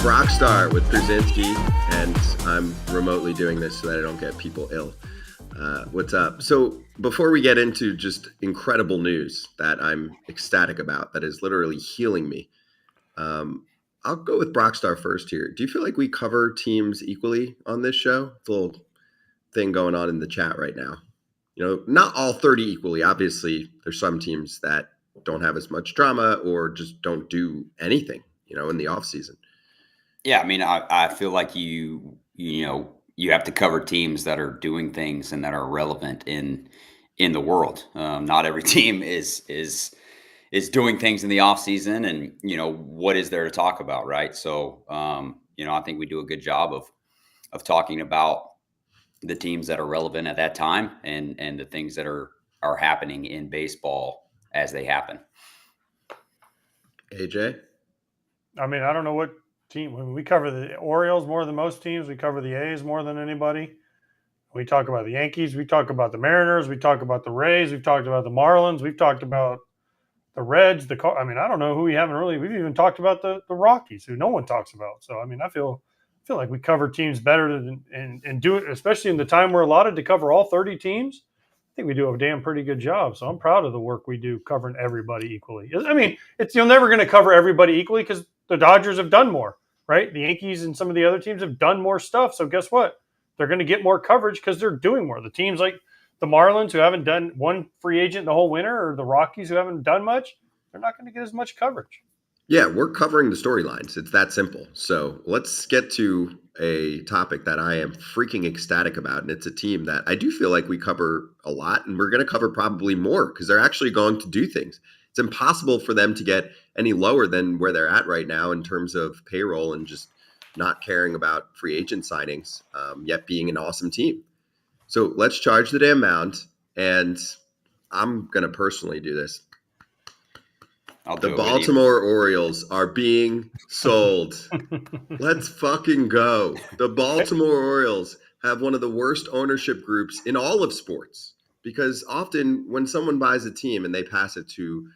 Rockstar with Pierzynski, and I'm remotely doing this so that I don't get people ill. What's up? So before we get into just incredible news that I'm ecstatic about, that is literally healing me, I'll go with Rockstar first here. Do you feel like we cover teams equally on this show? It's a little thing going on in the chat right now. You know, not all 30 equally. Obviously, there's some teams that don't have as much drama or just don't do anything, in the offseason. Yeah, I mean, I feel like you have to cover teams that are doing things and that are relevant in the world. Not every team is doing things in the off season, and what is there to talk about, right? So, I think we do a good job of talking about the teams that are relevant at that time and the things that are happening in baseball as they happen. AJ? I mean, I don't know what team. When we cover the Orioles more than most teams, we cover the A's more than anybody. We talk about the Yankees. We talk about the Mariners. We talk about the Rays. We've talked about the Marlins. We've talked about the Reds. I mean, I don't know who we haven't really. We've even talked about the Rockies, who no one talks about. So, I mean, I feel like we cover teams better and do it, especially in the time we're allotted to cover all 30 teams. I think we do a damn pretty good job. So I'm proud of the work we do covering everybody equally. I mean, you're never going to cover everybody equally because the Dodgers have done more, right? The Yankees and some of the other teams have done more stuff. So guess what? They're going to get more coverage because they're doing more. The teams like the Marlins, who haven't done one free agent the whole winter, or the Rockies, who haven't done much, they're not going to get as much coverage. Yeah, we're covering the storylines. It's that simple. So let's get to a topic that I am freaking ecstatic about, and it's a team that I do feel like we cover a lot, and we're going to cover probably more because they're actually going to do things. It's impossible for them to get any lower than where they're at right now in terms of payroll and just not caring about free agent signings, yet being an awesome team. So let's charge the damn and I'm going to personally do this. The Baltimore Orioles are being sold. Let's fucking go. The Baltimore Orioles have one of the worst ownership groups in all of sports, because often when someone buys a team and they pass it to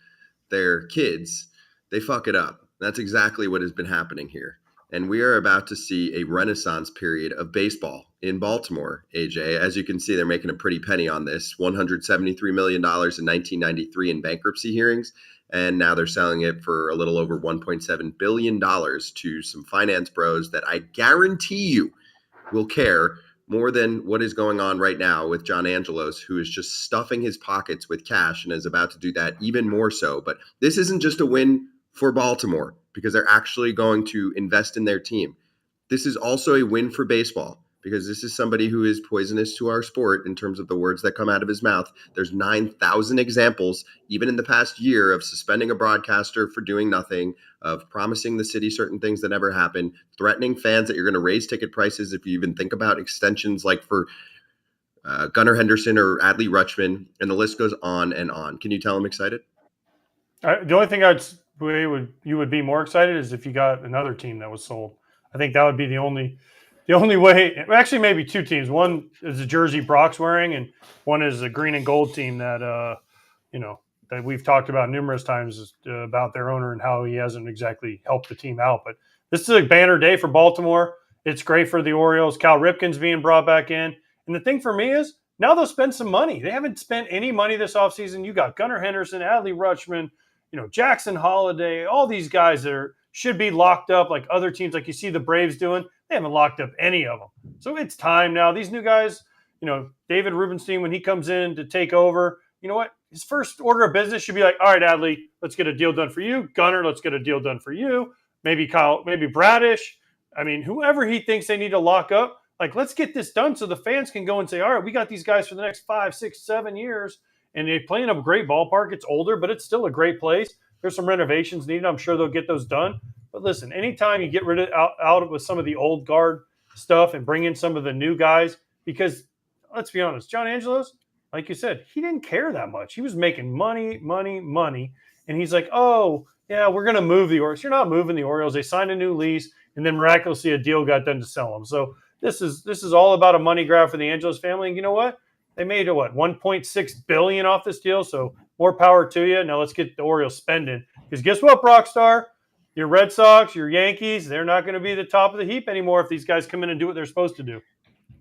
their kids, they fuck it up. That's exactly what has been happening here. And we are about to see a renaissance period of baseball in Baltimore, AJ. As you can see, they're making a pretty penny on this. $173 million in 1993 in bankruptcy hearings. And now they're selling it for a little over $1.7 billion to some finance bros that I guarantee you will care more than what is going on right now with John Angelos, who is just stuffing his pockets with cash and is about to do that even more so. But this isn't just a win for Baltimore because they're actually going to invest in their team. This is also a win for baseball, because this is somebody who is poisonous to our sport in terms of the words that come out of his mouth. There's 9,000 examples, even in the past year, of suspending a broadcaster for doing nothing, of promising the city certain things that never happen, threatening fans that you're going to raise ticket prices if you even think about extensions like for Gunnar Henderson or Adley Rutschman, and the list goes on and on. Can you tell I'm excited? The only thing you would be more excited is if you got another team that was sold. I think that would be the only way. Actually, maybe two teams. One is a jersey Brock's wearing, and one is a green and gold team that that we've talked about numerous times about their owner and how he hasn't exactly helped the team out. But this is a banner day for Baltimore. It's great for the Orioles. Cal Ripken's being brought back in, and the thing for me is now they'll spend some money. They haven't spent any money this offseason. You got Gunnar Henderson, Adley Rutschman, Jackson Holiday, all these guys that should be locked up like other teams, like you see the Braves doing. They haven't locked up any of them. So it's time now. These new guys, David Rubenstein, when he comes in to take over, you know what? His first order of business should be like, all right, Adley, let's get a deal done for you. Gunnar, let's get a deal done for you. Maybe Kyle, maybe Bradish. I mean, whoever he thinks they need to lock up, like, let's get this done so the fans can go and say, all right, we got these guys for the next 5, 6, 7 years. And they play in a great ballpark. It's older, but it's still a great place. There's some renovations needed. I'm sure they'll get those done. But listen, anytime you get rid of out with some of the old guard stuff and bring in some of the new guys, because let's be honest, John Angelos, like you said, he didn't care that much. He was making money. And he's like, oh, yeah, we're going to move the Orioles. You're not moving the Orioles. They signed a new lease, and then miraculously a deal got done to sell them. So this is all about a money grab for the Angelos family. And you know what? They made $1.6 billion off this deal. So more power to you. Now let's get the Orioles spending. Because guess what, Brockstar? your Red Sox, your Yankees, they're not going to be the top of the heap anymore if these guys come in and do what they're supposed to do.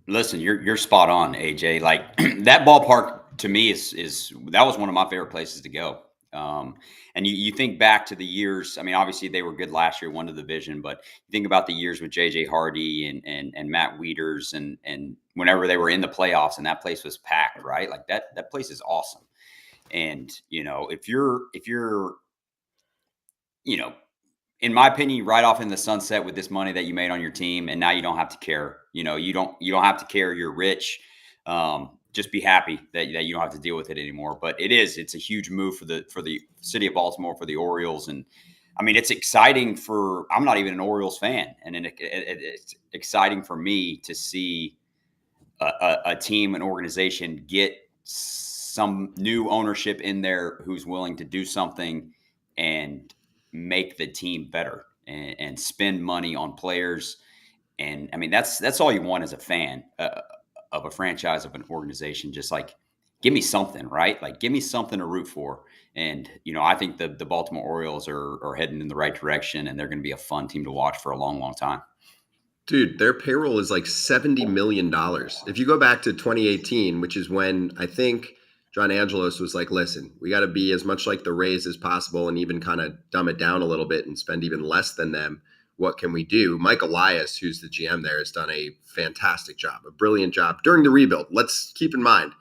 Listen, you're spot on, AJ. Like that ballpark to me is that was one of my favorite places to go. And you think back to the years. I mean, obviously they were good last year, won the division, but you think about the years with JJ Hardy and Matt Wieters and whenever they were in the playoffs and that place was packed, right? Like that place is awesome. And if you're in my opinion, right off in the sunset with this money that you made on your team, and now you don't have to care. You don't have to care. You're rich. Just be happy that you don't have to deal with it anymore. But it's a huge move for the city of Baltimore, for the Orioles, and I mean it's exciting I'm not even an Orioles fan, and it's exciting for me to see a team, an organization get some new ownership in there who's willing to do something and make the team better and spend money on players. And I mean, that's all you want as a fan of a franchise, of an organization. Just like, give me something, right? Like, give me something to root for. And, I think the Baltimore Orioles are heading in the right direction, and they're going to be a fun team to watch for a long, long time. Dude, their payroll is like $70 million. If you go back to 2018, which is when I think John Angelos was like, listen, we got to be as much like the Rays as possible and even kind of dumb it down a little bit and spend even less than them. What can we do? Mike Elias, who's the GM there, has done a fantastic job, a brilliant job during the rebuild. Let's keep in mind,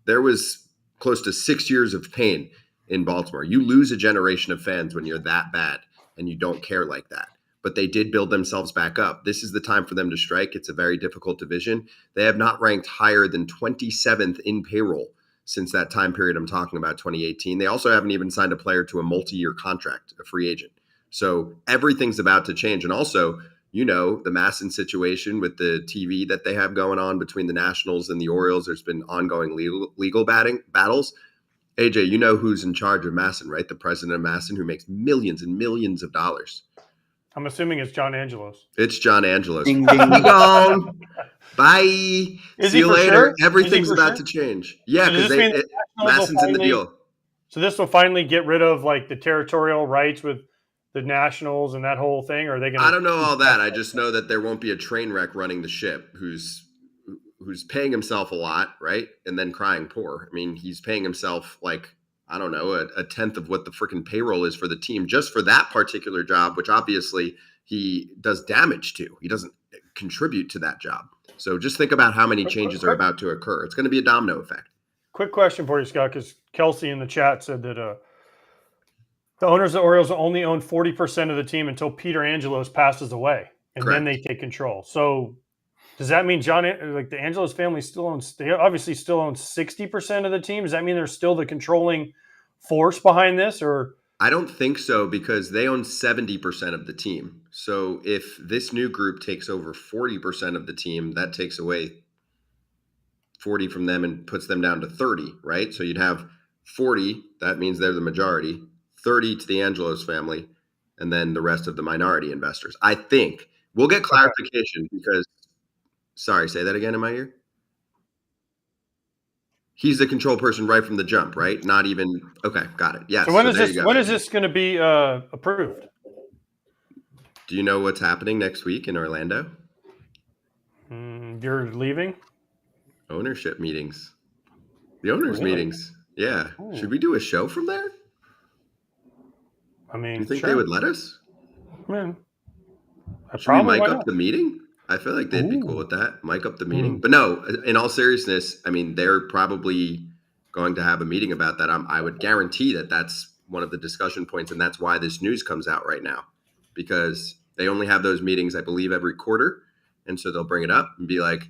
there was close to 6 years of pain in Baltimore. You lose a generation of fans when you're that bad and you don't care like that. But they did build themselves back up. This is the time for them to strike. It's a very difficult division. They have not ranked higher than 27th in payroll since that time period I'm talking about, 2018. They also haven't even signed a player to a multi-year contract, a free agent. So everything's about to change. And also, the Masson situation with the TV that they have going on between the Nationals and the Orioles, there's been ongoing legal battles. AJ, you know who's in charge of Masson, right? The president of Masson, who makes millions and millions of dollars. I'm assuming it's John Angelos. It's John Angelos. Ding, ding, dong. Bye. See you later. Sure? Everything's about to change. Yeah, because Masson's in the deal. So this will finally get rid of like the territorial rights with the Nationals and that whole thing? Or are they going to? I don't know all that. I just know that there won't be a train wreck running the ship who's paying himself a lot, right? And then crying poor. I mean, he's paying himself like, I don't know, a tenth of what the freaking payroll is for the team just for that particular job, which obviously he does damage to. He doesn't contribute to that job. So just think about how many changes are about to occur. It's going to be a domino effect. Quick question for you, Scott, because Kelsey in the chat said that the owners of the Orioles will only own 40% of the team until Peter Angelos passes away, and Correct. Then they take control. So does that mean the Angelos family still owns? They obviously still own 60% of the team. Does that mean they're still the controlling force behind this, or? I don't think so, because they own 70% of the team. So if this new group takes over 40% of the team, that takes away 40 from them and puts them down to 30, right? So you'd have 40, that means they're the majority, 30 to the Angelos family, and then the rest of the minority investors. I think we'll get clarification because, sorry, say that again in my ear. He's the control person right from the jump, right? Not even okay. Got it. Yes. So when is this going to be approved? Do you know what's happening next week in Orlando? You're leaving? Ownership meetings. The owners' meetings. Yeah. Ooh. Should we do a show from there? I mean, do you think sure. they would let us? I mean, should we mic up the meeting? I feel like they'd be cool with that. Mic up the meeting. But no, in all seriousness, I mean, they're probably going to have a meeting about that. I would guarantee that that's one of the discussion points, and that's why this news comes out right now, because they only have those meetings, I believe, every quarter. And so they'll bring it up and be like,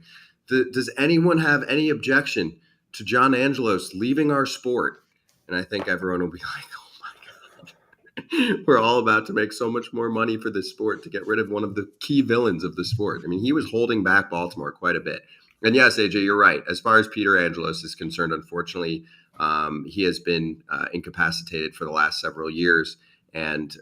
does anyone have any objection to John Angelos leaving our sport? And I think everyone will be like, we're all about to make so much more money for this sport to get rid of one of the key villains of the sport. I mean, he was holding back Baltimore quite a bit. And yes, AJ, you're right. As far as Peter Angelos is concerned, unfortunately, he has been incapacitated for the last several years, and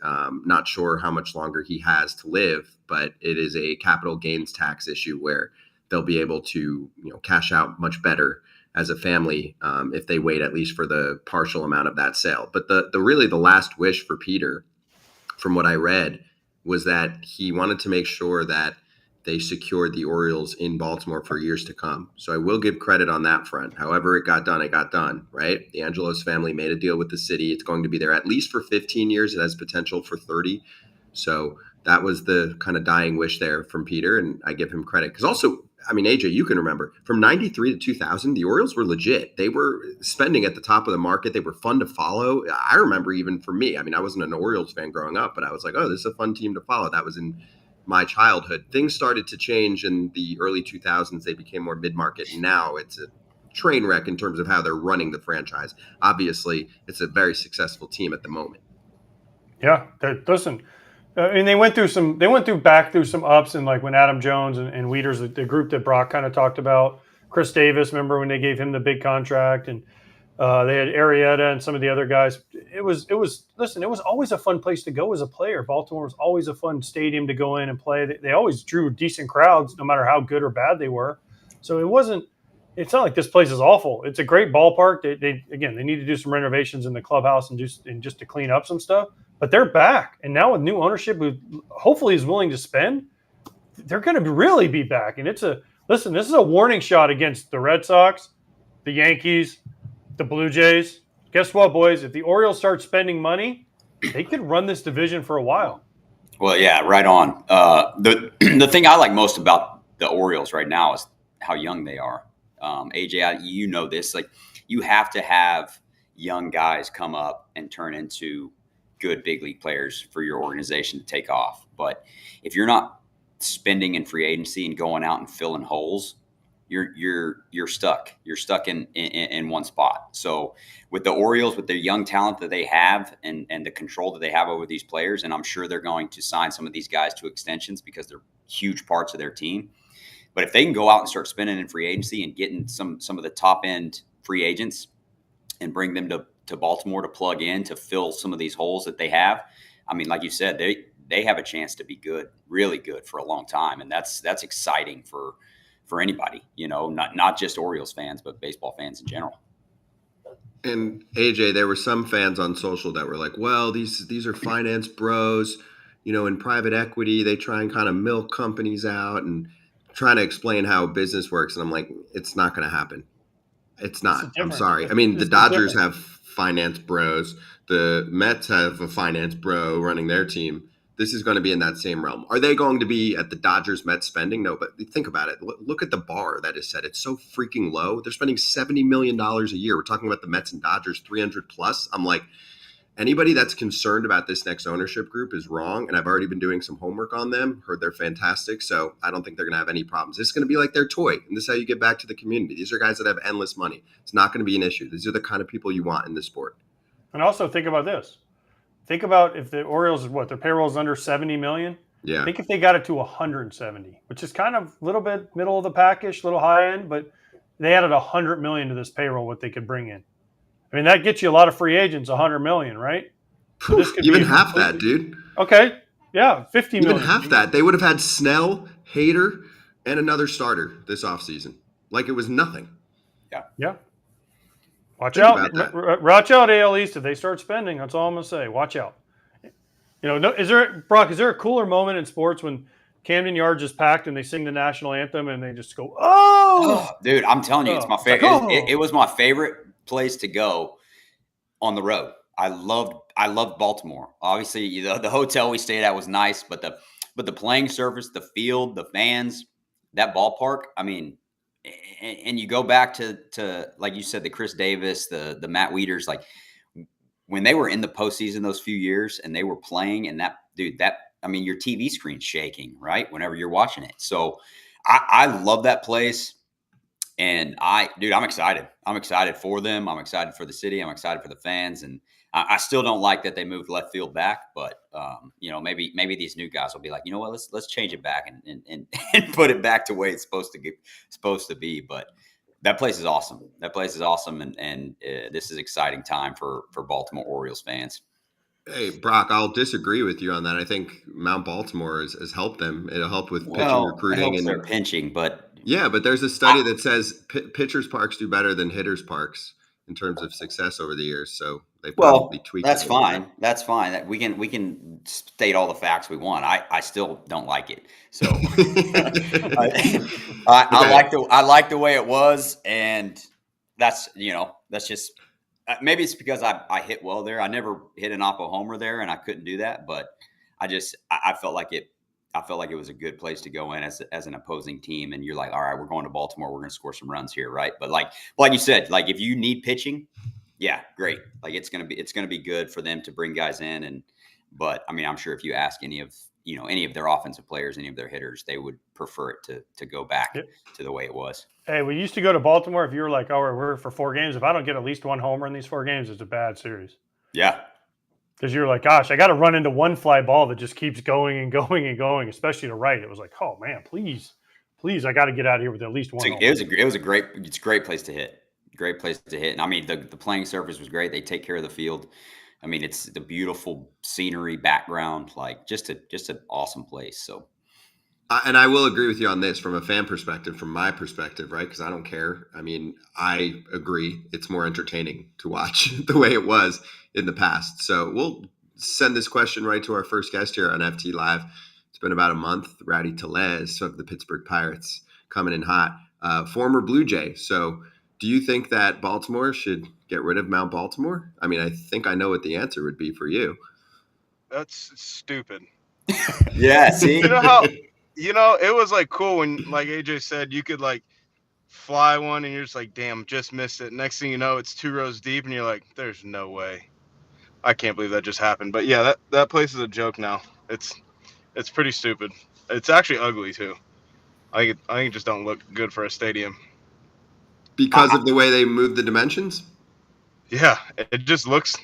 not sure how much longer he has to live. But it is a capital gains tax issue where they'll be able to, cash out much better as a family if they wait at least for the partial amount of that sale. But the last wish for Peter, from what I read, was that he wanted to make sure that they secured the Orioles in Baltimore for years to come. So I will give credit on that front. However it got done, right? The Angelos family made a deal with the city. It's going to be there at least for 15 years. It has potential for 30. So that was the kind of dying wish there from Peter, and I give him credit. Because also, I mean, AJ, you can remember, from 93 to 2000, the Orioles were legit. They were spending at the top of the market. They were fun to follow. I remember even for me, I mean, I wasn't an Orioles fan growing up, but I was like, oh, this is a fun team to follow. That was in my childhood. Things started to change in the early 2000s. They became more mid-market. Now it's a train wreck in terms of how they're running the franchise. Obviously, it's a very successful team at the moment. Yeah, listen, and they went through back through some ups, and like when Adam Jones and Wieters, the group that Brock kind of talked about, Chris Davis, remember when they gave him the big contract, and they had Arrieta and some of the other guys. It was always a fun place to go as a player. Baltimore was always a fun stadium to go in and play. They always drew decent crowds, no matter how good or bad they were. So it's not like this place is awful. It's a great ballpark. They need to do some renovations in the clubhouse and just to clean up some stuff. But they're back, and now with new ownership, who hopefully is willing to spend, they're going to really be back. And this is a warning shot against the Red Sox, the Yankees, the Blue Jays. Guess what, boys? If the Orioles start spending money, they could run this division for a while. Well, yeah, right on. The thing I like most about the Orioles right now is how young they are. AJ, you know this. Like, you have to have young guys come up and turn into good big league players for your organization to take off. But if you're not spending in free agency and going out and filling holes, you're stuck. You're stuck in one spot. So with the Orioles, with their young talent that they have and the control that they have over these players, and I'm sure they're going to sign some of these guys to extensions because they're huge parts of their team. But if they can go out and start spending in free agency and getting some of the top end free agents and bring them to Baltimore to plug in to fill some of these holes that they have, I mean, like you said, they have a chance to be good, really good for a long time, and that's exciting for anybody, not just Orioles fans, but baseball fans in general. And AJ, there were some fans on social that were like, well, these are finance bros, in private equity, they try and kind of milk companies out and trying to explain how business works. And I'm like, it's not going to happen. It's not. I'm sorry. I mean, the Dodgers have finance bros. The Mets have a finance bro running their team. This is going to be in that same realm. Are they going to be at the Dodgers-Mets spending? No, but think about it. Look at the bar that is set. It's so freaking low. They're spending $70 million a year. We're talking about the Mets and Dodgers, 300 plus. I'm like, anybody that's concerned about this next ownership group is wrong. And I've already been doing some homework on them. Heard they're fantastic. So I don't think they're going to have any problems. It's going to be like their toy. And this is how you get back to the community. These are guys that have endless money. It's not going to be an issue. These are the kind of people you want in this sport. And also think about this. Think about if the Orioles, their payroll is under $70 million. Yeah. Think if they got it to 170, which is kind of a little bit middle of the package, a little high end, but they added $100 million to this payroll, what they could bring in. I mean, that gets you a lot of free agents, $100 million, right? So this could even half that, dude. Okay. Yeah. $50 million. Even half that. They would have had Snell, Hader, and another starter this offseason. Like it was nothing. Yeah. Yeah. Watch out. Watch out, AL East. If they start spending, that's all I'm going to say. Watch out. Is there a cooler moment in sports when Camden Yards is packed and they sing the national anthem and they just go, oh! Dude, I'm telling you, it's my favorite. It was my favorite place to go on the road. I loved Baltimore. Obviously, the hotel we stayed at was nice, but the playing surface, the field, the fans, that ballpark, I mean, and you go back to like you said, the Chris Davis, the Matt Wieters, like when they were in the postseason those few years and they were playing, and your TV screen's shaking, right? Whenever you're watching it. So I love that place. And I'm excited. I'm excited for them. I'm excited for the city. I'm excited for the fans. And I still don't like that they moved left field back, but maybe these new guys will be like, you know what, let's change it back and put it back to the way it's supposed to be. But that place is awesome. That place is awesome, and this is exciting time for Baltimore Orioles fans. Hey, Brock, I'll disagree with you on that. I think Mount Baltimore has helped them. It'll help with pitching recruiting. And they're pinching, but there's a study that says pitchers parks do better than hitters parks in terms of success over the years. So They Well, probably tweaked that's it a little bit. fine. That's fine. That we can state all the facts we want. I still don't like it. So I Okay. I like the way it was, and that's that's just maybe it's because I hit well there. I never hit an oppo homer there, and I couldn't do that. But I felt like it. I felt like it was a good place to go in as an opposing team, and you're like, all right, we're going to Baltimore. We're going to score some runs here, right? But like you said, like if you need pitching, yeah, great. Like it's gonna be good for them to bring guys in, but I mean, I'm sure if you ask any of their offensive players, any of their hitters, they would prefer it to go back to the way it was. Hey, we used to go to Baltimore. If you were like, "Oh, we're for 4 games. If I don't get at least one homer in these 4 games, it's a bad series." Yeah, because you're like, "Gosh, I got to run into one fly ball that just keeps going and going and going, especially to right." It was like, "Oh man, please, I got to get out of here with at least one." it's a great place to hit. Great place to hit, and I mean the playing surface was great. They take care of the field. I mean, it's the beautiful scenery background, like just an awesome place. So. And I will agree with you on this from a fan perspective, from my perspective, right? Because I don't care. I mean, I agree. It's more entertaining to watch the way it was in the past. So we'll send this question right to our first guest here on FT Live. It's been about a month. Rowdy Tellez of the Pittsburgh Pirates coming in hot. Former Blue Jay. So do you think that Baltimore should get rid of Mount Baltimore? I mean, I think I know what the answer would be for you. That's stupid. Yeah, see? It was like cool when, like AJ said, you could like fly one and you're just like, damn, just missed it. Next thing you know, it's 2 rows deep and you're like, there's no way. I can't believe that just happened. But yeah, that place is a joke now. It's pretty stupid. It's actually ugly too. I think it just don't look good for a stadium. Because of the way they move the dimensions? Yeah, it looks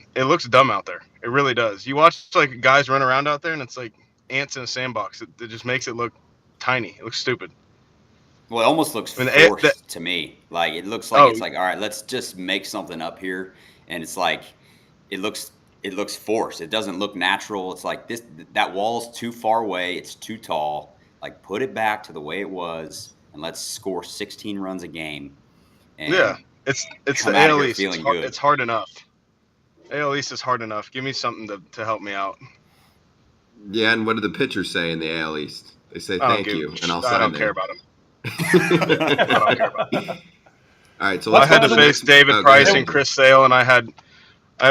dumb out there. It really does. You watch like guys run around out there and it's like ants in a sandbox. It just makes it look tiny. It looks stupid. Well, it almost looks I mean, forced to me. Like it looks like it's like, all right, let's just make something up here, and it's like it looks forced. It doesn't look natural. It's like that wall's too far away. It's too tall. Like put it back to the way it was, and let's score 16 runs a game. And yeah, it's the AL East. It's hard enough. AL East is hard enough. Give me something to help me out. Yeah, and what do the pitchers say in the AL East? They say thank you, and I'll sign I don't there. care about them. I don't care about them. All right, so I had to face David Price and Chris Sale, and I had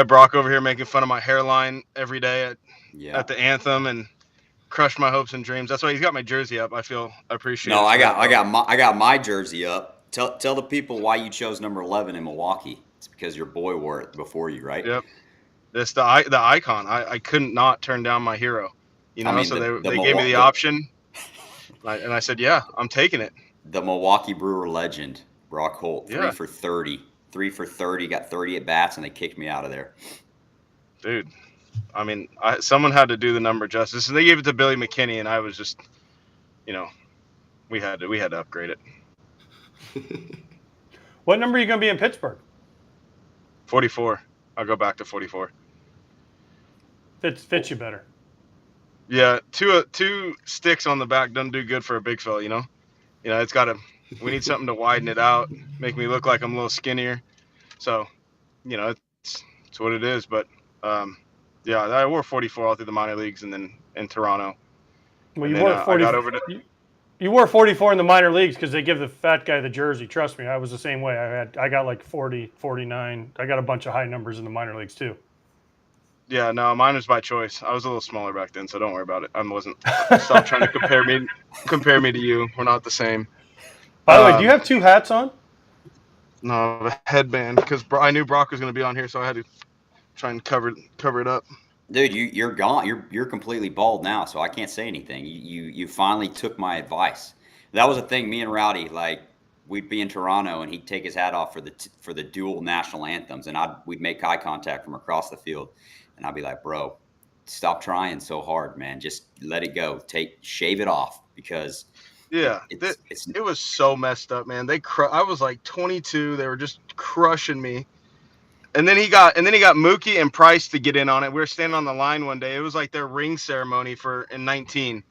Brock over here making fun of my hairline every day at the anthem and crushed my hopes and dreams. That's why he's got my jersey up. I appreciate it. No, I got my jersey up. Tell the people why you chose number 11 in Milwaukee. It's because your boy wore it before you, right? Yep. That's the icon. I couldn't not turn down my hero. So they gave me the option. And I said, yeah, I'm taking it. The Milwaukee Brewer legend, Brock Holt, 3 for 30. 3 for 30, got 30 at bats, and they kicked me out of there. Dude, I mean, someone had to do the number justice. And they gave it to Billy McKinney, and I was just, we had to upgrade it. What number are you going to be in Pittsburgh? 44. I'll go back to 44. Fits you better. Yeah, two sticks on the back doesn't do good for a big fella, it's got to. We need something to widen it out, make me look like I'm a little skinnier. So, it's what it is. But yeah, I wore 44 all through the minor leagues and then in Toronto. Well, you wore 44. You wore 44 in the minor leagues because they give the fat guy the jersey. Trust me, I was the same way. I got like 40, 49. I got a bunch of high numbers in the minor leagues too. Yeah, no, mine was by choice. I was a little smaller back then, so don't worry about it. I wasn't. Stop trying to compare me to you. We're not the same. By the way, do you have 2 hats on? No, the headband, because I knew Brock was going to be on here, so I had to try and cover it up. Dude, you're gone. You're completely bald now, so I can't say anything. You finally took my advice. That was a thing. Me and Rowdy, like we'd be in Toronto, and he'd take his hat off for the dual national anthems, and we'd make eye contact from across the field. And I'll be like, bro, stop trying so hard, man. Just let it go. Shave it off because it was so messed up, man. I was like 22. They were just crushing me. And then he got Mookie and Price to get in on it. We were standing on the line one day. It was like their ring ceremony in 19.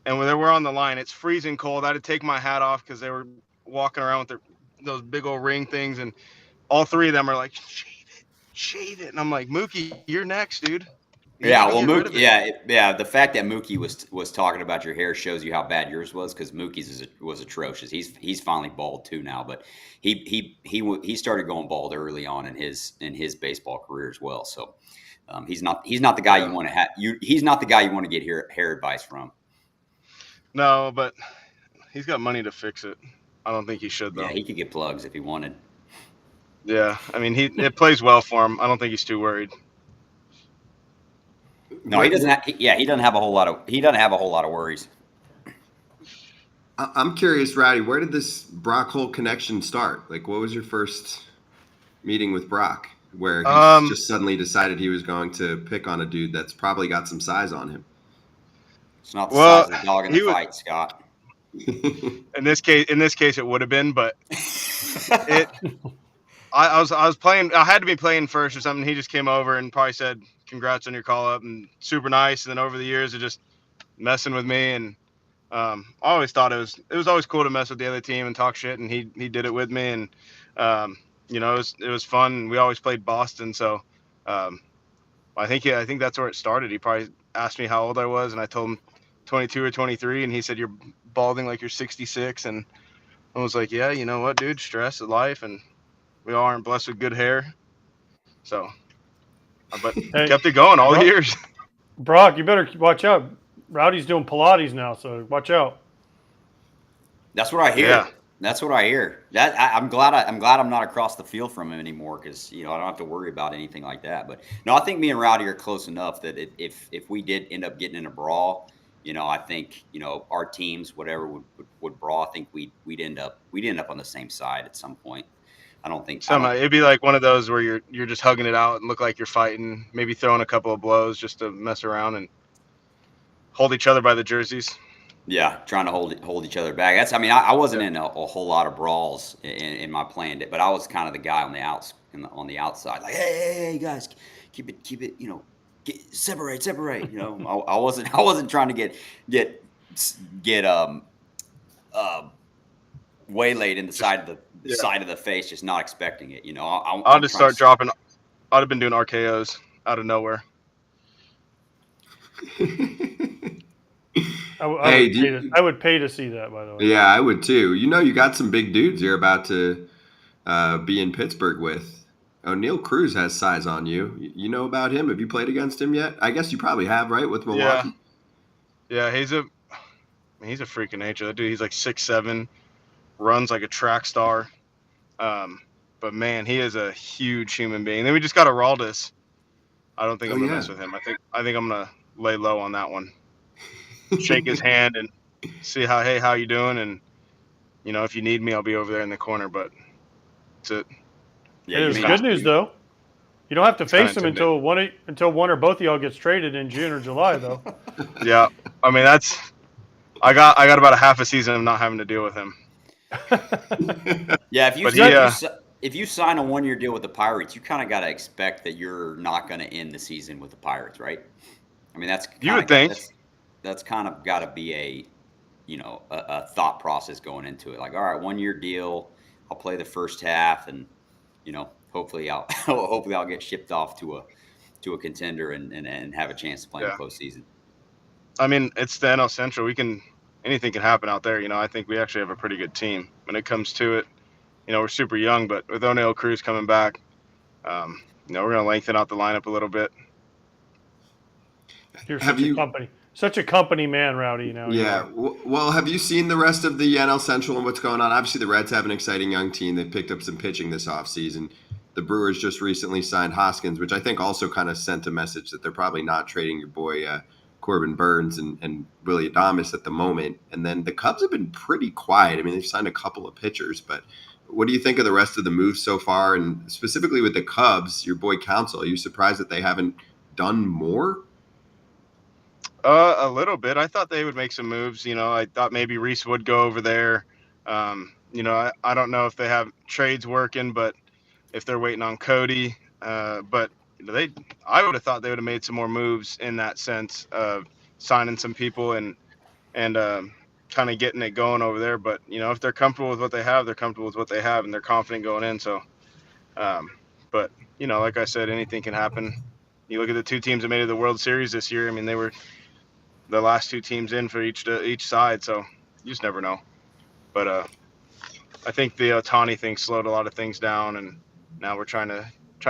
And when they were on the line, it's freezing cold. I had to take my hat off because they were walking around with those big old ring things. And all 3 of them are like, shave it. And I'm like, Mookie, you're next, dude. You Yeah, need to well, get rid Mookie, of it. yeah. The fact that Mookie was talking about your hair shows you how bad yours was, because Mookie's was atrocious. He's finally bald too now, but he started going bald early on in his baseball career as well. So he's not the guy you want to have. He's not the guy you want to get hair advice from. No, but he's got money to fix it. I don't think he should, though. Yeah, he could get plugs if he wanted. Yeah, I mean, it plays well for him. I don't think he's too worried. No, he doesn't. He doesn't have a whole lot of worries. I'm curious, Rowdy, where did this Brock Holt connection start? Like, what was your first meeting with Brock where he just suddenly decided he was going to pick on a dude that's probably got some size on him? It's not the size of the dog in the fight, Scott. In this case, it would have been, but I was playing. I had to be playing first or something. He just came over and probably said, "Congrats on your call up," and super nice. And then over the years, it just messing with me, and I always thought it was always cool to mess with the other team and talk shit. And he did it with me, and it was fun. We always played Boston, so I think that's where it started. He probably asked me how old I was, and I told him 22 or 23, and he said, "You're balding like you're 66," and I was like, "Yeah, you know what, dude? Stress of life, and we all aren't blessed with good hair." So, but kept it going all years. Brock, you better watch out. Rowdy's doing Pilates now, so watch out. That's what I hear. Yeah. That's what I hear. I'm glad I'm not across the field from him anymore, because I don't have to worry about anything like that. But no, I think me and Rowdy are close enough that if we did end up getting in a brawl, I think our teams, whatever would brawl, I think we'd end up on the same side at some point. I don't think it'd be like one of those where you're just hugging it out and look like you're fighting, maybe throwing a couple of blows just to mess around and hold each other by the jerseys. Yeah, trying to hold each other back. I wasn't in a whole lot of brawls in my plan, but I was kind of the guy on the outside, like, hey guys, keep it, separate. I wasn't trying to get waylaid in the side of the face, just not expecting it. I'll just start dropping. I'd have been doing RKOs out of nowhere. I would pay to see that, by the way. Yeah, I would too. You got some big dudes you're about to be in Pittsburgh with. O'Neal Cruz has size on you. You know about him? Have you played against him yet? I guess you probably have, right, with Milwaukee? Yeah, he's a freak of nature. That dude, he's like 6'7", runs like a track star. But man, he is a huge human being. Then we just got Araldis. I don't think I'm gonna mess with him. I think I'm gonna lay low on that one. Shake his hand and see how you doing, and if you need me, I'll be over there in the corner. But that's it. Yeah, there's good news though. You don't have to face him until one or both of y'all gets traded in June or July, though. Yeah, I mean I got about a half a season of not having to deal with him. Yeah, if you sign a 1-year deal with the Pirates, you kind of got to expect that you're not going to end the season with the Pirates, right? I mean, you would think. That's kind of got to be a thought process going into it. Like, all right, 1-year deal. I'll play the first half, and hopefully I'll get shipped off to a contender and have a chance to play in the postseason. I mean, it's the NL Central. Anything can happen out there. I think we actually have a pretty good team when it comes to it. We're super young, but with O'Neal Cruz coming back, we're going to lengthen out the lineup a little bit. You're such a company man, Rowdy. Yeah. Well, have you seen the rest of the NL Central and what's going on? Obviously, the Reds have an exciting young team. They picked up some pitching this offseason. The Brewers just recently signed Hoskins, which I think also kind of sent a message that they're probably not trading your boy Corbin Burns and Willie Adames at the moment. And then the Cubs have been pretty quiet. I mean, they've signed a couple of pitchers, but what do you think of the rest of the moves so far? And specifically with the Cubs, your boy Counsell, are you surprised that they haven't done more? A little bit. I thought they would make some moves. I thought maybe Reese would go over there. I don't know if they have trades working, but if they're waiting on Cody, but I would have thought they would have made some more moves in that sense of signing some people and kind of getting it going over there. But if they're comfortable with what they have, they're comfortable with what they have, and they're confident going in. So, but But, like I said, anything can happen. You look at the two teams that made it to the World Series this year. I mean, they were the last two teams in for each side, so you just never know. But I think the Ohtani thing slowed a lot of things down, and now we're trying to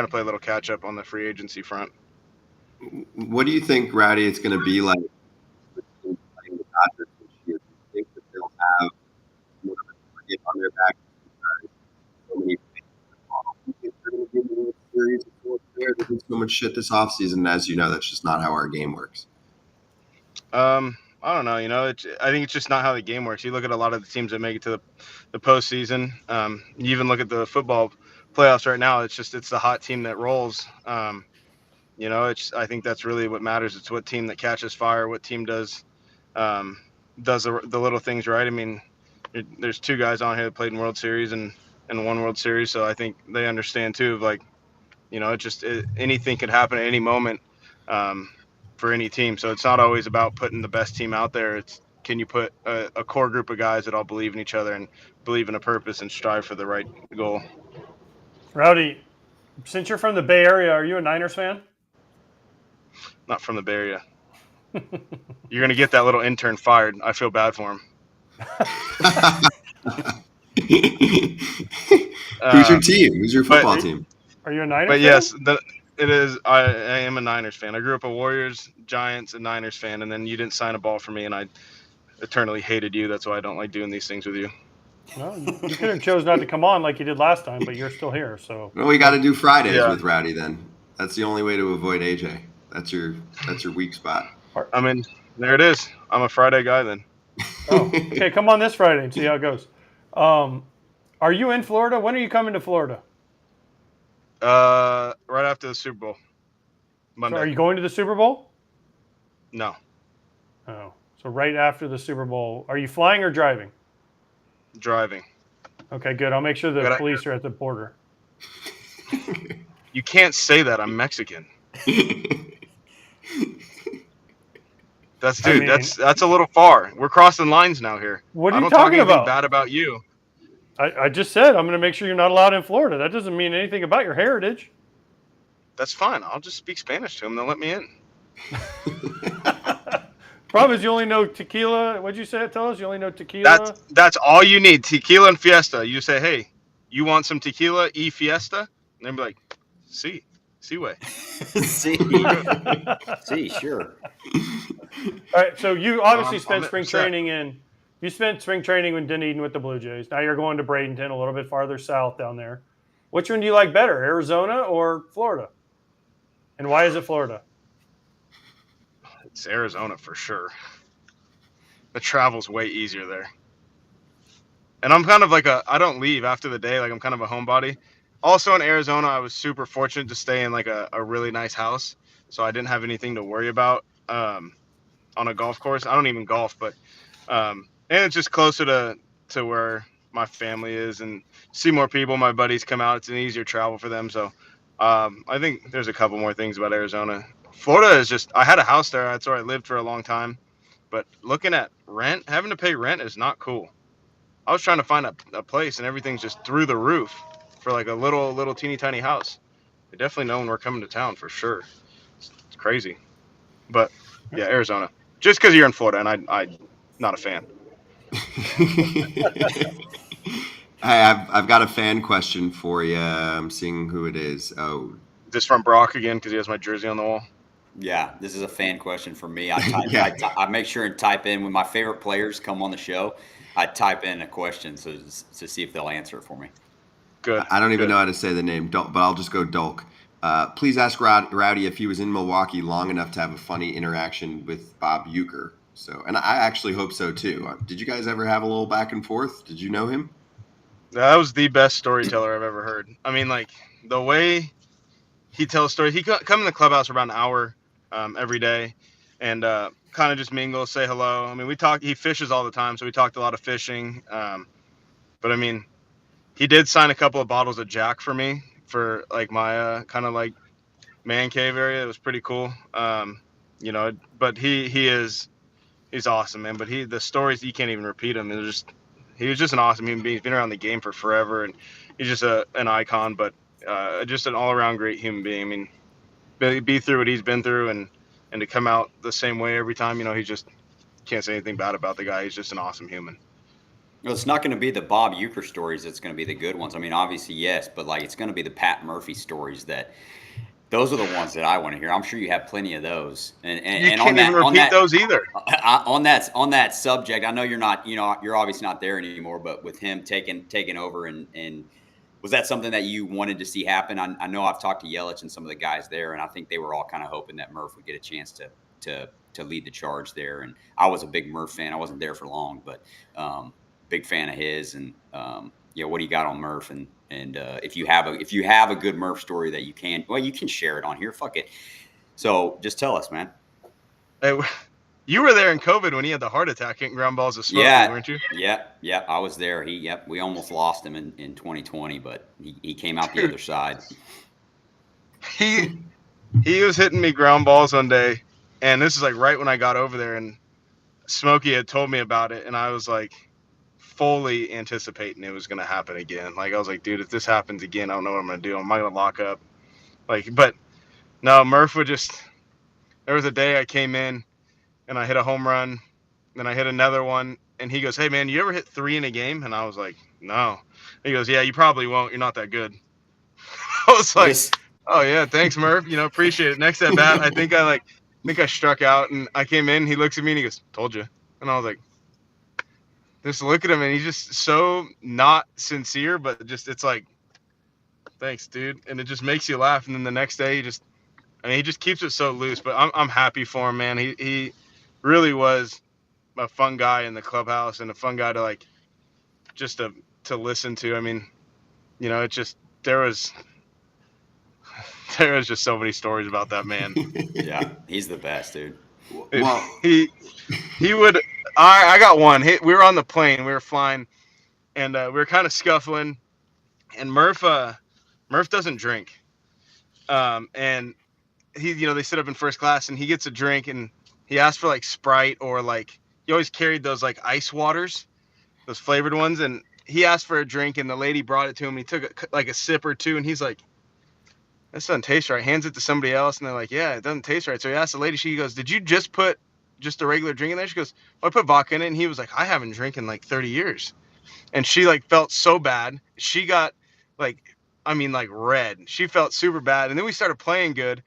play a little catch up on the free agency front. What do you think, Rowdy, it's going to be like playing the Padres this year? Do you think that they'll have more of a target on their back because so many things are wrong? Do you think they're going to be in the World Series before there? They did so much shit this offseason. As you know, that's just not how our game works. I don't know. I think it's just not how the game works. You look at a lot of the teams that make it to the postseason. You even look at the football playoffs right now. It's the hot team that rolls. I think that's really what matters. It's what team that catches fire, what team does the little things right. I mean, there's two guys on here that played in World Series and won World Series, so I think they understand too. Of anything could happen at any moment. For any team. So it's not always about putting the best team out there. It's can you put a core group of guys that all believe in each other and believe in a purpose and strive for the right goal. Rowdy, since you're from the Bay Area, are you a Niners fan? Not from the Bay Area. You're going to get that little intern fired. I feel bad for him. Who's your team? Who's your football team? Are you a Niners fan? fan? Yes, it is. I am a Niners fan. I grew up a Warriors, Giants, and Niners fan, and then you didn't sign a ball for me, and I eternally hated you. That's why I don't like doing these things with you. Well, you could have chose not to come on like you did last time, but you're still here. So well, we got to do Fridays with Rowdy then. That's the only way to avoid AJ. That's your weak spot. I mean, there it is. I'm a Friday guy then. Oh, okay. Come on this Friday and see how it goes. Are you in Florida? When are you coming to Florida? Right after the Super Bowl. Monday. So are you going to the Super Bowl? No. Oh, so right after the Super Bowl. Are you flying or driving? Driving. Okay, good. I'll make sure the police are at the border. You can't say that. I'm Mexican. That's a little far. We're crossing lines now here. What are you talking about? Bad about you. I just said I'm going to make sure you're not allowed in Florida. That doesn't mean anything about your heritage. That's fine. I'll just speak Spanish to them. They'll let me in. Problem is you only know tequila. What'd you say? Tell us you only know tequila. That's all you need. Tequila and fiesta. You say, hey, you want some tequila y fiesta? And they'll be like, sí way. See, sure. All right. So you obviously spent spring training in Dunedin with the Blue Jays. Now you're going to Bradenton, a little bit farther south down there. Which one do you like better, Arizona or Florida? And why is it Florida? It's Arizona for sure. The travel's way easier there. And I'm kind of I don't leave after the day. I'm kind of a homebody. Also in Arizona, I was super fortunate to stay in a really nice house. So I didn't have anything to worry about on a golf course. I don't even golf, but and it's just closer to where my family is and see more people. My buddies come out. It's an easier travel for them. So I think there's a couple more things about Arizona. Florida is just, I had a house there. That's where I lived for a long time. But looking at rent, having to pay rent is not cool. I was trying to find a place and everything's just through the roof for a little teeny tiny house. They definitely know when we're coming to town for sure. It's crazy. But yeah, Arizona. Just because you're in Florida and I'm not a fan. I've got a fan question for you. I'm seeing who it is. Oh, this from Brock again because he has my jersey on the wall. Yeah, this is a fan question for me. I make sure and type in when my favorite players come on the show. I type in a question to see if they'll answer it for me. Good. I don't even know how to say the name, but I'll just go Dolk. Please ask Rowdy if he was in Milwaukee long enough to have a funny interaction with Bob Uecker. So, and I actually hope so too. Did you guys ever have a little back and forth? Did you know him? That was the best storyteller I've ever heard. I mean, the way he tells stories, he come in the clubhouse around an hour every day and kind of just mingle, say hello. I mean, he fishes all the time, so we talked a lot of fishing. But I mean, he did sign a couple of bottles of Jack for me for my kind of man cave area. It was pretty cool. But he's awesome, man. But the stories, you can't even repeat them. He was just an awesome human being. He's been around the game for forever, and he's just an icon. But just an all-around great human being. I mean, be through what he's been through and to come out the same way every time, he just can't say anything bad about the guy. He's just an awesome human. Well, it's not going to be the Bob Uecker stories that's going to be the good ones. I mean, obviously, yes, but like it's going to be the Pat Murphy stories those are the ones that I want to hear. I'm sure you have plenty of those. And can't even repeat those either. On that subject, I know you're not, you're obviously not there anymore, but with him taking over and was that something that you wanted to see happen? I know I've talked to Yelich and some of the guys there, and I think they were all kind of hoping that Murph would get a chance to lead the charge there. And I was a big Murph fan. I wasn't there for long, but big fan of his. And what do you got on Murph? And if you have a good Murph story that you can share it on here. Fuck it. So just tell us, man. Hey, you were there in COVID when he had the heart attack hitting ground balls of Smokey, weren't you? Yeah, I was there. We almost lost him in 2020, but he came out the other side. He was hitting me ground balls one day, and this is like right when I got over there, and Smokey had told me about it, and I was like fully anticipating it was going to happen again. Like I was like, dude, if this happens again, I don't know what I'm going to do. Am I going to lock up? But no, Murph would just. There was a day I came in and I hit a home run, then I hit another one, and he goes, "Hey man, you ever hit 3 in a game?" And I was like, "No." He goes, "Yeah, you probably won't. You're not that good." I was like, "Oh yeah, thanks, Murph. Appreciate it." Next at bat, I think I struck out, and I came in. He looks at me and he goes, "Told you." And I was like, just look at him, and he's just so not sincere, but it's like, "Thanks, dude," and it just makes you laugh. And then the next day, he just keeps it so loose. But I'm happy for him, man. He really was a fun guy in the clubhouse and a fun guy to to listen to. I mean, it just there was just so many stories about that man. Yeah, he's the best, dude. Well, he would. I got one. We were on the plane. We were flying, and we were kind of scuffling. And Murph doesn't drink, and he they sit up in first class, and he gets a drink, and he asked for like Sprite or he always carried those like ice waters, those flavored ones, and he asked for a drink, and the lady brought it to him. And he took a sip or two, and he's like, "This doesn't taste right." Hands it to somebody else, and they're like, "Yeah, it doesn't taste right." So he asked the lady. She goes, "Did you just put just a regular drink in there?" She goes, "Well, I put vodka in it." And he was like, "I haven't drank in like 30 years." And she felt so bad. She got red. She felt super bad. And then we started playing good.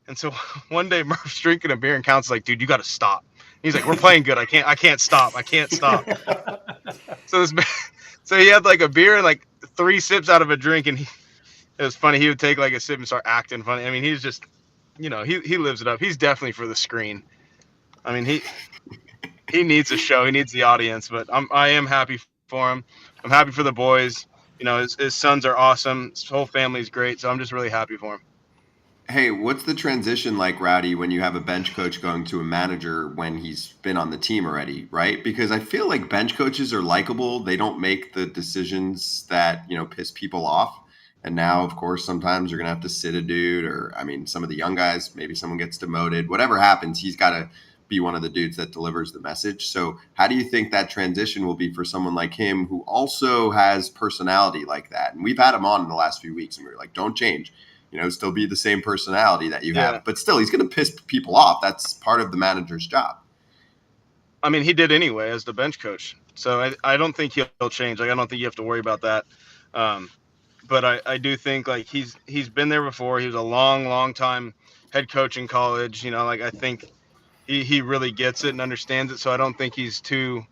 And so one day Murph's drinking a beer and Count's like, "Dude, you got to stop." He's like, "We're playing good. I can't stop. I can't stop." So he had a beer and 3 sips out of a drink, and it was funny. He would take a sip and start acting funny. I mean, he's just, he lives it up. He's definitely for the screen. I mean, he needs a show. He needs the audience. But I am happy for him. I'm happy for the boys. His sons are awesome. His whole family's great. So I'm just really happy for him. Hey, what's the transition like, Rowdy, when you have a bench coach going to a manager when he's been on the team already, right? Because I feel like bench coaches are likable. They don't make the decisions that, piss people off. And now, of course, sometimes you're going to have to sit a dude or, some of the young guys, maybe someone gets demoted. Whatever happens, he's got to be one of the dudes that delivers the message. So how do you think that transition will be for someone like him who also has personality like that? And we've had him on in the last few weeks, and we were like, don't change. Still be the same personality that you have, but still he's going to piss people off. That's part of the manager's job. I mean, he did anyway as the bench coach. So I don't think he'll change. I don't think you have to worry about that. But I do think he's been there before. He was a long time head coach in college. I think he really gets it and understands it. So I don't think he's too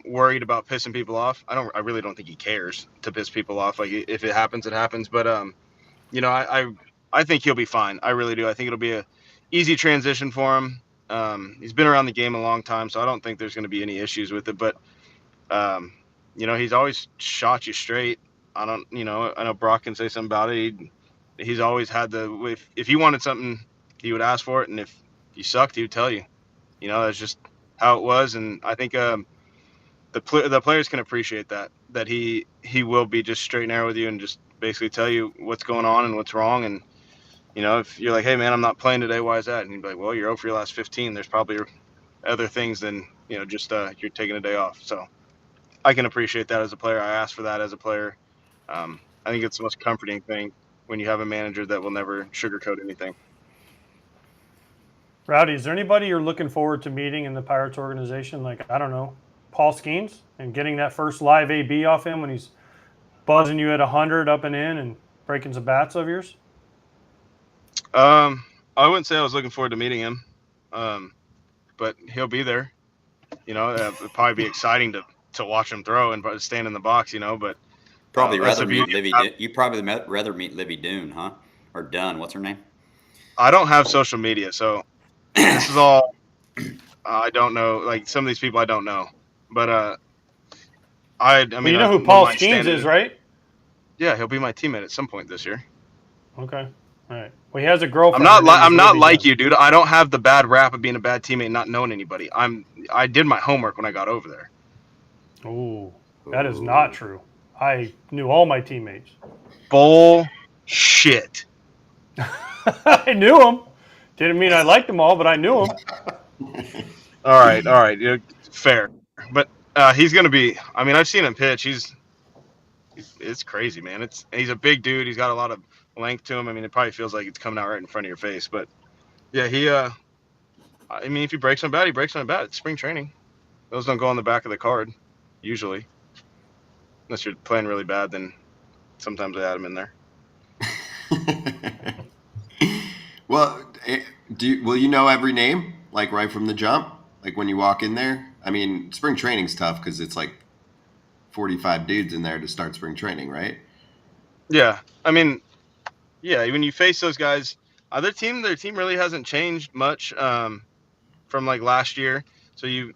worried about pissing people off. I really don't think he cares to piss people off. If it happens, it happens. But I think he'll be fine. I really do. I think it'll be a easy transition for him. He's been around the game a long time, so I don't think there's going to be any issues with it. But, he's always shot you straight. I know Brock can say something about it. He's always had if he wanted something, he would ask for it. And if you sucked, he would tell you. That's just how it was. And I think the players can appreciate that he will be just straight and narrow with you and just basically tell you what's going on and what's wrong. And, if you're like, "Hey man, I'm not playing today. Why is that?" And you'd be like, "Well, you're over your last 15. There's probably other things than, just you're taking a day off." So I can appreciate that as a player. I asked for that as a player. I think it's the most comforting thing. when you have a manager that will never sugarcoat anything. Rowdy, is there anybody you're looking forward to meeting in the Pirates organization? Like, I don't know, Paul Skeens, and getting that first live AB off him when he's buzzing you at 100 up and in and breaking some bats of yours? I wouldn't say I was looking forward to meeting him, but he'll be there. It'd probably be exciting to watch him throw and stand in the box, but Probably that's rather the meet beauty. Livy. You probably rather meet Livy Dune, huh? Or Dunn. What's her name? I don't have social media, so this is all I don't know. Like some of these people I don't know, but I mean, Well, you know who wouldn't Paul mind Skeens standing is, in- right? Yeah, he'll be my teammate at some point this year. Okay. All right. Well, he has a girlfriend. I'm not Her name is Livy like Dunn. you, dude. I don't have the bad rap of being a bad teammate and not knowing anybody. I did my homework when I got over there. Ooh, that is not true. I knew all my teammates. Bullshit. I knew them. Didn't mean I liked them all, but I knew them. All right. Yeah, fair. But he's gonna be. I mean, I've seen him pitch. It's crazy, man. He's a big dude. He's got a lot of length to him. I mean, it probably feels like it's coming out right in front of your face. But yeah, I mean, if he breaks on bat, he breaks on bat. It's spring training. Those don't go on the back of the card, usually. Unless you're playing really bad, then sometimes I add him in there. Well, will you know every name, like right from the jump? Like when you walk in there? I mean, spring training's tough because it's like 45 dudes in there to start spring training, right? Yeah. I mean, yeah, when you face those guys, their team really hasn't changed much from like last year. So you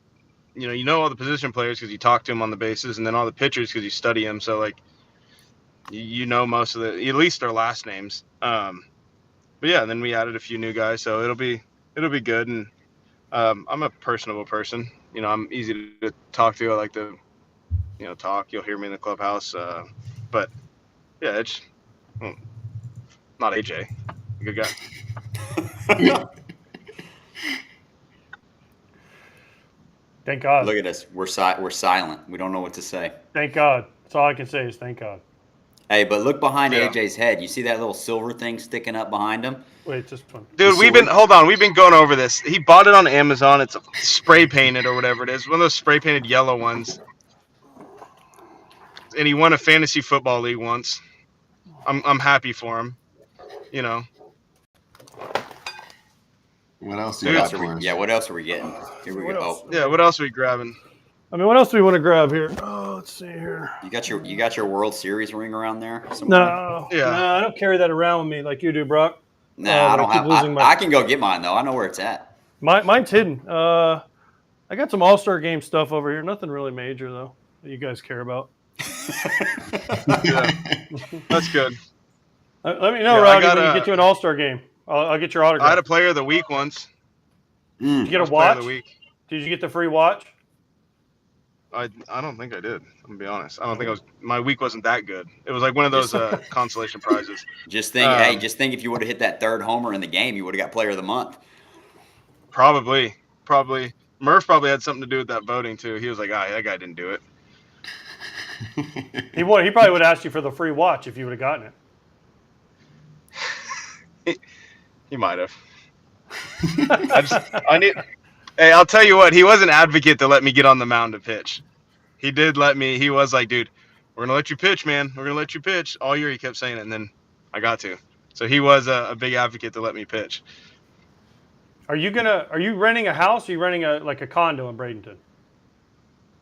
know all the position players because you talk to them on the bases, and then all the pitchers because you study them. So like you know most of at least their last names. But yeah, then we added a few new guys, so it'll be good. And I'm a personable person. I'm easy to talk to. I like to talk. You'll hear me in the clubhouse. But yeah, it's not AJ, good guy. Thank God. Look at us. We're silent. We don't know what to say. Thank God. That's all I can say is thank God. Hey, but look behind Yeah. AJ's head. You see that little silver thing sticking up behind him? Wait, just one. Dude, we've been going over this. He bought it on Amazon. It's spray painted or whatever it is, one of those spray painted yellow ones. And he won a fantasy football league once. I'm happy for him. What else Dude, you got What else for are us? we, yeah, what else are we getting? Here we What go. else? Oh, Yeah, what else are we grabbing? I mean, what else do we want to grab here? Oh, let's see here. you got your World Series ring around there? somewhere? No, Yeah. no, I don't carry that around with me like you do, Brock. Nah, but I I don't keep have. losing my- I can go get mine though. I know where it's at. Mine's hidden. I got some All-Star game stuff over here. Nothing really major though that you guys care about. Yeah, that's good. Let me know, Yeah, Rowdy, when you get to an All-Star game. I'll get your autograph. I had a player of the week once. Did you get a Player of watch? the week. Did you get the free watch? I don't think I did. I'm gonna be honest. I don't think my week wasn't that good. It was like one of those consolation prizes. Just think if you would have hit that third homer in the game, you would have got Player of the Month. Probably. Murph probably had something to do with that voting too. He was like, that guy didn't do it. He probably would have asked you for the free watch if you would have gotten it. He might have. Hey, I'll tell you what. He was an advocate to let me get on the mound to pitch. He did let me. He was like, dude, we're gonna let you pitch, man. We're gonna let you pitch. All year he kept saying it, and then I got to. So he was a big advocate to let me pitch. Are you renting a house? Or are you renting a condo in Bradenton?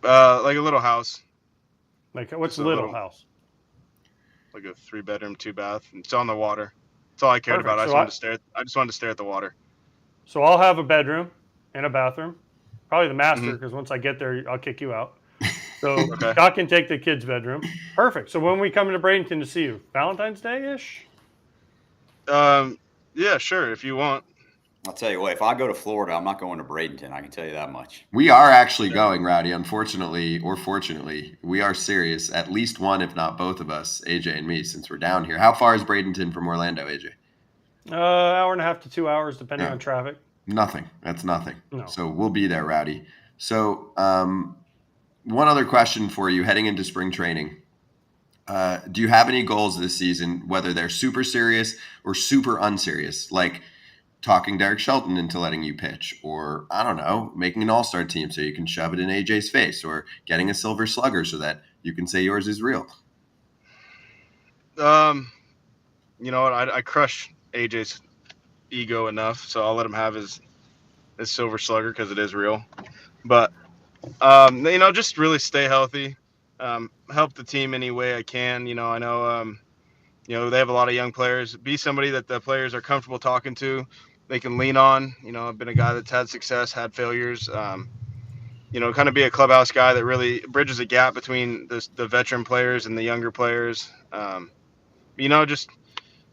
Like a little house, Like what's Just a little little- house? like a 3-bedroom, 2-bath. It's on the water. That's all I cared Perfect. about. So I just wanted to stare at the water. So I'll have a bedroom and a bathroom, probably the master, Mhm. because once I get there, I'll kick you out. So Okay. Scott can take the kids' bedroom. Perfect. So when we come into Bradenton to see you, Valentine's Day-ish? Yeah, sure. If you want. I'll tell you what. If I go to Florida, I'm not going to Bradenton. I can tell you that much. We are actually going, Rowdy. Unfortunately, or fortunately, we are serious. At least one, if not both of us, AJ and me, since we're down here. How far is Bradenton from Orlando, AJ? Hour and a half to 2 hours, depending Yeah. on traffic. Nothing. That's nothing. No. So we'll be there, Rowdy. So one other question for you heading into spring training. Do you have any goals this season, whether they're super serious or super unserious, like talking Derek Shelton into letting you pitch, or I don't know, making an all-star team so you can shove it in AJ's face, or getting a silver slugger so that you can say yours is real? You know what? I crush AJ's ego enough, so I'll let him have his silver slugger because it is real. But you know, just really stay healthy, help the team any way I can. You know, I know you know, they have a lot of young players. Be somebody that the players are comfortable talking to, they can lean on. You know, I've been a guy that's had success, had failures. You know, kind of be a clubhouse guy that really bridges a gap between the veteran players and the younger players. You know, just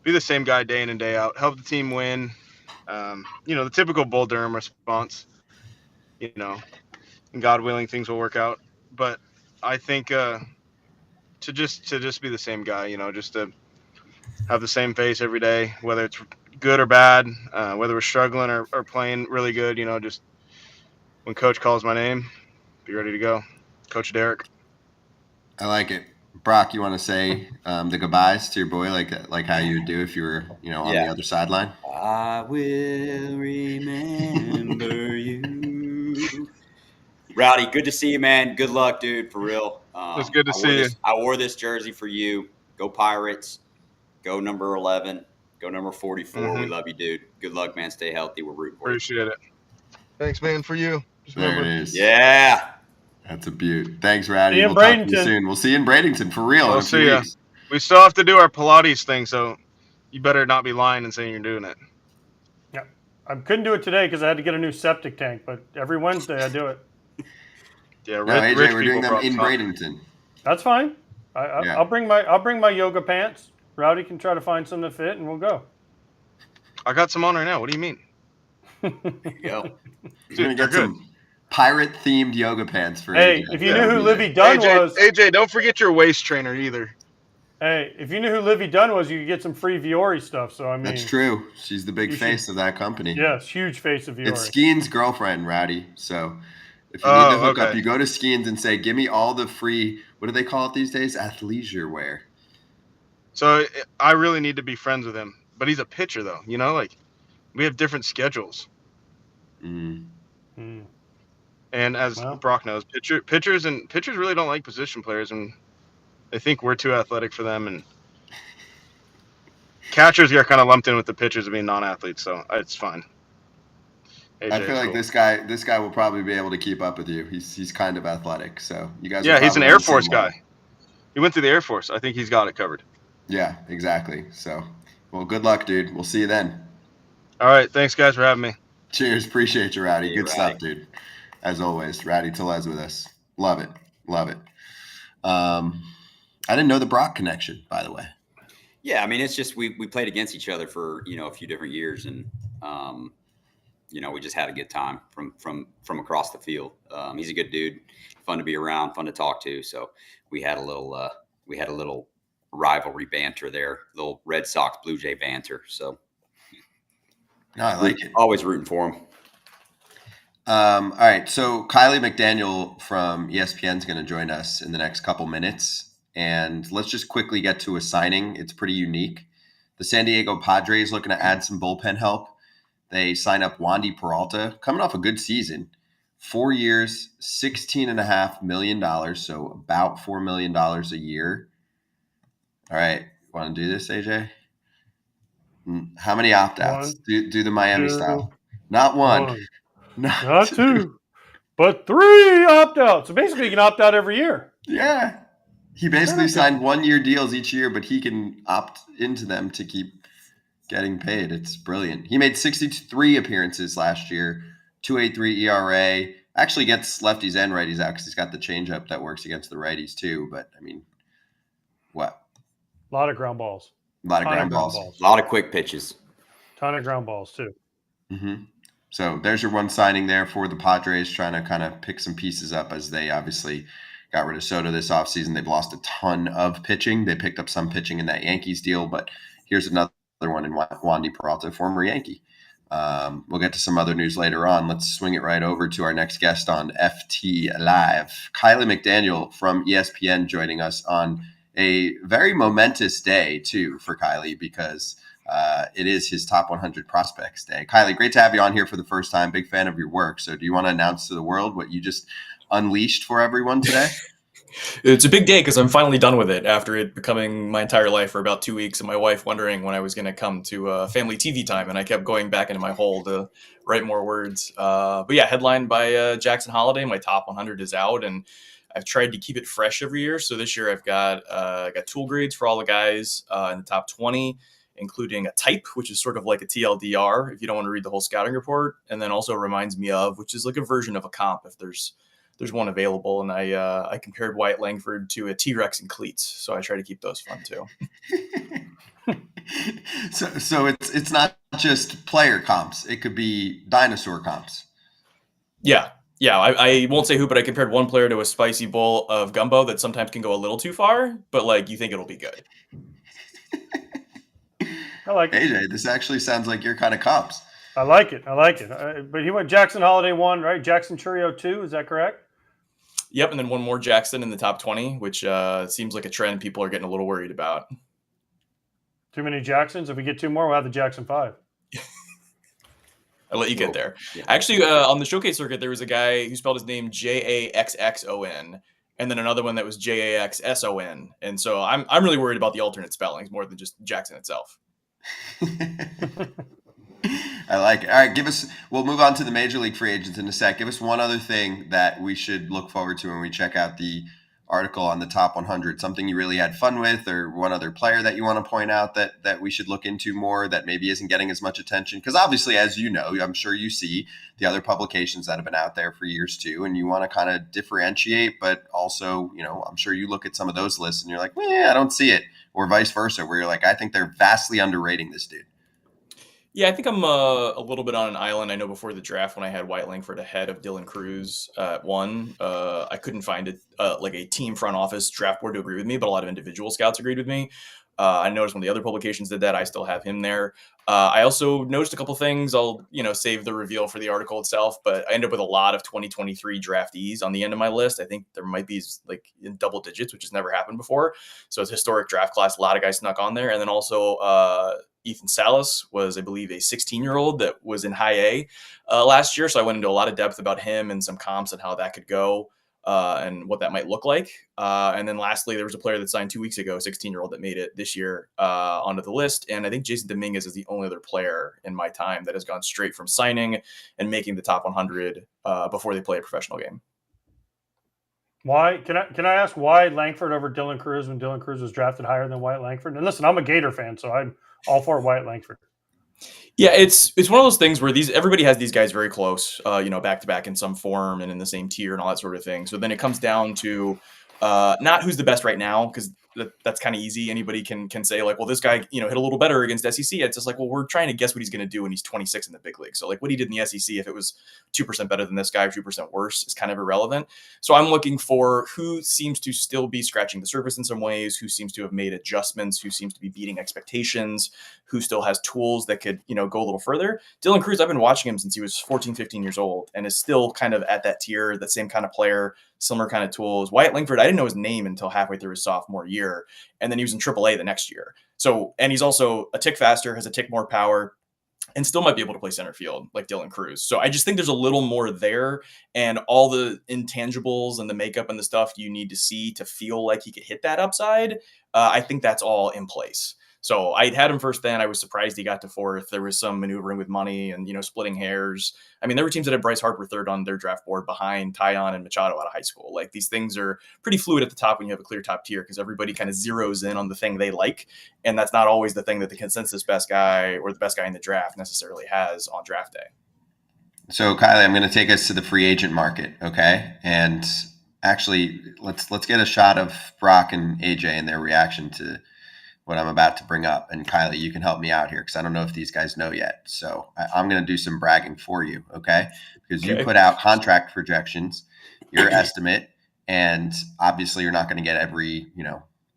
be the same guy day in and day out. Help the team win. You know, the typical Bull Durham response. You know, and God willing, things will work out. But I think to just be the same guy. You know, just to have the same face every day, whether it's good or bad, whether we're struggling or playing really good. You know, just when Coach calls my name, be ready to go. Coach Derek. I like it. Brock, you want to say the goodbyes to your boy, like how you would do if you were, you know, on the other sideline? I will remember you. Rowdy, good to see you, man. Good luck, dude, for real. It's good to see you. I wore this jersey for you. Go Pirates. Go number 11. Go number 44. Mm-hmm. We love you, dude. Good luck, man. Stay healthy. We're rooting for you. Appreciate it. Thanks, man, for you. There it is. Yeah. That's a beaut. Thanks, Rowdy. See you in We'll talk to you Bradenton. soon. We'll see you in Bradenton for real. We'll in a few see ya. weeks. We still have to do our Pilates thing, so you better not be lying and saying you're doing it. Yeah, I couldn't do it today because I had to get a new septic tank, but every Wednesday I do it. Yeah, No, AJ, rich we're people doing them in probably Bradenton. That's fine. Yeah. I'll bring my yoga pants. Rowdy can try to find some that fit, and we'll go. I got some on right now. What do you mean? There you go. You're going to they're get some pirate-themed yoga pants for Hey, AJ. if you knew who Livy Dunn AJ, was, AJ, don't forget your waist trainer either. hey, if you knew who Livy Dunn was, you could get some free Viore stuff. So I mean, That's true. She's the big you face of that company. yes, huge face of Viore. It's Skeen's girlfriend, Rowdy. So if you need to hook up, okay. you go to Skeen's and say, give me all the free, what do they call it these days? Athleisure wear. So I really need to be friends with him. But he's a pitcher, though. You know, like, we have different schedules. Mm. Hmm. And as Well. Brock knows, pitchers really don't like position players, and they think we're too athletic for them. And catchers are kind of lumped in with the pitchers of being non-athletes, so it's fine. AJ I feel is like cool. this guy will probably be able to keep up with you. He's kind of athletic, so you guys. Yeah, are he's an probably Air on the same Force level. guy. He went through the Air Force. I think he's got it covered. Yeah, exactly. So, well, good luck, dude. We'll see you then. All right, thanks guys for having me. Cheers. Appreciate you, Rowdy. Yeah, Good Rowdy. stuff, dude. As always, Rowdy Tellez with us. Love it. Love it. I didn't know the Brock connection, by the way. Yeah, I mean, it's just we played against each other for, you know, a few different years, and you know, we just had a good time from across the field. He's a good dude, fun to be around, fun to talk to. So we had a little rivalry banter there, little Red Sox Blue Jay banter. So No, I like it. Always rooting for him. All right, so Kylie McDaniel from ESPN is going to join us in the next couple minutes, and let's just quickly get to a signing. It's pretty unique. The San Diego Padres looking to add some bullpen help. They sign up Wandy Peralta, coming off a good season. 4 years, $16.5 million, so about $4 million a year. All right, want to do this, AJ? How many opt-outs? Do the Miami style. Not one. Not two, but 3 opt-outs. So basically, you can opt out every year. Yeah. He basically signed 1-year deals each year, but he can opt into them to keep getting paid. It's brilliant. He made 63 appearances last year, 2.83 ERA. Actually gets lefties and righties out because he's got the changeup that works against the righties too. But, I mean, what? A lot of ground balls. A lot of Ton ground balls. A lot of quick pitches. Ton of ground balls, too. Mm-hmm. So there's your one signing there for the Padres, trying to kind of pick some pieces up as they obviously got rid of Soto this offseason. They've lost a ton of pitching. They picked up some pitching in that Yankees deal, but here's another one in Wandy Peralta, former Yankee. We'll get to some other news later on. Let's swing it right over to our next guest on FT Live. Kylie McDaniel from ESPN joining us on a very momentous day too for Kylie because it is his top 100 prospects day. Kylie, great to have you on here for the first time. Big fan of your work. So do you want to announce to the world what you just unleashed for everyone today? It's a big day because I'm finally done with it after it becoming my entire life for about 2 weeks, and my wife wondering when I was going to come to family TV time, and I kept going back into my hole to write more words. But yeah, headlined by Jackson Holiday. My top 100 is out, and I've tried to keep it fresh every year. So this year I've got tool grades for all the guys in the top 20, including a type, which is sort of like a TLDR if you don't want to read the whole scouting report, and then also reminds me of, which is like a version of a comp if there's one available. And I compared Wyatt Langford to a T-Rex in cleats, so I try to keep those fun too. So it's not just player comps; it could be dinosaur comps. Yeah. I won't say who, but I compared one player to a spicy bowl of gumbo that sometimes can go a little too far, but like you think it'll be good. I like it. AJ, this actually sounds like your kind of comps. I like it. But he went Jackson Holiday 1, right? Jackson Churio 2, is that correct? Yep, and then one more Jackson in the top 20, which seems like a trend people are getting a little worried about. Too many Jacksons? If we get 2 more, we'll have the Jackson 5. I'll let you get there. Yeah. Actually, on the showcase circuit, there was a guy who spelled his name Jaxxon, and then another one that was Jaxson. And so I'm really worried about the alternate spellings more than just Jackson itself. I like it. All right, we'll move on to the major league free agents in a sec. Give us one other thing that we should look forward to when we check out the article on the top 100, something you really had fun with, or one other player that you want to point out that we should look into more that maybe isn't getting as much attention. Because obviously, as you know, I'm sure you see the other publications that have been out there for years too, and you want to kind of differentiate, but also, I'm sure you look at some of those lists and you're like, I don't see it, or vice versa, where you're like, I think they're vastly underrating this dude. Yeah, I think I'm a little bit on an island. I know before the draft when I had Wyatt Langford ahead of Dylan Cruz at 1, I couldn't find like a team front office draft board to agree with me, but a lot of individual scouts agreed with me. I noticed when the other publications did that, I still have him there. I also noticed a couple things. I'll save the reveal for the article itself, but I ended up with a lot of 2023 draftees on the end of my list. I think there might be like in double digits, which has never happened before. So it's a historic draft class. A lot of guys snuck on there. And then also Ethan Salas was, I believe, a 16-year-old that was in high A last year. So I went into a lot of depth about him and some comps and how that could go and what that might look like. And then lastly, there was a player that signed 2 weeks ago, a 16-year-old that made it this year onto the list. And I think Jason Dominguez is the only other player in my time that has gone straight from signing and making the top 100 before they play a professional game. Why? Can I ask why Langford over Dylan Cruz when Dylan Cruz was drafted higher than Wyatt Langford? And listen, I'm a Gator fan, so I'm all for Wyatt Langford. Yeah, it's one of those things where everybody has these guys very close, back to back in some form and in the same tier and all that sort of thing. So then it comes down to not who's the best right now, because that's kind of easy. Anybody can say like, well, this guy, hit a little better against SEC. It's just like, well, we're trying to guess what he's going to do when he's 26 in the big league. So like what he did in the SEC, if it was 2% better than this guy or 2% worse, is kind of irrelevant. So I'm looking for who seems to still be scratching the surface in some ways, who seems to have made adjustments, who seems to be beating expectations, who still has tools that could, go a little further. Dylan Cruz, I've been watching him since he was 14, 15 years old and is still kind of at that tier, that same kind of player, similar kind of tools. Wyatt Langford, I didn't know his name until halfway through his sophomore year. And then he was in AAA the next year. So, and he's also a tick faster, has a tick more power, and still might be able to play center field like Dylan Cruz. So I just think there's a little more there, and all the intangibles and the makeup and the stuff you need to see to feel like he could hit that upside. I think that's all in place. So I had him first then. I was surprised he got to 4th. There was some maneuvering with money and, splitting hairs. I mean, there were teams that had Bryce Harper 3rd on their draft board behind Tyon and Machado out of high school. Like, these things are pretty fluid at the top when you have a clear top tier, because everybody kind of zeroes in on the thing they like. And that's not always the thing that the consensus best guy or the best guy in the draft necessarily has on draft day. So Kylie, I'm going to take us to the free agent market. Okay. And actually let's get a shot of Brock and AJ and their reaction to what I'm about to bring up. And Kylie, you can help me out here, because I don't know if these guys know yet. So I'm going to do some bragging for you, okay? Because you put out contract projections, your estimate, and obviously you're not going to get every,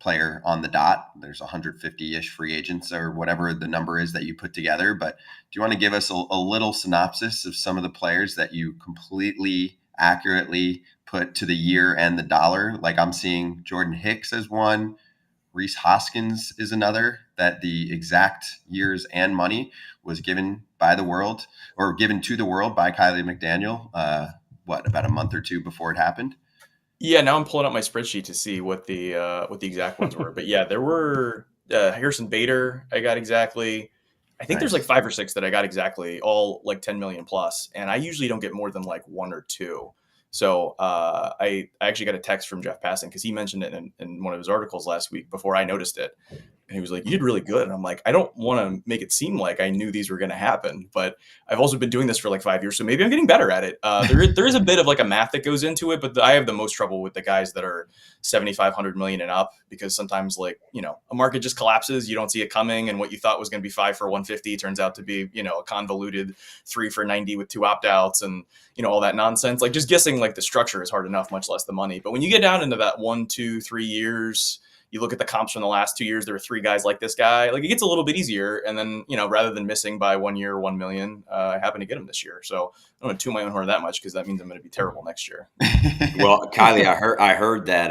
player on the dot. There's 150-ish free agents or whatever the number is that you put together. But do you want to give us a little synopsis of some of the players that you completely accurately put to the year and the dollar? Like, I'm seeing Jordan Hicks as one, Rhys Hoskins is another that the exact years and money was given by the world, or given to the world by Kylie McDaniel, about a month or two before it happened. Yeah, now I'm pulling up my spreadsheet to see what the exact ones were. But yeah, there were Harrison Bader. I got exactly. I think there's like Nice. 5 or 6 that I got exactly, all like 10 million plus, and I usually don't get more than like 1 or 2. So I actually got a text from Jeff Passan because he mentioned it in one of his articles last week before I noticed it. And he was like, "You did really good." And I'm like, I don't want to make it seem like I knew these were going to happen, but I've also been doing this for like 5 years, so maybe I'm getting better at it. There is a bit of like a math that goes into it, but I have the most trouble with the guys that are 7,500 million and up, because sometimes, like, a market just collapses, you don't see it coming, and what you thought was going to be 5 for 150 turns out to be a convoluted 3 for 90 with 2 opt-outs and all that nonsense. Like, just guessing like the structure is hard enough, much less the money. But when you get down into that 1, 2, 3 years, you look at the comps from the last 2 years, there were 3 guys like this guy. Like, it gets a little bit easier. And then, rather than missing by 1 year, 1 million, I happen to get him this year. So I don't want to toot my own horn that much, because that means I'm going to be terrible next year. Well, Kylie, I heard that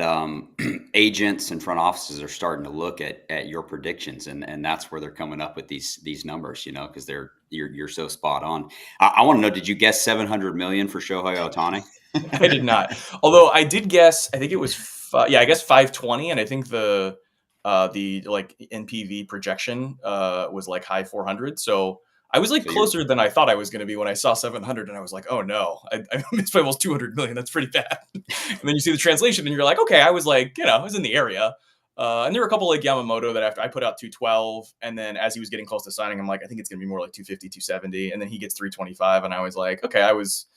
agents and front offices are starting to look at your predictions, and that's where they're coming up with these numbers, because you're so spot on. I want to know, did you guess 700 million for Shohei Ohtani? I did not. Although I did guess, I think it was, I guess 520, and I think the like NPV projection was like high 400. So I was like closer than I thought I was going to be when I saw 700, and I was like, oh no, I missed by almost 200 million. That's pretty bad. And then you see the translation, and you're like, okay, I was like, I was in the area. And there were a couple like Yamamoto that after I put out 212, and then as he was getting close to signing, I'm like, I think it's going to be more like 250, 270, and then he gets 325, and I was like, okay, I was,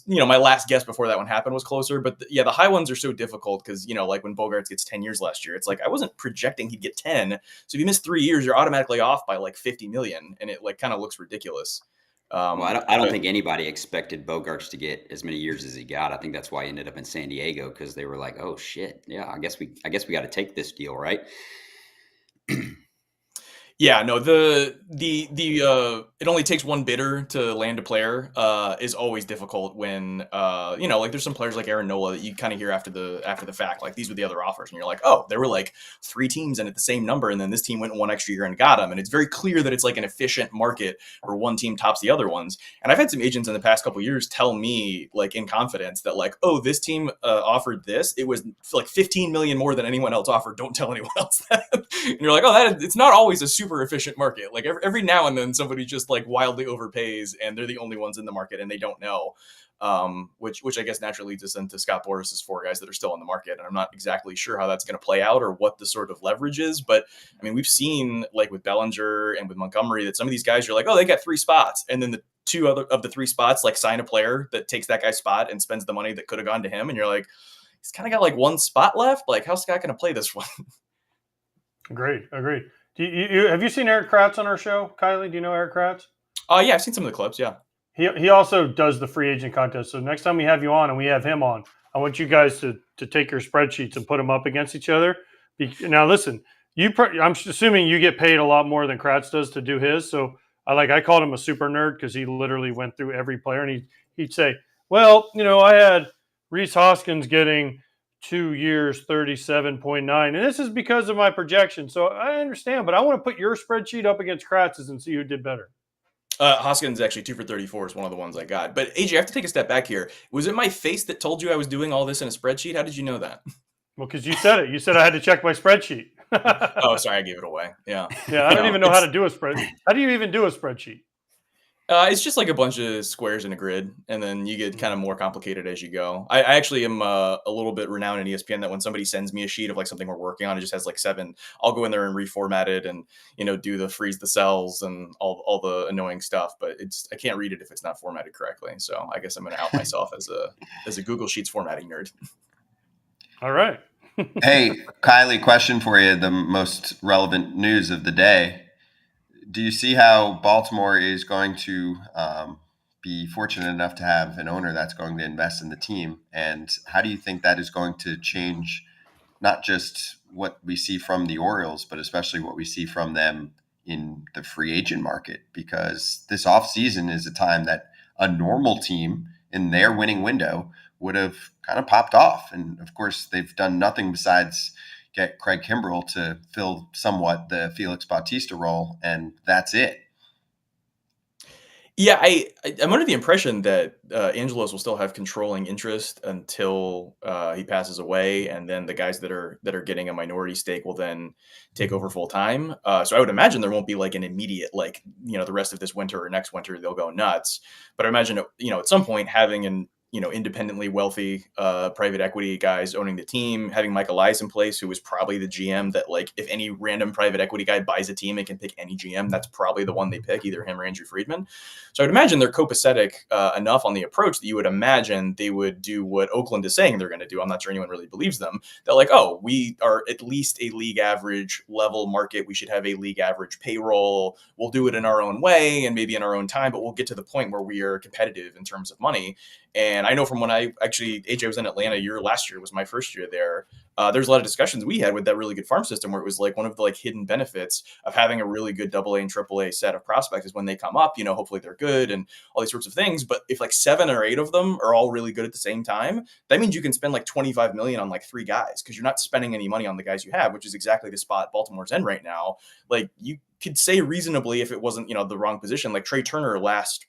my last guess before that one happened was closer. But the high ones are so difficult because, like when Bogarts gets 10 years last year, it's like I wasn't projecting he'd get 10. So if you miss 3 years, you're automatically off by like 50 million. And it like kind of looks ridiculous. Well, I don't think anybody expected Bogarts to get as many years as he got. I think that's why he ended up in San Diego, because they were like, oh shit, yeah, I guess we got to take this deal, right? Yeah, no, it only takes one bidder to land a player is always difficult when like there's some players like Aaron Nola that you kind of hear after the fact, like these were the other offers, and you're like, oh, there were like 3 teams in at the same number, and then this team went 1 extra year and got them, and it's very clear that it's like an efficient market where one team tops the other ones. And I've had some agents in the past couple of years tell me like in confidence that like, oh, this team offered this, it was like 15 million more than anyone else offered, don't tell anyone else that. And you're like, oh, it's not always a super efficient market. Like every now and then somebody just like wildly overpays, and they're the only ones in the market, and they don't know. Which I guess naturally leads us into Scott Boris's 4 guys that are still on the market, and I'm not exactly sure how that's going to play out or what the sort of leverage is. But I mean, we've seen like with Bellinger and with Montgomery that some of these guys are like, oh, they got 3 spots, and then the 2 other of the 3 spots like sign a player that takes that guy's spot and spends the money that could have gone to him, and you're like, he's kind of got like 1 spot left. Like, how's Scott going to play this one? Agreed. Have you seen Eric Kratz on our show, Kylie? Do you know Eric Kratz? Yeah, I've seen some of the clips. Yeah. He also does the free agent contest. So next time we have you on and we have him on, I want you guys to take your spreadsheets and put them up against each other. Now, listen, I'm assuming you get paid a lot more than Kratz does to do his. So I called him a super nerd because he literally went through every player, and he'd say, well, I had Rhys Hoskins getting 2 years, 37.9. And this is because of my projection. So I understand, but I want to put your spreadsheet up against Kratz's and see who did better. Hoskins actually 2 for 34 is one of the ones I got. But AJ, I have to take a step back here. Was it my face that told you I was doing all this in a spreadsheet? How did you know that? Well, because you said it. You said I had to check my spreadsheet. Oh, sorry, I gave it away. Yeah. Yeah, I don't even know how to do a spreadsheet. How do you even do a spreadsheet? It's just like a bunch of squares in a grid, and then you get kind of more complicated as you go. I actually am a little bit renowned in ESPN that when somebody sends me a sheet of like something we're working on, it just has like 7. I'll go in there and reformat it and do the freeze the cells and all the annoying stuff. But I can't read it if it's not formatted correctly. So I guess I'm going to out myself as a Google Sheets formatting nerd. All right. Hey, Kylie, question for you: the most relevant news of the day. Do you see how Baltimore is going to be fortunate enough to have an owner that's going to invest in the team? And how do you think that is going to change not just what we see from the Orioles, but especially what we see from them in the free agent market? Because this offseason is a time that a normal team in their winning window would have kind of popped off. And of course, they've done nothing besides, get Craig Kimbrell to fill somewhat the Felix Bautista role, and that's it. Yeah, I'm under the impression that Angelos will still have controlling interest until he passes away, and then the guys that are getting a minority stake will then take over full time. So I would imagine there won't be like an immediate the rest of this winter or next winter they'll go nuts. But I imagine at some point having an independently wealthy private equity guys owning the team, having Mike Elias in place, who was probably the GM that if any random private equity guy buys a team and can pick any GM, that's probably the one they pick, either him or Andrew Friedman. So I'd imagine they're copacetic enough on the approach that you would imagine they would do what Oakland is saying they're going to do. I'm not sure anyone really believes them. They're like, oh, we are at least a league average level market. We should have a league average payroll. We'll do it in our own way and maybe in our own time, but we'll get to the point where we are competitive in terms of money. And I know from when AJ was in Atlanta last year was my first year there. There's a lot of discussions we had with that really good farm system where it was one of the hidden benefits of having a really good AA and AAA set of prospects is when they come up, hopefully they're good and all these sorts of things. But if 7 or 8 of them are all really good at the same time, that means you can spend $25 million on 3 guys because you're not spending any money on the guys you have, which is exactly the spot Baltimore's in right now. You could say reasonably, if it wasn't, the wrong position, Trey Turner last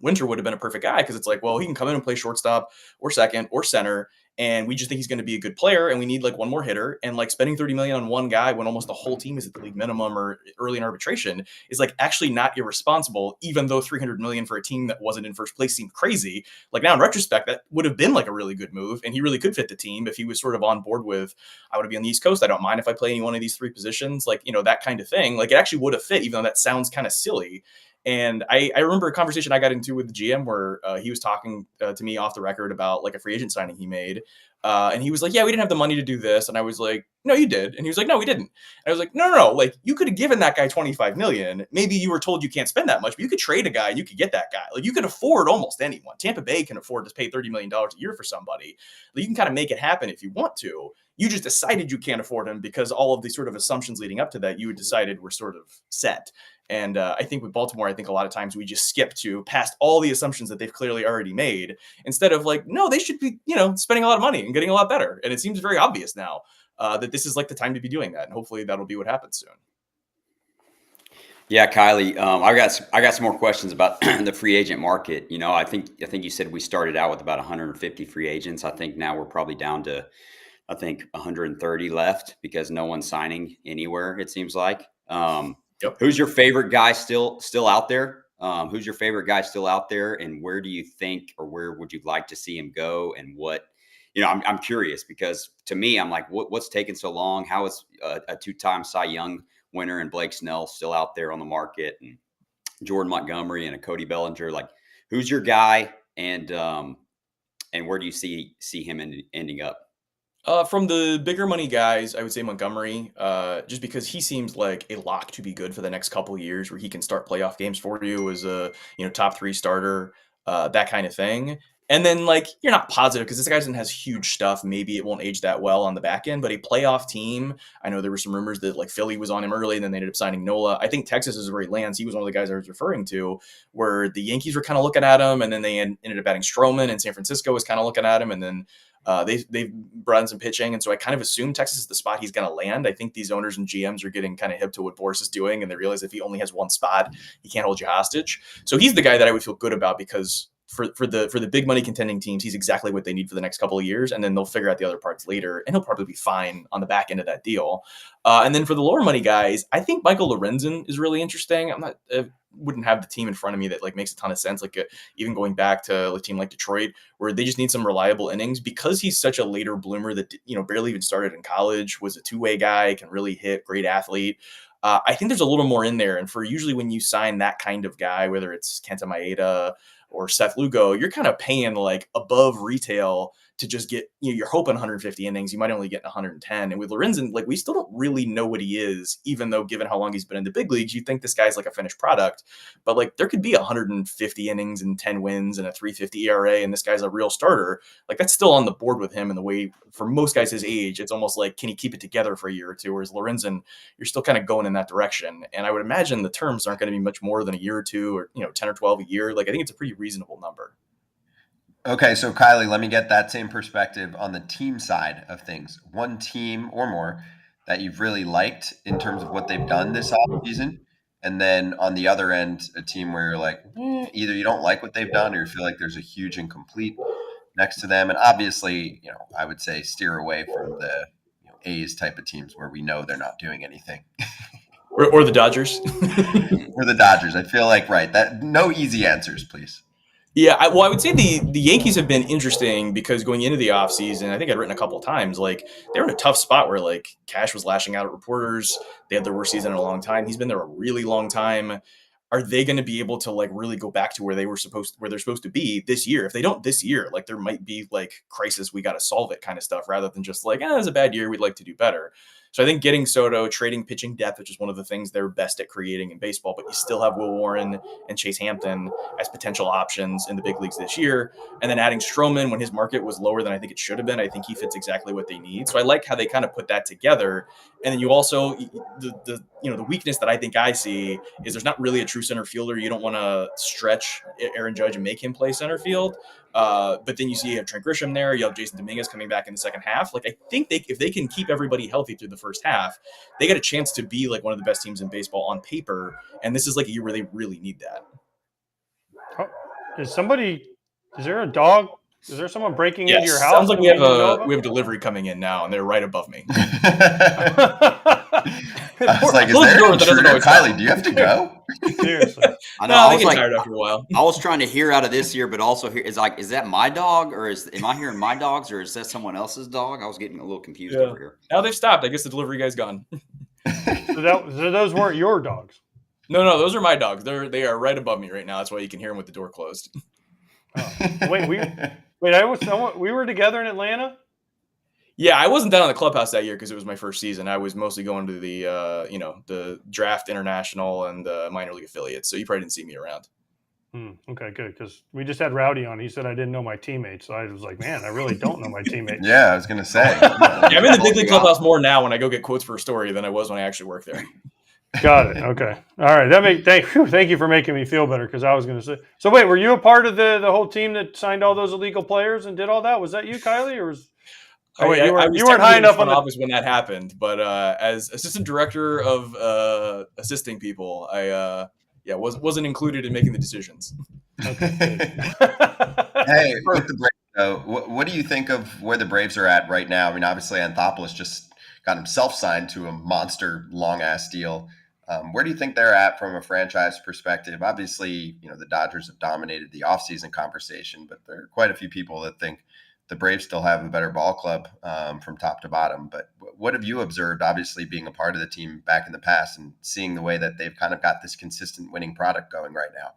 winter would have been a perfect guy because it's he can come in and play shortstop or second or center, and we just think he's going to be a good player, and we need one more hitter. And spending $30 million on one guy when almost the whole team is at the league minimum or early in arbitration is actually not irresponsible, even though $300 million for a team that wasn't in first place seemed crazy. Now in retrospect, that would have been a really good move, and he really could fit the team if he was sort of on board with, I want to be on the East Coast, I don't mind if I play any one of these 3 positions, that kind of thing. It actually would have fit, even though that sounds kind of silly. And I remember a conversation I got into with the GM where he was talking to me off the record about a free agent signing he made. And he was like, yeah, we didn't have the money to do this. And I was like, no, you did. And he was like, no, we didn't. And I was like, no. You could have given that guy $25 million. Maybe you were told you can't spend that much, but you could trade a guy and you could get that guy. You could afford almost anyone. Tampa Bay can afford to pay $30 million a year for somebody. You can kind of make it happen if you want to. You just decided you can't afford him because all of the sort of assumptions leading up to that you had decided were sort of set. And I think with Baltimore, I think a lot of times we just skip to past all the assumptions that they've clearly already made instead of no, they should be, spending a lot of money and getting a lot better. And it seems very obvious now that this is the time to be doing that. And hopefully that'll be what happens soon. Yeah, Kylie, I got some more questions about the free agent market. I think you said we started out with about 150 free agents. I think now we're probably down to, 130 left because no one's signing anywhere, it seems like. Yep. Who's your favorite guy still out there? Who's your favorite guy still out there, and where do you think, or where would you like to see him go? And what, I'm curious because to me, I'm what's taking so long? How is a 2-time Cy Young winner and Blake Snell still out there on the market, and Jordan Montgomery and a Cody Bellinger? Who's your guy, and where do you see him ending up? From the bigger money guys, I would say Montgomery, just because he seems like a lock to be good for the next couple of years where he can start playoff games for you as a, top 3 starter, that kind of thing. And then you're not positive because this guy has huge stuff. Maybe it won't age that well on the back end, but a playoff team. I know there were some rumors that Philly was on him early and then they ended up signing Nola. I think Texas is where he lands. He was one of the guys I was referring to where the Yankees were kind of looking at him, and then they ended up adding Stroman, and San Francisco was kind of looking at him, and then they've brought in some pitching. And so I kind of assume Texas is the spot he's going to land. I think these owners and GMs are getting kind of hip to what Boris is doing, and they realize if he only has one spot, he can't hold you hostage. So he's the guy that I would feel good about because for the big money contending teams, he's exactly what they need for the next couple of years, and then they'll figure out the other parts later, and he'll probably be fine on the back end of that deal. And then for the lower money guys, I think Michael Lorenzen is really interesting. Wouldn't have the team in front of me that makes a ton of sense. Even going back to a team like Detroit, where they just need some reliable innings because he's such a later bloomer that barely even started in college, was a 2-way guy, can really hit, great athlete. I think there's a little more in there, and for usually when you sign that kind of guy, whether it's Kenta Maeda or Seth Lugo, you're kind of paying above retail to just get, you're hoping 150 innings. You might only get 110. And with Lorenzen, we still don't really know what he is, even though given how long he's been in the big leagues, you think this guy's a finished product. But there could be 150 innings and 10 wins and a 3.50 ERA, and this guy's a real starter. That's still on the board with him. And the way for most guys his age, it's almost can he keep it together for a year or two? Whereas Lorenzen, you're still kind of going in that direction. And I would imagine the terms aren't going to be much more than a year or two, or 10 or 12 a year. I think it's a pretty reasonable number. Okay, so Kylie, let me get that same perspective on the team side of things. One team or more that you've really liked in terms of what they've done this offseason, and then on the other end, a team where you're like, either you don't like what they've done or you feel like there's a huge incomplete next to them. And obviously, I would say steer away from the A's type of teams where we know they're not doing anything. Or the Dodgers. Or the Dodgers. I feel like, right, that no easy answers, please. Yeah, I would say the Yankees have been interesting because going into the offseason, I think I'd written a couple of times, like they were in a tough spot where like Cash was lashing out at reporters. They had their worst season in a long time. He's been there a really long time. Are they going to be able to like really go back to where they're supposed to be this year? If they don't this year, like there might be like crisis, we got to solve it kind of stuff rather than just like, it was a bad year, we'd like to do better. So I think getting Soto, trading pitching depth, which is one of the things they're best at creating in baseball, but you still have Will Warren and Chase Hampton as potential options in the big leagues this year. And then adding Stroman when his market was lower than I think it should have been. I think he fits exactly what they need. So I like how they kind of put that together. And then you also, the weakness that I think I see is there's not really a true center fielder. You don't want to stretch Aaron Judge and make him play center field. But then you have Trent Grisham there. You have Jason Dominguez coming back in the second half. Like I think if they can keep everybody healthy through the first half, they got a chance to be like one of the best teams in baseball on paper. And this is like a year where they really need that. Is there a dog? Is there someone breaking into your house? Sounds like we have delivery coming in now, and they're right above me. I was like, is there an intruder? Kylie, do you have to go? Seriously. I know. I was like, tired after a while. I was trying to hear out of this year, but also hear is that my dog, or am I hearing my dogs, or is that someone else's dog? I was getting a little confused over here. Now they've stopped. I guess the delivery guy's gone. So those weren't your dogs. No, those are my dogs. They are right above me right now. That's why you can hear them with the door closed. Oh. We were together in Atlanta. Yeah, I wasn't down in the clubhouse that year because it was my first season. I was mostly going to the draft international and minor league affiliates. So you probably didn't see me around. Okay, good. Because we just had Rowdy on. He said I didn't know my teammates. So I was like, man, I really don't know my teammates. Yeah, I was going to say. I'm in the big league clubhouse more now when I go get quotes for a story than I was when I actually worked there. Got it. Okay. All right. Thank you for making me feel better because I was going to say. So wait, were you a part of the whole team that signed all those illegal players and did all that? Was that you, Kylie, or was? Oh wait, you weren't high enough on the office when that happened. But as assistant director of assisting people, I wasn't included in making the decisions. Okay. Hey, with the Braves, though, what do you think of where the Braves are at right now? I mean, obviously Anthopoulos just got himself signed to a monster long-ass deal. Where do you think they're at from a franchise perspective? Obviously, the Dodgers have dominated the offseason conversation, but there are quite a few people that think the Braves still have a better ball club from top to bottom. But what have you observed, obviously being a part of the team back in the past and seeing the way that they've kind of got this consistent winning product going right now?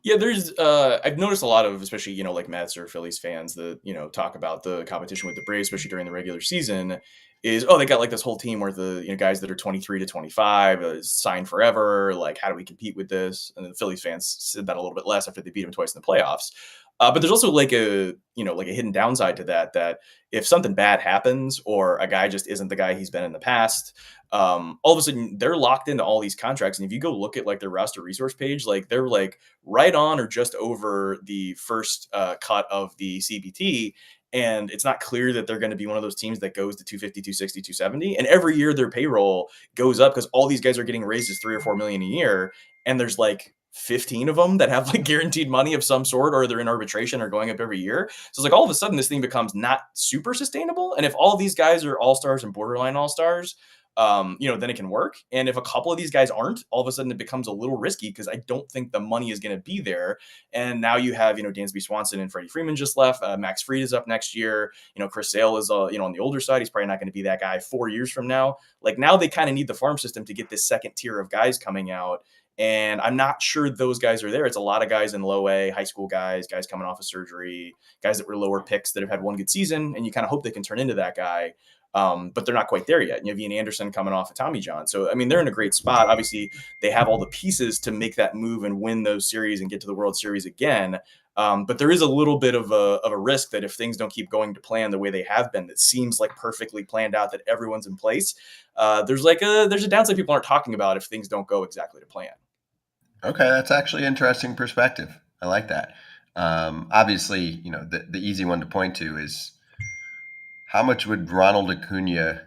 Yeah, there's I've noticed a lot of, especially, like Mets or Phillies fans that, talk about the competition with the Braves, especially during the regular season, is, they got like this whole team where the guys that are 23 to 25 signed forever. Like, how do we compete with this? And the Phillies fans said that a little bit less after they beat them twice in the playoffs. But there's also like a hidden downside to that if something bad happens or a guy just isn't the guy he's been in the past, all of a sudden they're locked into all these contracts. And if you go look at like their roster resource page, like they're like right on or just over the first cut of the CBT. And it's not clear that they're going to be one of those teams that goes to 250, 260, 270. And every year their payroll goes up because all these guys are getting raises $3 or $4 million a year. And there's like 15 of them that have like guaranteed money of some sort, or they're in arbitration or going up every year. So it's like all of a sudden this thing becomes not super sustainable. And if all of these guys are all-stars and borderline all-stars, then it can work. And if a couple of these guys aren't, all of a sudden it becomes a little risky because I don't think the money is going to be there. And now you have, Dansby Swanson and Freddie Freeman just left. Max Fried is up next year. Chris Sale is, on the older side. He's probably not going to be that guy 4 years from now. Like now they kind of need the farm system to get this second tier of guys coming out. And I'm not sure those guys are there. It's a lot of guys in low A, high school guys coming off of surgery, guys that were lower picks that have had one good season. And you kind of hope they can turn into that guy. But they're not quite there yet. You have Ian Anderson coming off of Tommy John. So, I mean, they're in a great spot. Obviously, they have all the pieces to make that move and win those series and get to the World Series again. But there is a little bit of a risk that if things don't keep going to plan the way they have been, that seems like perfectly planned out, that everyone's in place. There's a downside people aren't talking about if things don't go exactly to plan. Okay, that's actually an interesting perspective. I like that. Obviously, the easy one to point to is how much would Ronald Acuna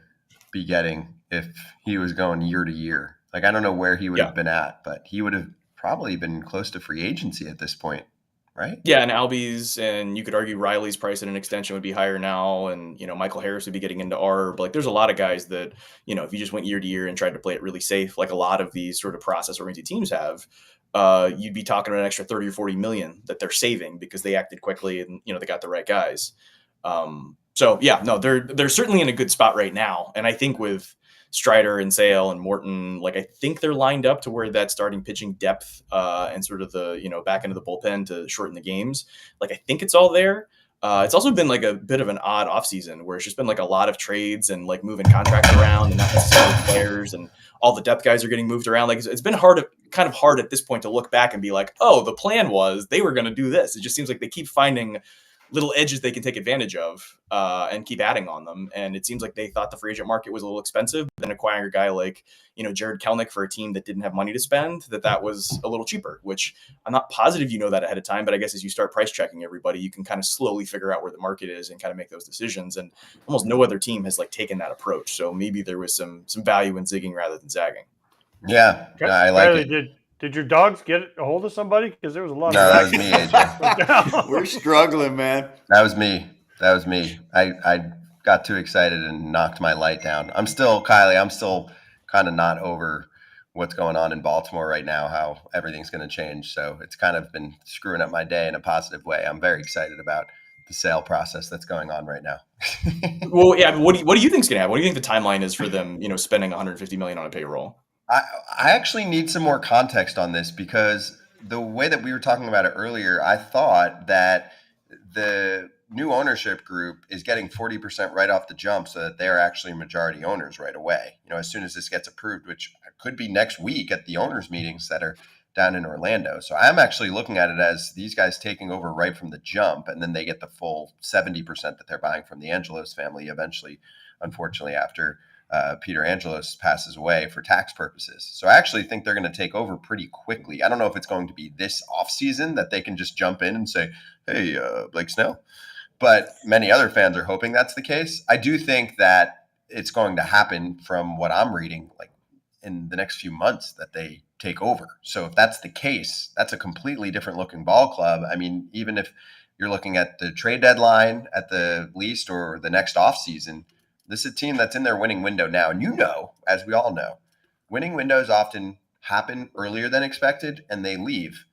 be getting if he was going year to year? Like, I don't know where he would have been at, but he would have probably been close to free agency at this point, right? Yeah, and Albies, and you could argue Riley's price at an extension would be higher now, and Michael Harris would be getting into ARB. Like, there's a lot of guys that if you just went year to year and tried to play it really safe, like a lot of these sort of process-oriented teams have, you'd be talking about an extra 30 or 40 million that they're saving because they acted quickly and they got the right guys. So yeah, no, they're certainly in a good spot right now, and I think with Strider and Sale and Morton, like I think they're lined up to where that starting pitching depth and sort of the back end of the bullpen to shorten the games. Like I think it's all there. It's also been like a bit of an odd offseason where it's just been like a lot of trades and like moving contracts around and not necessarily players, and all the depth guys are getting moved around. Like it's been kind of hard at this point to look back and be like, oh, the plan was they were going to do this. It just seems like they keep finding little edges they can take advantage of and keep adding on them. And it seems like they thought the free agent market was a little expensive, then acquiring a guy like, Jared Kelnick for a team that didn't have money to spend, that was a little cheaper, which I'm not positive that ahead of time. But I guess as you start price checking everybody, you can kind of slowly figure out where the market is and kind of make those decisions. And almost no other team has like taken that approach. So maybe there was some value in zigging rather than zagging. Yeah, I like Riley, it. Did your dogs get a hold of somebody? Because there was a lot No, of that was me, AJ. We're struggling, man. That was me. I got too excited and knocked my light down. I'm still kind of not over what's going on in Baltimore right now, how everything's going to change. So it's kind of been screwing up my day in a positive way. I'm very excited about the sale process that's going on right now. Well, yeah. What do you think's going to happen? What do you think the timeline is for them, spending $150 million on a payroll? I actually need some more context on this, because the way that we were talking about it earlier, I thought that the new ownership group is getting 40% right off the jump so that they're actually majority owners right away. As soon as this gets approved, which could be next week at the owners meetings that are down in Orlando. So I'm actually looking at it as these guys taking over right from the jump, and then they get the full 70% that they're buying from the Angelos family eventually, unfortunately, after Peter Angelos passes away for tax purposes. So I actually think they're going to take over pretty quickly. I don't know if it's going to be this offseason that they can just jump in and say, hey, Blake Snell. But many other fans are hoping that's the case. I do think that it's going to happen from what I'm reading, like in the next few months, that they take over. So if that's the case, that's a completely different looking ball club. I mean, even if you're looking at the trade deadline at the least or the next offseason, this is a team that's in their winning window now. And as we all know, winning windows often happen earlier than expected and they leave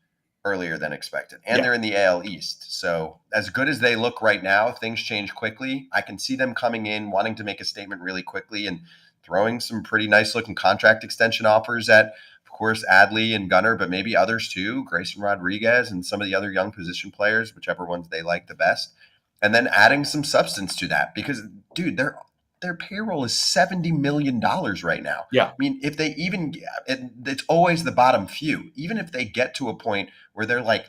earlier than expected. And they're in the AL East. So as good as they look right now, things change quickly. I can see them coming in, wanting to make a statement really quickly and throwing some pretty nice looking contract extension offers at, of course, Adley and Gunnar, but maybe others too, Grayson Rodriguez and some of the other young position players, whichever ones they like the best. And then adding some substance to that, because, dude, their payroll is $70 million right now. Yeah. I mean, if they even it's always the bottom few. Even if they get to a point where they're like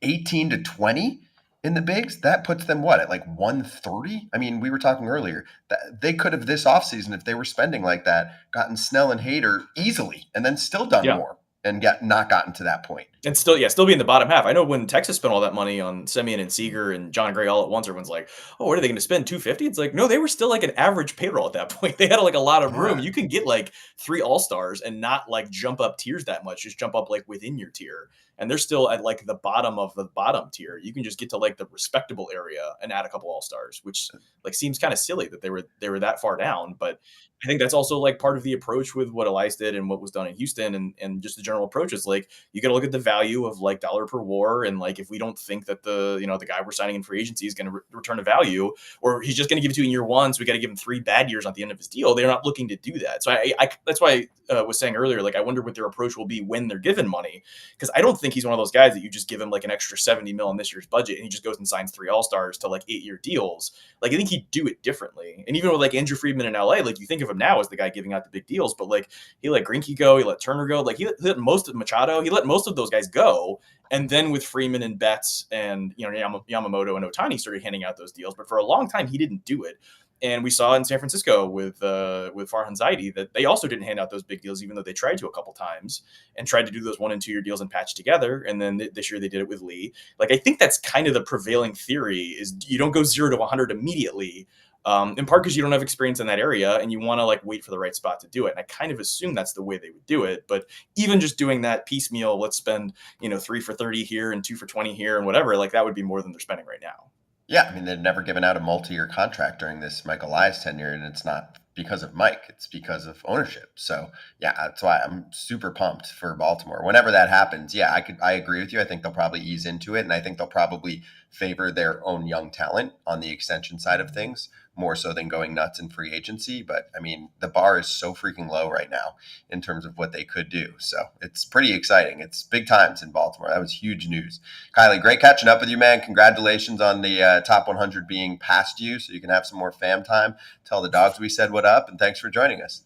18 to 20 in the bigs, that puts them at like 130? I mean, we were talking earlier that they could have this offseason, if they were spending like that, gotten Snell and Hader easily and then still done more and not gotten to that point. And still be in the bottom half. I know when Texas spent all that money on Semien and Seager and John Gray all at once, everyone's like, oh, what are they going to spend, $250? It's like, no, they were still like an average payroll at that point. They had like a lot of room. You can get like 3 all-stars and not like jump up tiers that much, just jump up like within your tier. And they're still at like the bottom of the bottom tier. You can just get to like the respectable area and add a couple all-stars, which like seems kind of silly that they were that far down. But I think that's also like part of the approach with what Elias did and what was done in Houston, and just the general approach is like, you got to look at the value of like dollar per WAR. And like, if we don't think that the guy we're signing in free agency is going to return a value, or he's just going to give it to you in year one, so we got to give him 3 bad years at the end of his deal, they're not looking to do that. So I that's why I was saying earlier, like, I wonder what their approach will be when they're given money. Because I don't think he's one of those guys that you just give him like an extra 70 mil in this year's budget and he just goes and signs 3 all-stars to like 8-year deals. Like, I think he'd do it differently. And even with like Andrew Friedman in LA, like, you think of him now as the guy giving out the big deals, but like, he let Greinke go, he let Turner go, like he let most of Machado, he let most of those guys go. And then with Freeman and Betts and Yamamoto and Ohtani started handing out those deals. But for a long time, he didn't do it. And we saw in San Francisco with Farhan Zaidi that they also didn't hand out those big deals, even though they tried to a couple times and tried to do those 1 and 2 year deals and patch together. And then this year they did it with Lee. Like, I think that's kind of the prevailing theory is you don't go 0 to 100 immediately. In part because you don't have experience in that area and you want to like wait for the right spot to do it. And I kind of assume that's the way they would do it. But even just doing that piecemeal, let's spend, 3 for 30 here and 2 for 20 here and whatever, like that would be more than they're spending right now. Yeah, I mean, they've never given out a multi-year contract during this Mike Elias tenure, and it's not because of Mike, it's because of ownership. So yeah, that's why I'm super pumped for Baltimore. Whenever that happens, yeah, I agree with you. I think they'll probably ease into it, and I think they'll probably favor their own young talent on the extension side of things more so than going nuts in free agency. But I mean, the bar is so freaking low right now in terms of what they could do. So it's pretty exciting. It's big times in Baltimore. That was huge news. Kylie, great catching up with you, man. Congratulations on the top 100 being past you so you can have some more fam time. Tell the dogs we said what up, and thanks for joining us.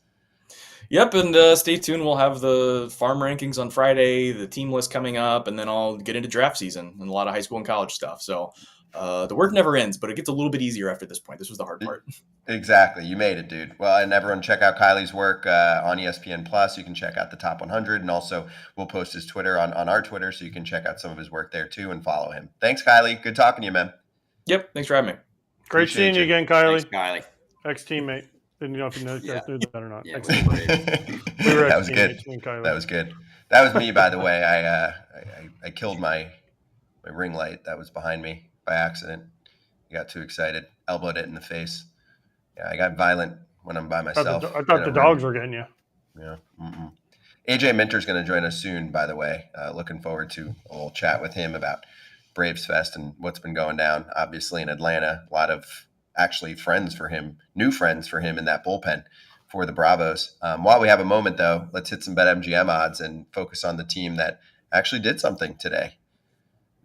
Yep, and stay tuned. We'll have the farm rankings on Friday, the team list coming up, and then I'll get into draft season and a lot of high school and college stuff. So the work never ends, but it gets a little bit easier after this point. This was the hard part. Exactly. You made it, dude. Well, and everyone check out Kylie's work on ESPN Plus. You can check out the top 100, and also we'll post his Twitter on our Twitter, so you can check out some of his work there too and follow him. Thanks, Kylie. Good talking to you, man. Yep. Thanks for having me. Great Appreciate seeing you again, Kylie. Thanks, Kylie. Ex-teammate. Didn't know if you knew that or not. Yeah, We were That was good. ex-teammates, me and Kylie. That was good. That was me, by the way. I killed my ring light that was behind me by accident. I got too excited, elbowed it in the face. Yeah, I got violent when I'm by myself. I thought the dogs were getting you. Yeah. Mm-mm. AJ Minter's going to join us soon, by the way. Looking forward to a little chat with him about Braves Fest and what's been going down, obviously, in Atlanta. A lot of actually friends for him, new friends for him in that bullpen for the Bravos. While we have a moment, though, let's hit some Bet MGM odds and focus on the team that actually did something today.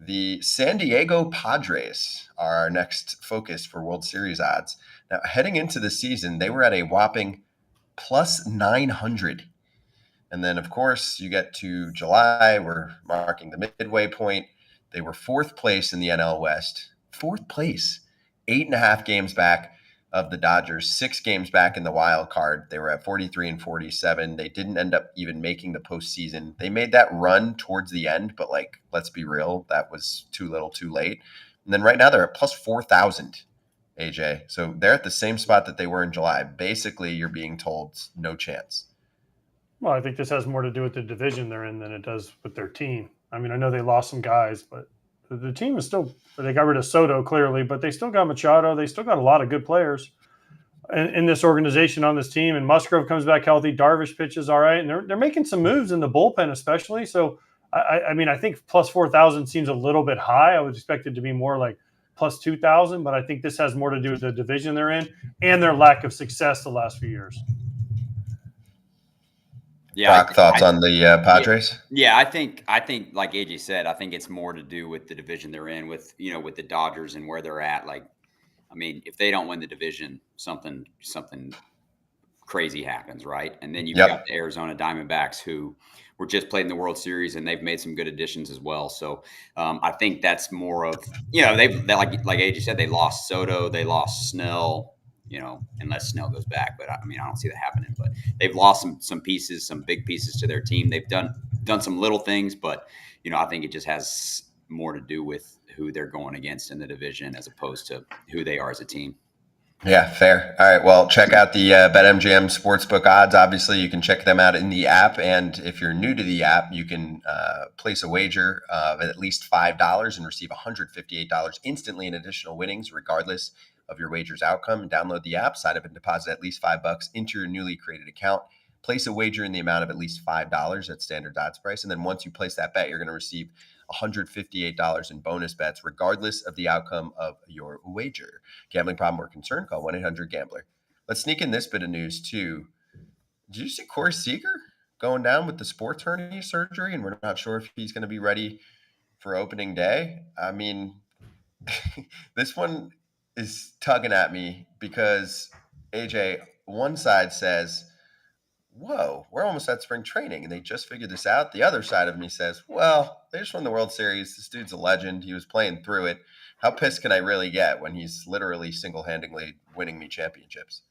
The San Diego Padres are our next focus for World Series odds. Now, heading into the season, they were at a whopping plus 900. And then, of course, you get to July, we're marking the midway point. They were fourth place in the NL West. Fourth place, 8.5 games back of the Dodgers, 6 games back in the wild card. They were at 43 and 47. They didn't end up even making the postseason. They made that run towards the end, but let's be real, that was too little too late. And then right now they're at plus 4,000, AJ. So they're at the same spot that they were in July. Basically, you're being told no chance. Well, I think this has more to do with the division they're in than it does with their team. I mean, I know they lost some guys, but the team is still – they got rid of Soto, clearly, but they still got Machado. They still got a lot of good players in this organization on this team. And Musgrove comes back healthy. Darvish pitches all right. And they're making some moves in the bullpen especially. So, I mean, I think plus 4,000 seems a little bit high. I would expect it to be more like plus 2,000. But I think this has more to do with the division they're in and their lack of success the last few years. Yeah, Brock, thoughts on the Padres? Yeah, I think like AJ said, I think it's more to do with the division they're in with with the Dodgers and where they're at. Like, I mean, if they don't win the division, something crazy happens, right? And then you've got the Arizona Diamondbacks who were just played in the World Series and they've made some good additions as well. So I think that's more of they like AJ said, they lost Soto, they lost Snell. Unless Snell goes back, but I mean, I don't see that happening. But they've lost some pieces, some big pieces to their team. They've done some little things, but I think it just has more to do with who they're going against in the division as opposed to who they are as a team. Yeah, fair. All right, well, check out the BetMGM Sportsbook odds. Obviously, you can check them out in the app, and if you're new to the app, you can place a wager of at least $5 and receive $158 instantly in additional winnings, regardless of your wager's outcome. And download the app, sign up and deposit at least $5 into your newly created account. Place a wager in the amount of at least $5 at standard odds price. And then once you place that bet, you're going to receive $158 in bonus bets, regardless of the outcome of your wager. Gambling problem or concern? Call 1-800-GAMBLER. Let's sneak in this bit of news too. Did you see Corey Seager going down with the sports hernia surgery? And we're not sure if he's going to be ready for opening day. I mean, this one is tugging at me because, AJ, one side says, whoa, we're almost at spring training and they just figured this out. The other side of me says, well, they just won the World Series. This dude's a legend. He was playing through it. How pissed can I really get when he's literally single-handedly winning me championships?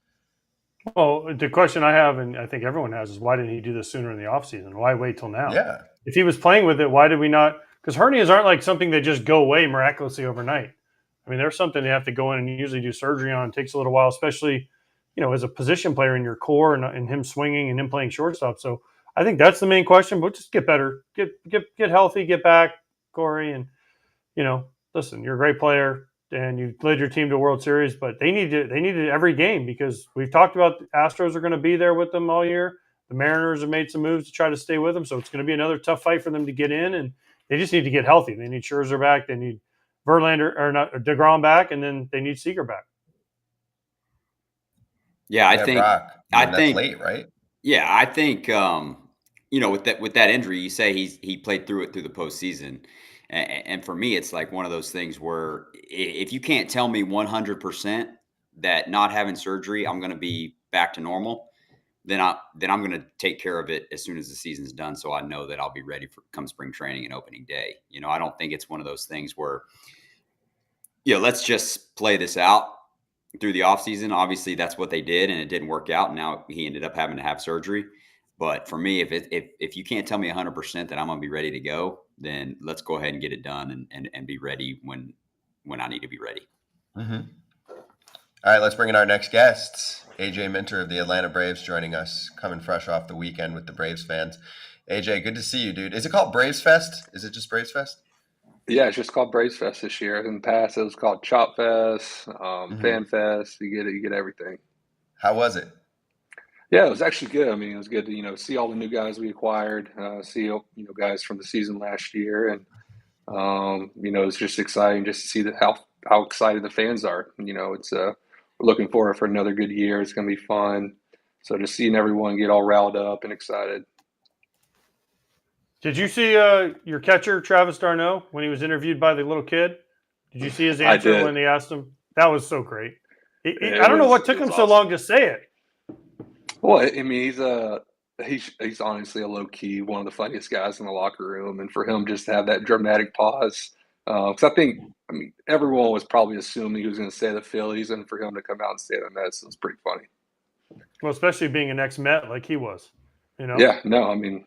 Well, the question I have, and I think everyone has, is why didn't he do this sooner in the offseason? Why wait till now? Yeah. If he was playing with it, why did we not? Because hernias aren't like something that just go away miraculously overnight. I mean, there's something they have to go in and usually do surgery on. It takes a little while, especially, as a position player in your core and him swinging and him playing shortstop. So I think that's the main question. But just get better, get healthy, get back, Corey, and listen, you're a great player and you led your team to a World Series, but they needed every game because we've talked about the Astros are going to be there with them all year. The Mariners have made some moves to try to stay with them, so it's going to be another tough fight for them to get in, and they just need to get healthy. They need Scherzer back, they need Verlander or not DeGrom back, and then they need Seager back. Yeah, I think Brock, that's late, right? Yeah, I think with that injury, you say he played through it through the postseason, and for me, it's like one of those things where if you can't tell me 100% that not having surgery, I'm going to be back to normal, then I'm going to take care of it as soon as the season's done, so I know that I'll be ready for come spring training and opening day. I don't think it's one of those things where let's just play this out through the offseason. Obviously, that's what they did, and it didn't work out. And now he ended up having to have surgery. But for me, if you can't tell me 100% that I'm going to be ready to go, then let's go ahead and get it done and be ready when I need to be ready. Mm-hmm. All right, let's bring in our next guests. AJ Minter of the Atlanta Braves joining us, coming fresh off the weekend with the Braves fans. AJ, good to see you, dude. Is it called Braves Fest? Is it just Braves Fest? Yeah, it's just called Braves Fest this year. In the past, it was called Chop Fest, Fan Fest. You get everything. How was it? Yeah, it was actually good. I mean, it was good to see all the new guys we acquired, see guys from the season last year, and it's just exciting just to see how excited the fans are. It's we're looking forward for another good year. It's going to be fun. So just seeing everyone get all riled up and excited. Did you see your catcher, Travis d'Arnaud, when he was interviewed by the little kid? Did you see his answer when they asked him? That was so great. I don't know what took him so long to say it. Well, I mean, he's honestly a low-key, one of the funniest guys in the locker room. And for him just to have that dramatic pause, because I mean, everyone was probably assuming he was going to say the Phillies, and for him to come out and say the Mets was pretty funny. Well, especially being an ex-Met like he was. Yeah, no, I mean,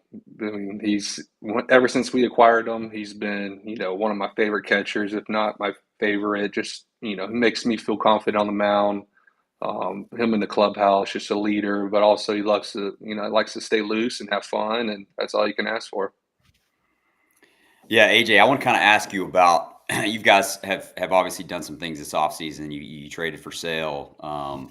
he's ever since we acquired him, he's been, one of my favorite catchers, if not my favorite. Just, he makes me feel confident on the mound. Him in the clubhouse, just a leader, but also he likes to stay loose and have fun, and that's all you can ask for. Yeah, AJ, I want to kind of ask you about. You guys have obviously done some things this offseason. You traded for Sale,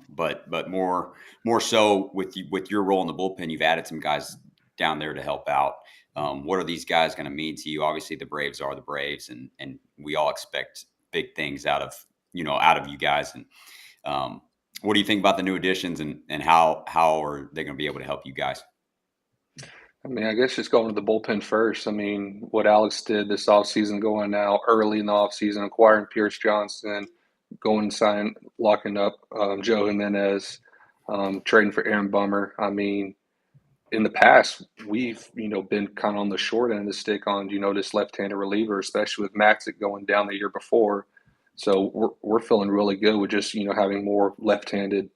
but more so with your role in the bullpen, you've added some guys down there to help out. What are these guys going to mean to you? Obviously, the Braves are the Braves, and we all expect big things out of you guys. And what do you think about the new additions and how are they going to be able to help you guys? I mean, I guess just going to the bullpen first. I mean, what Alex did this offseason, going out early in the offseason, acquiring Pierce Johnson, going and locking up Joe Jimenez, trading for Aaron Bummer. I mean, in the past, we've, been kind of on the short end of the stick on, this left-handed reliever, especially with Maxick going down the year before. So we're feeling really good with just, having more left-handed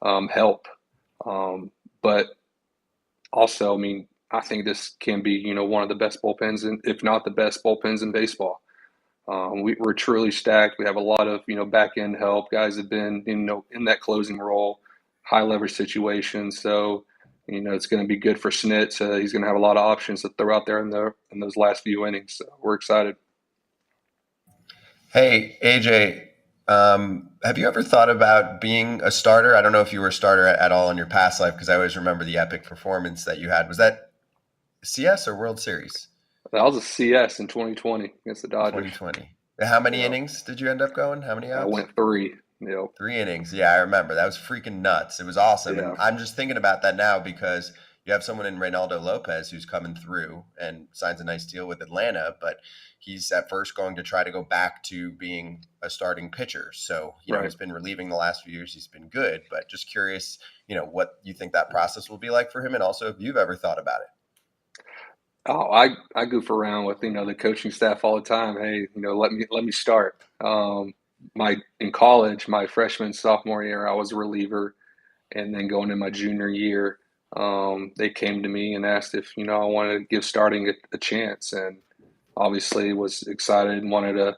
help. But also, I mean, I think this can be, one of the best bullpens, if not the best bullpens in baseball. We're truly stacked. We have a lot of, back end help. Guys have been, in that closing role, high leverage situation. So, it's going to be good for Snit. He's going to have a lot of options to throw out there in those last few innings. So we're excited. Hey, AJ, have you ever thought about being a starter? I don't know if you were a starter at all in your past life, because I always remember the epic performance that you had. Was that CS or World Series? That was a CS in 2020 against the Dodgers. 2020. How many innings did you end up going? How many outs? I went 3. 3 innings. Yeah, I remember. That was freaking nuts. It was awesome. Yeah. And I'm just thinking about that now because you have someone in Reynaldo Lopez who's coming through and signs a nice deal with Atlanta, but he's at first going to try to go back to being a starting pitcher. So, he's been relieving the last few years. He's been good, but just curious, what you think that process will be like for him. And also if you've ever thought about it. Oh, I goof around with, the coaching staff all the time. Hey, let me start. In college, my freshman, sophomore year, I was a reliever. And then going in my junior year, they came to me and asked if, I wanted to give starting a chance. And obviously was excited and wanted to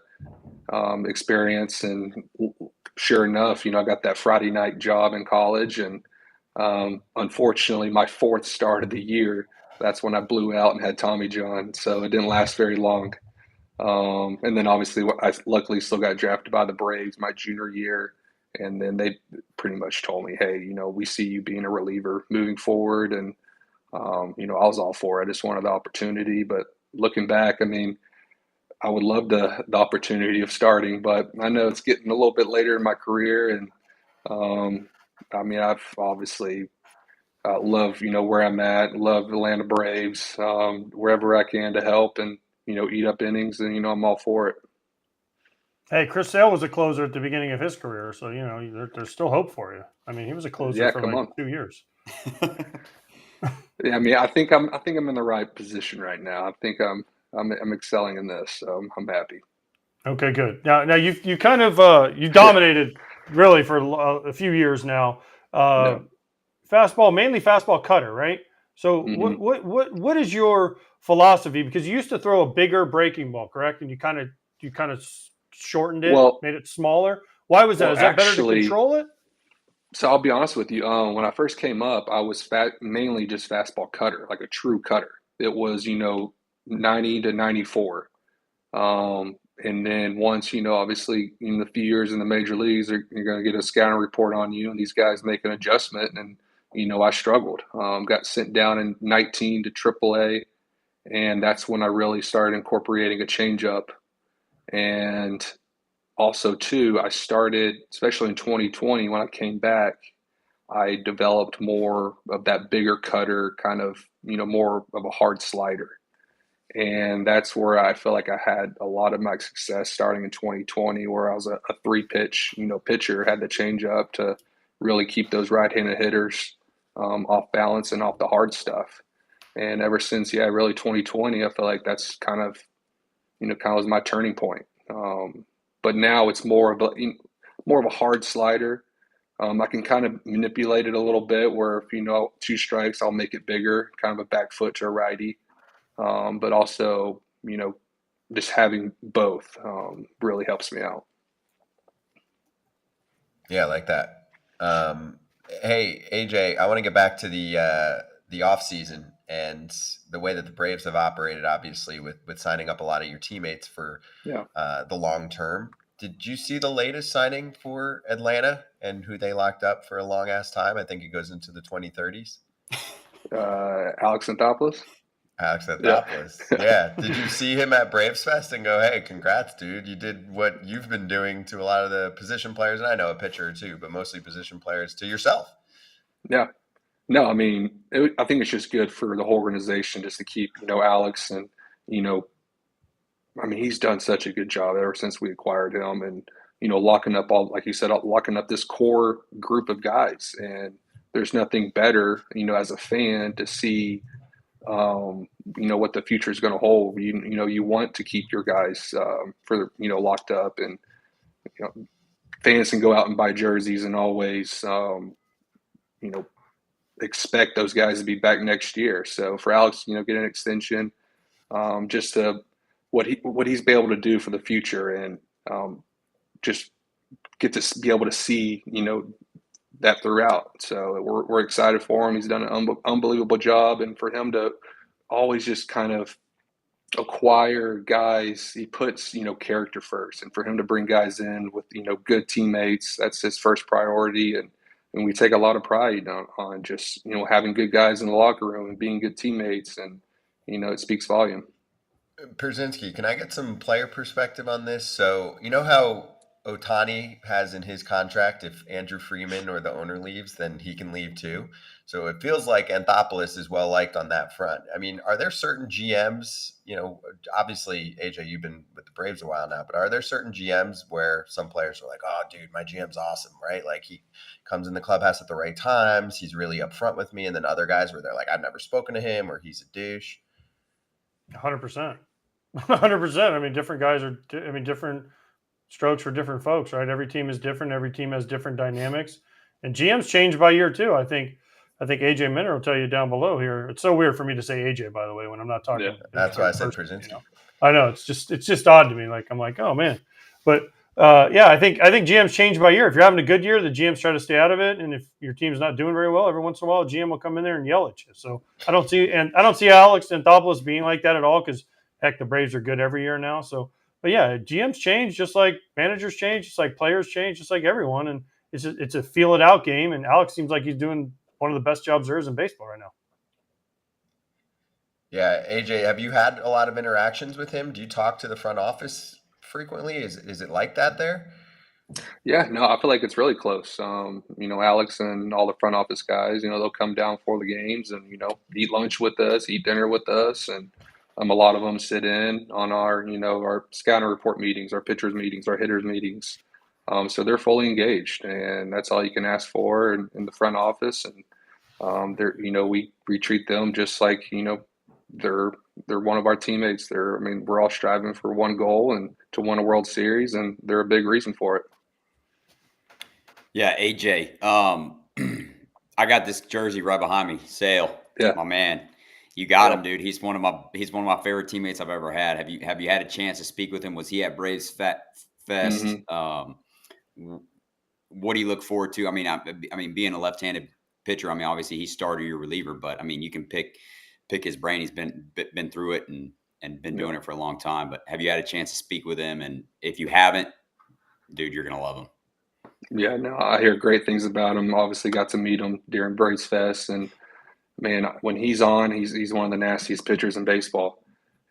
experience. And sure enough, I got that Friday night job in college. And unfortunately, my fourth start of the year, that's when I blew out and had Tommy John. So it didn't last very long. And then obviously, I luckily still got drafted by the Braves my junior year. And then they pretty much told me, hey, we see you being a reliever moving forward. And, I was all for it. I just wanted the opportunity. But looking back, I mean, I would love the opportunity of starting, but I know it's getting a little bit later in my career. And I mean, I've obviously love, where I'm at, love the Atlanta Braves, wherever I can to help and, eat up innings. And, I'm all for it. Hey, Chris Sale was a closer at the beginning of his career, so there's still hope for you. I mean, he was a closer Yeah, for come like on. 2 years. Yeah, I mean, I think I'm in the right position right now. I think I'm excelling in this, so I'm happy. Okay, good. Now you kind of you dominated really for a few years now. Yeah. Fastball, mainly fastball cutter, right? So hmm what is your philosophy? Because you used to throw a bigger breaking ball, correct? And you kind of shortened it, Well, made it smaller. Why was that? well, Is that better to actually, control it? so I'll be honest with you. When I first came up, I was mainly just fastball cutter, like a true cutter. It was 90 to 94. And then once, obviously in the few years in the major leagues, you're going to get a scouting report on you, and these guys make an adjustment. And, I struggled. Got sent down in 19 to AAA, and that's when I really started incorporating a changeup. And also, too, I started, especially in 2020 when I came back, I developed more of that bigger cutter, kind of, more of a hard slider. And that's where I feel like I had a lot of my success starting in 2020, where I was a three pitch, pitcher, had to change up to really keep those right-handed hitters off balance and off the hard stuff. And ever since, yeah, really 2020, I feel like that's kind of, was my turning point. But now it's more of a hard slider. I can kind of manipulate it a little bit where if, two strikes, I'll make it bigger, kind of a back foot to a righty. But also, just having both really helps me out. Yeah, I like that. Hey, AJ, I want to get back to the off season and the way that the Braves have operated, obviously, with signing up a lot of your teammates for Yeah. the long term. Did you see the latest signing for Atlanta and who they locked up for a long ass time? I think it goes into the 2030s. Alex Anthopoulos. Alex Yeah. Anthopoulos. Yeah. Did you see him at Braves Fest and go, hey, congrats, dude. You did what you've been doing to a lot of the position players, and I know a pitcher or two, but mostly position players, to yourself. Yeah. No, I mean, I think it's just good for the whole organization just to keep, Alex and, I mean, he's done such a good job ever since we acquired him and, locking up like you said, locking up this core group of guys. And there's nothing better, as a fan to see what the future is going to hold. You want to keep your guys for locked up, and fans can go out and buy jerseys and always expect those guys to be back next year. So for Alex, get an extension, just to what he's been able to do for the future, and just get to be able to see that throughout. So we're excited for him. He's done an unbelievable job, and for him to always just kind of acquire guys, he puts character first, and for him to bring guys in with good teammates, that's his first priority. And we take a lot of pride on just having good guys in the locker room and being good teammates, and it speaks volume. Pierzynski, can I get some player perspective on this? So, you know how Ohtani has in his contract, if Andrew Freeman or the owner leaves, then he can leave too. So it feels like Anthopoulos is well liked on that front. I mean, are there certain GMs, obviously, AJ, you've been with the Braves a while now, but are there certain GMs where some players are like, oh, dude, my GM's awesome, right? Like he comes in the clubhouse at the right times. He's really upfront with me. And then other guys where they're like, I've never spoken to him or he's a douche. 100%. 100%. I mean, different guys are, different strokes for different folks, right? Every team is different. Every team has different dynamics. And GMs change by year too. I think AJ Minter will tell you down below here. It's so weird for me to say AJ, by the way, when I'm not talking. Yeah. That's why I said person, Pierzynski. I know it's just odd to me. Like I'm like, oh man, but yeah, I think GMs change by year. If you're having a good year, the GMs try to stay out of it, and if your team's not doing very well, every once in a while, a GM will come in there and yell at you. So I don't see Alex Anthopoulos being like that at all because heck, the Braves are good every year now. So, but yeah, GMs change just like managers change, just like players change, just like everyone, and it's a feel it out game. And Alex seems like he's doing one of the best jobs there is in baseball right now. Yeah, AJ, have you had a lot of interactions with him? Do you talk to the front office frequently? Is it like that there? Yeah, no, I feel like it's really close. Alex and all the front office guys, they'll come down for the games and, eat lunch with us, eat dinner with us. And a lot of them sit in on our scouting report meetings, our pitchers meetings, our hitters meetings. So they're fully engaged, and that's all you can ask for in the front office. And we treat them just like, they're one of our teammates. We're all striving for one goal and to win a World Series, and they're a big reason for it. Yeah, AJ. I got this jersey right behind me. Sale, Yeah. my man. You got him, dude. He's one of my favorite teammates I've ever had. Have you had a chance to speak with him? Was he at Braves Fest? Mm-hmm. What do you look forward to? I mean, being a left-handed pitcher, obviously he's starter, your reliever, but you can pick his brain. He's been through it and been doing it for a long time. But have you had a chance to speak with him? And if you haven't, dude, you're gonna love him. Yeah, no, I hear great things about him. Obviously got to meet him during Braves Fest, and man, when he's on, he's one of the nastiest pitchers in baseball.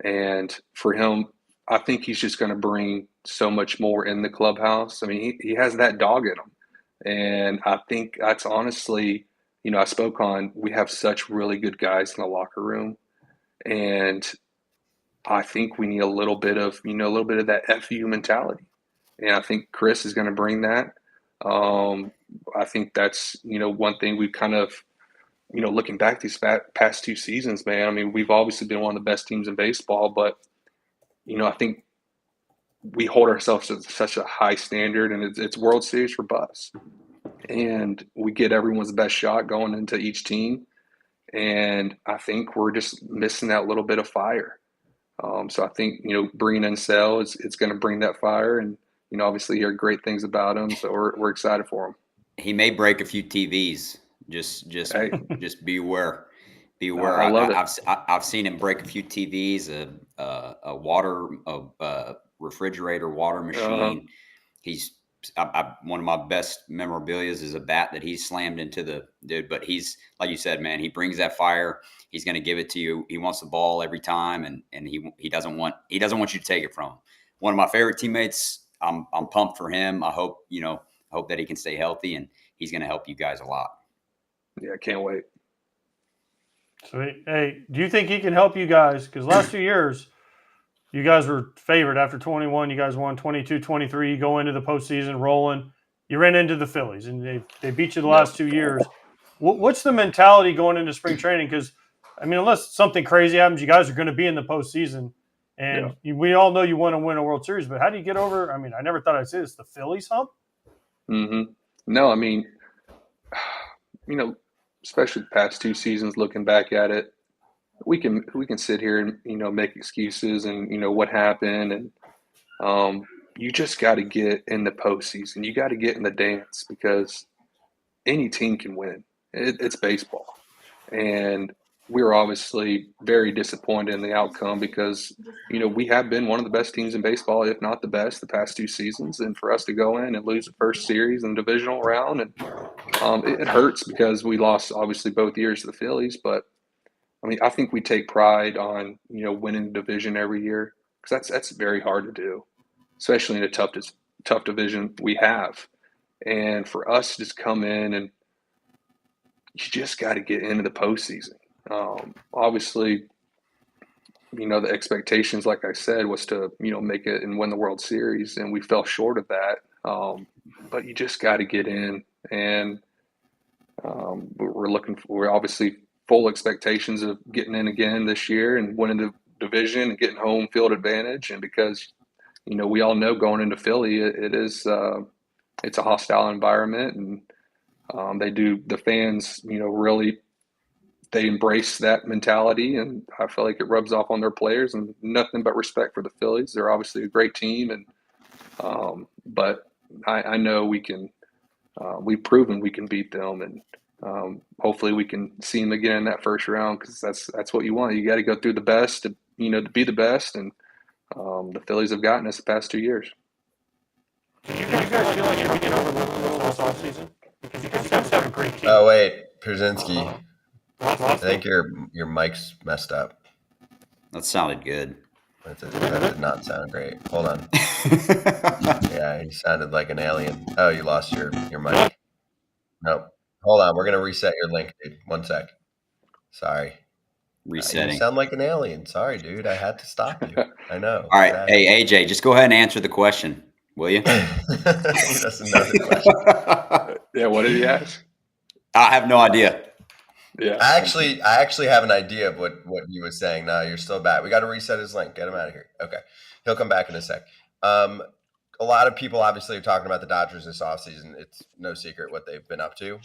And for him, I think he's just going to bring so much more in the clubhouse. He has that dog in him. And I think that's honestly, I spoke on, we have such really good guys in the locker room. And I think we need a little bit of that FU mentality. And I think Chris is going to bring that. I think that's, one thing we've kind of, looking back these past two seasons, man, we've obviously been one of the best teams in baseball, but, I think we hold ourselves to such a high standard, and it's World Series for bus. And we get everyone's best shot going into each team. And I think we're just missing that little bit of fire. So I think, bringing in Sale, it's going to bring that fire, and, obviously hear great things about him. So we're excited for him. He may break a few TVs. Just beware. Beware. I love it. I've seen him break a few TVs, a water, refrigerator water machine. One of my best memorabilia is a bat that he slammed into the dude. But he's, like you said, man, he brings that fire. He's going to give it to you. He wants the ball every time, and he doesn't want you to take it from him. One of my favorite teammates. I'm pumped for him. I hope that he can stay healthy, and he's going to help you guys a lot. Yeah, can't wait. So, hey, do you think he can help you guys? Because last 2 years, you guys were favored after 21. You guys won 22, 23. You go into the postseason rolling. You ran into the Phillies, and they beat you the last 2 years. What's the mentality going into spring training? Because, unless something crazy happens, you guys are going to be in the postseason. And we all know you want to win a World Series, but how do you get over? I never thought I'd say this, the Phillies hump. Mm-hmm. No, especially the past 2 seasons, looking back at it, we can sit here and make excuses and what happened, and you just got to get in the postseason. You got to get in the dance, because any team can win. It's baseball, and we were obviously very disappointed in the outcome, because we have been one of the best teams in baseball, if not the best, the past 2 seasons. And for us to go in and lose the first series in the divisional round, and it hurts, because we lost obviously both years to the Phillies. But I think we take pride on winning the division every year, because that's very hard to do, especially in a tough division we have. And for us to just come in, and you just got to get into the postseason. Obviously, the expectations, like I said, was to, make it and win the World Series, and we fell short of that. But you just got to get in, and we're obviously full expectations of getting in again this year and winning the division and getting home field advantage, and because we all know going into Philly, it's a hostile environment, and the fans really they embrace that mentality, and I feel like it rubs off on their players, and nothing but respect for the Phillies. They're obviously a great team, and but I know we can. We've proven we can beat them, and hopefully we can see them again in that first round, because that's what you want. You got to go through the best to be the best, and the Phillies have gotten us the past 2 years. Do you guys feel like you're being overlooked this offseason? Because you guys have a great team. Oh wait, Pierzynski. I think your mic's messed up. That sounded good. That did not sound great. Hold on. Yeah, you sounded like an alien. Oh, you lost your mic. Nope. Hold on. We're going to reset your link, dude. 1 sec. Sorry. Resetting. You sound like an alien. Sorry, dude. I had to stop you. I know. All right. Exactly. Hey, AJ, just go ahead and answer the question, will you? That's another question. Yeah, what did he ask? I have no idea. Yeah. I actually have an idea of what he was saying. No, you're still back. We got to reset his link. Get him out of here. Okay. He'll come back in a sec. A lot of people obviously are talking about the Dodgers this offseason. It's no secret what they've been up to.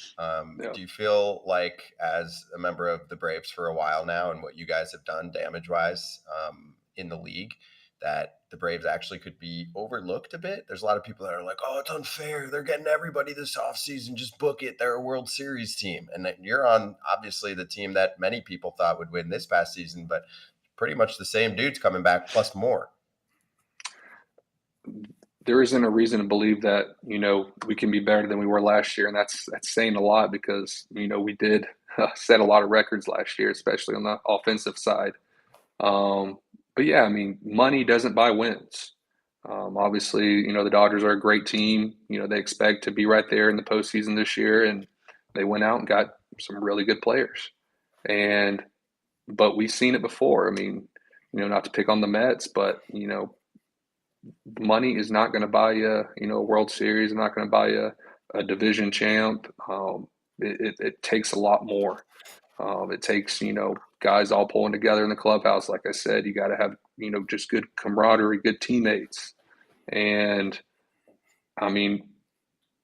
Do you feel like, as a member of the Braves for a while now, and what you guys have done damage-wise in the league, that the Braves actually could be overlooked a bit? There's a lot of people that are like, oh, it's unfair. They're getting everybody this offseason. Just book it. They're a World Series team. And you're on, obviously, the team that many people thought would win this past season, but pretty much the same dudes coming back plus more. There isn't a reason to believe that, we can be better than we were last year. And that's saying a lot, because, we did set a lot of records last year, especially on the offensive side. But yeah, I mean, money doesn't buy wins. Obviously, the Dodgers are a great team. They expect to be right there in the postseason this year, and they went out and got some really good players. But we've seen it before. I mean, not to pick on the Mets, but, money is not going to buy you, a World Series. Not going to buy you a division champ. It takes a lot more. It takes, guys all pulling together in the clubhouse. Like I said, you got to have, just good camaraderie, good teammates. And I mean,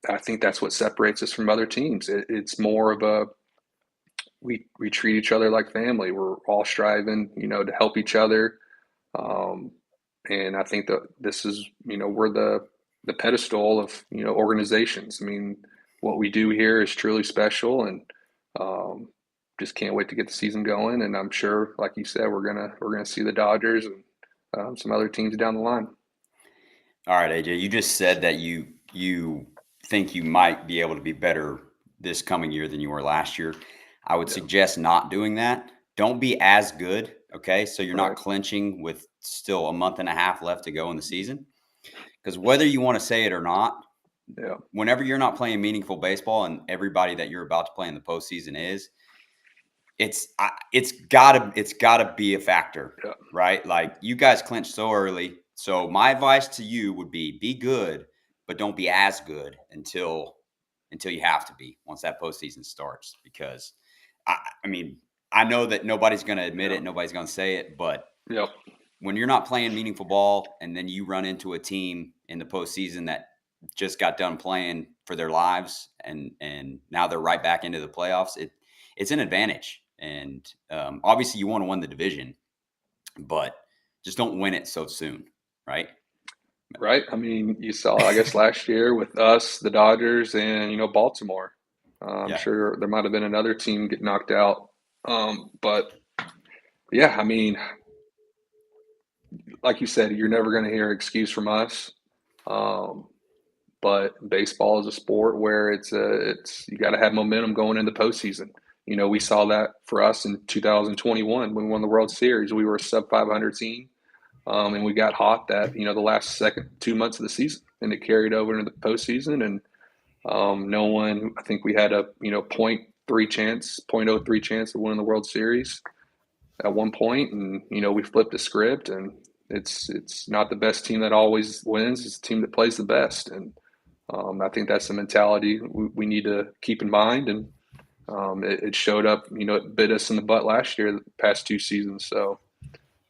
I think that's what separates us from other teams. It's more of we treat each other like family. We're all striving, to help each other. And I think that this is, we're the pedestal of, organizations. I mean, what we do here is truly special, and just can't wait to get the season going. And I'm sure, like you said, we're gonna see the Dodgers and some other teams down the line. All right, AJ, you just said that you think you might be able to be better this coming year than you were last year. I would suggest not doing that. Don't be as good. Okay. So you're not clinching with still a month and a half left to go in the season. Because whether you want to say it or not, whenever you're not playing meaningful baseball, and everybody that you're about to play in the postseason is, it's gotta be a factor, right? Like, you guys clinched so early. So my advice to you would be good, but don't be as good until you have to be once that postseason starts. Because I mean, I know that nobody's going to admit it, nobody's going to say it, but when you're not playing meaningful ball, and then you run into a team in the postseason that just got done playing for their lives, and now they're right back into the playoffs, it's an advantage. And obviously you want to win the division, but just don't win it so soon, right? Right. I mean, you saw, I guess, last year with us, the Dodgers, and, Baltimore. I'm sure there might have been another team get knocked out. But yeah, I mean, like you said, you're never going to hear an excuse from us. But baseball is a sport where it's you got to have momentum going into postseason. We saw that for us in 2021 when we won the World Series. We were a sub 500 team, and we got hot that the last 2 months of the season, and it carried over into the postseason. And I think we had a 0.03 chance of winning the World Series at one point, and we flipped the script, and it's not the best team that always wins. It's the team that plays the best, and I think that's the mentality we need to keep in mind. And it showed up, it bit us in the butt last year, the past 2 seasons. So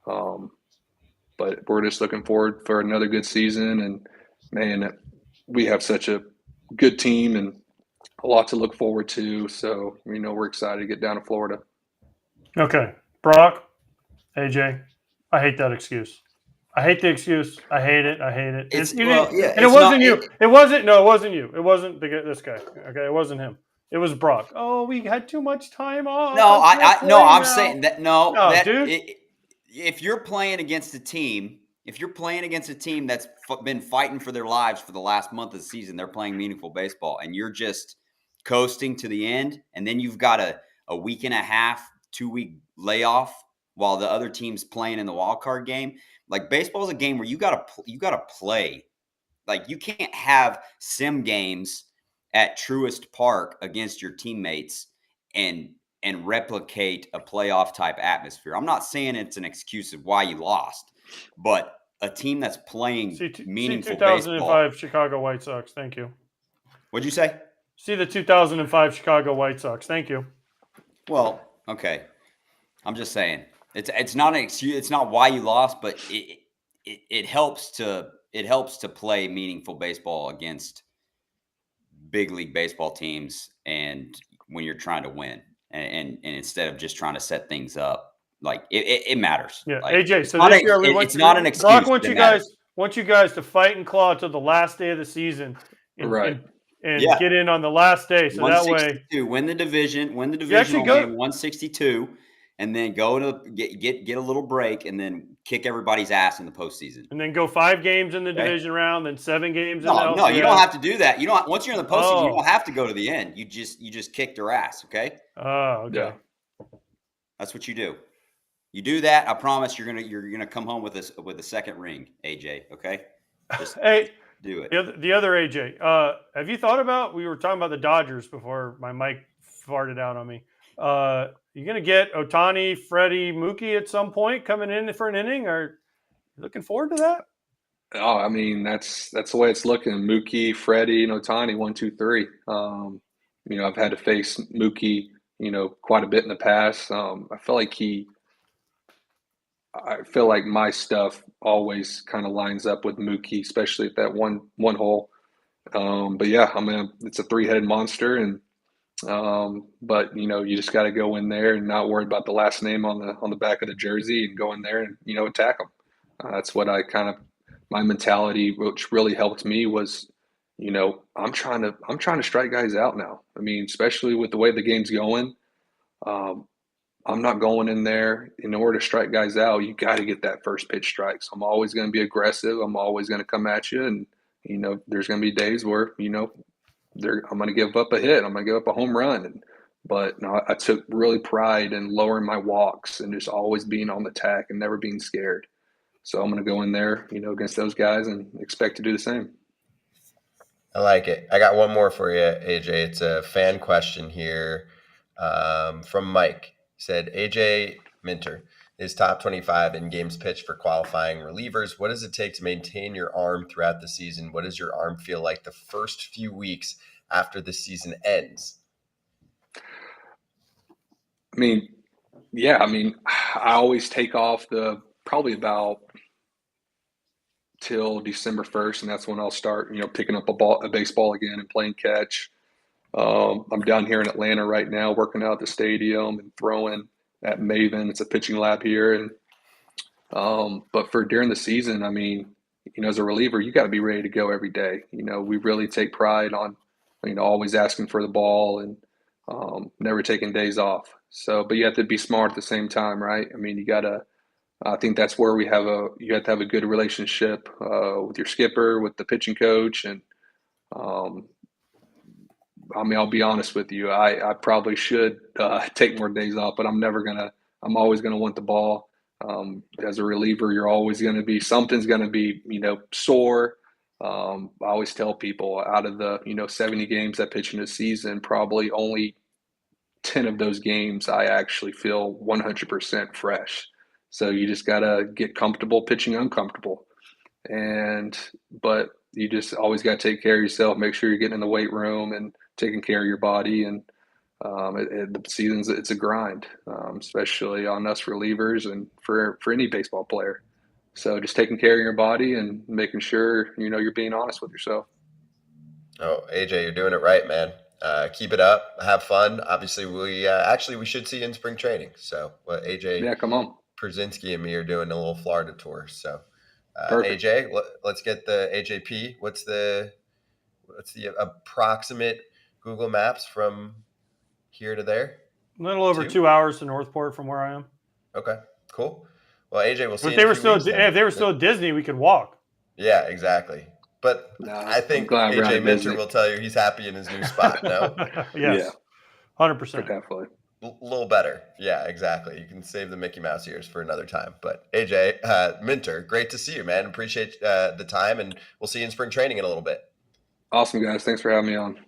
But we're just looking forward for another good season. And, man, we have such a good team and a lot to look forward to. So, we're excited to get down to Florida. Okay. Brock, AJ, I hate that excuse. I hate the excuse. I hate it. I hate it. And it wasn't you. It wasn't. No, it wasn't you. It wasn't this guy. Okay, it wasn't him. It was Brock. Oh, we had too much time off. No, I'm saying that dude. If you're playing against a team that's been fighting for their lives for the last month of the season, they're playing meaningful baseball, and you're just coasting to the end, and then you've got a week and a half, 2-week layoff while the other team's playing in the wild card game. Like, baseball is a game where you gotta play. Like, you can't have sim games at Truist Park against your teammates and replicate a playoff type atmosphere. I'm not saying it's an excuse of why you lost, but a team that's playing meaningful 2005 baseball. Chicago White Sox. Thank you. What'd you say? See the 2005 Chicago White Sox. Thank you. Well, okay. I'm just saying it's not an excuse. It's not why you lost, but it helps to play meaningful baseball against big league baseball teams, and when you're trying to win, and instead of just trying to set things up, like it matters. Yeah, like, AJ. So this year it's not an excuse. Brock wants you guys to fight and claw till the last day of the season, Right? And get in on the last day, so that way win the divisional game 162, and then go to get a little break, and then kick everybody's ass in the postseason, and then go 5 games in the division round, then 7 games. No, you don't have to do that. You don't. Once you're in the postseason, you don't have to go to the end. You just kick their ass. Okay. Oh, okay. Yeah. That's what you do. You do that. I promise you're gonna come home with a second ring, AJ. Okay. Just do it. The other AJ. Have you thought about? We were talking about the Dodgers before my mic farted out on me. You gonna get Ohtani, Freddie, Mookie at some point coming in for an inning? Are you looking forward to that? Oh, I mean, that's the way it's looking. Mookie, Freddie, and Ohtani, 1, 2, 3. I've had to face Mookie, quite a bit in the past. I feel like my stuff always kind of lines up with Mookie, especially at that one hole. But yeah, I mean, it's a 3-headed monster, and but you just got to go in there and not worry about the last name on the back of the jersey, and go in there and attack them. That's what my mentality, which really helped me, was I'm trying to strike guys out now. I mean, especially with the way the game's going, I'm not going in there in order to strike guys out. You got to get that first pitch strike. So I'm always going to be aggressive. I'm always going to come at you, and there's going to be days where I'm going to give up a hit. I'm going to give up a home run. But I took really pride in lowering my walks and just always being on the attack and never being scared. So I'm going to go in there, against those guys and expect to do the same. I like it. I got one more for you, AJ. It's a fan question here from Mike. He said, AJ Minter is top 25 in games pitched for qualifying relievers. What does it take to maintain your arm throughout the season? What does your arm feel like the first few weeks after the season ends? I always take off probably about till December 1st, and that's when I'll start, picking up a baseball again and playing catch. I'm down here in Atlanta right now, working out at the stadium and throwing at Maven. It's a pitching lab here, and but for during the season, I mean, as a reliever, you got to be ready to go every day. We really take pride on, always asking for the ball and never taking days off. So, but you have to be smart at the same time, right? I mean, I think that's where you have to have a good relationship with your skipper, with the pitching coach, and I'll be honest with you. I probably should take more days off, but I'm always gonna want the ball. As a reliever, you're always gonna be, something's gonna be, sore. I always tell people, out of the 70 games I pitch in a season, probably only 10 of those games I actually feel 100% fresh. So you just gotta get comfortable pitching uncomfortable, but you just always gotta take care of yourself. Make sure you're getting in the weight room and taking care of your body, and The season's it's a grind, especially on us relievers and for any baseball player. So just taking care of your body and making sure you're being honest with yourself. Oh, AJ, you're doing it right, man. Keep it up. Have fun. Obviously, we should see you in spring training. So, AJ, Yeah, come on. Pierzynski and me are doing a little Florida tour. So, Perfect. AJ, let's get the AJP. What's the approximate Google Maps from here to there? A little over 2 hours to Northport from where I am. Okay, cool. Well, AJ, we'll see. If they were still at Disney, we could walk. Yeah, exactly. But No, I think I'm glad AJ Minter will tell you he's happy in his new spot. No, Yes, 100%. Definitely. A little better. Yeah, exactly. You can save the Mickey Mouse ears for another time. But AJ Minter, great to see you, man. Appreciate the time, and we'll see you in spring training in a little bit. Awesome, guys. Thanks for having me on.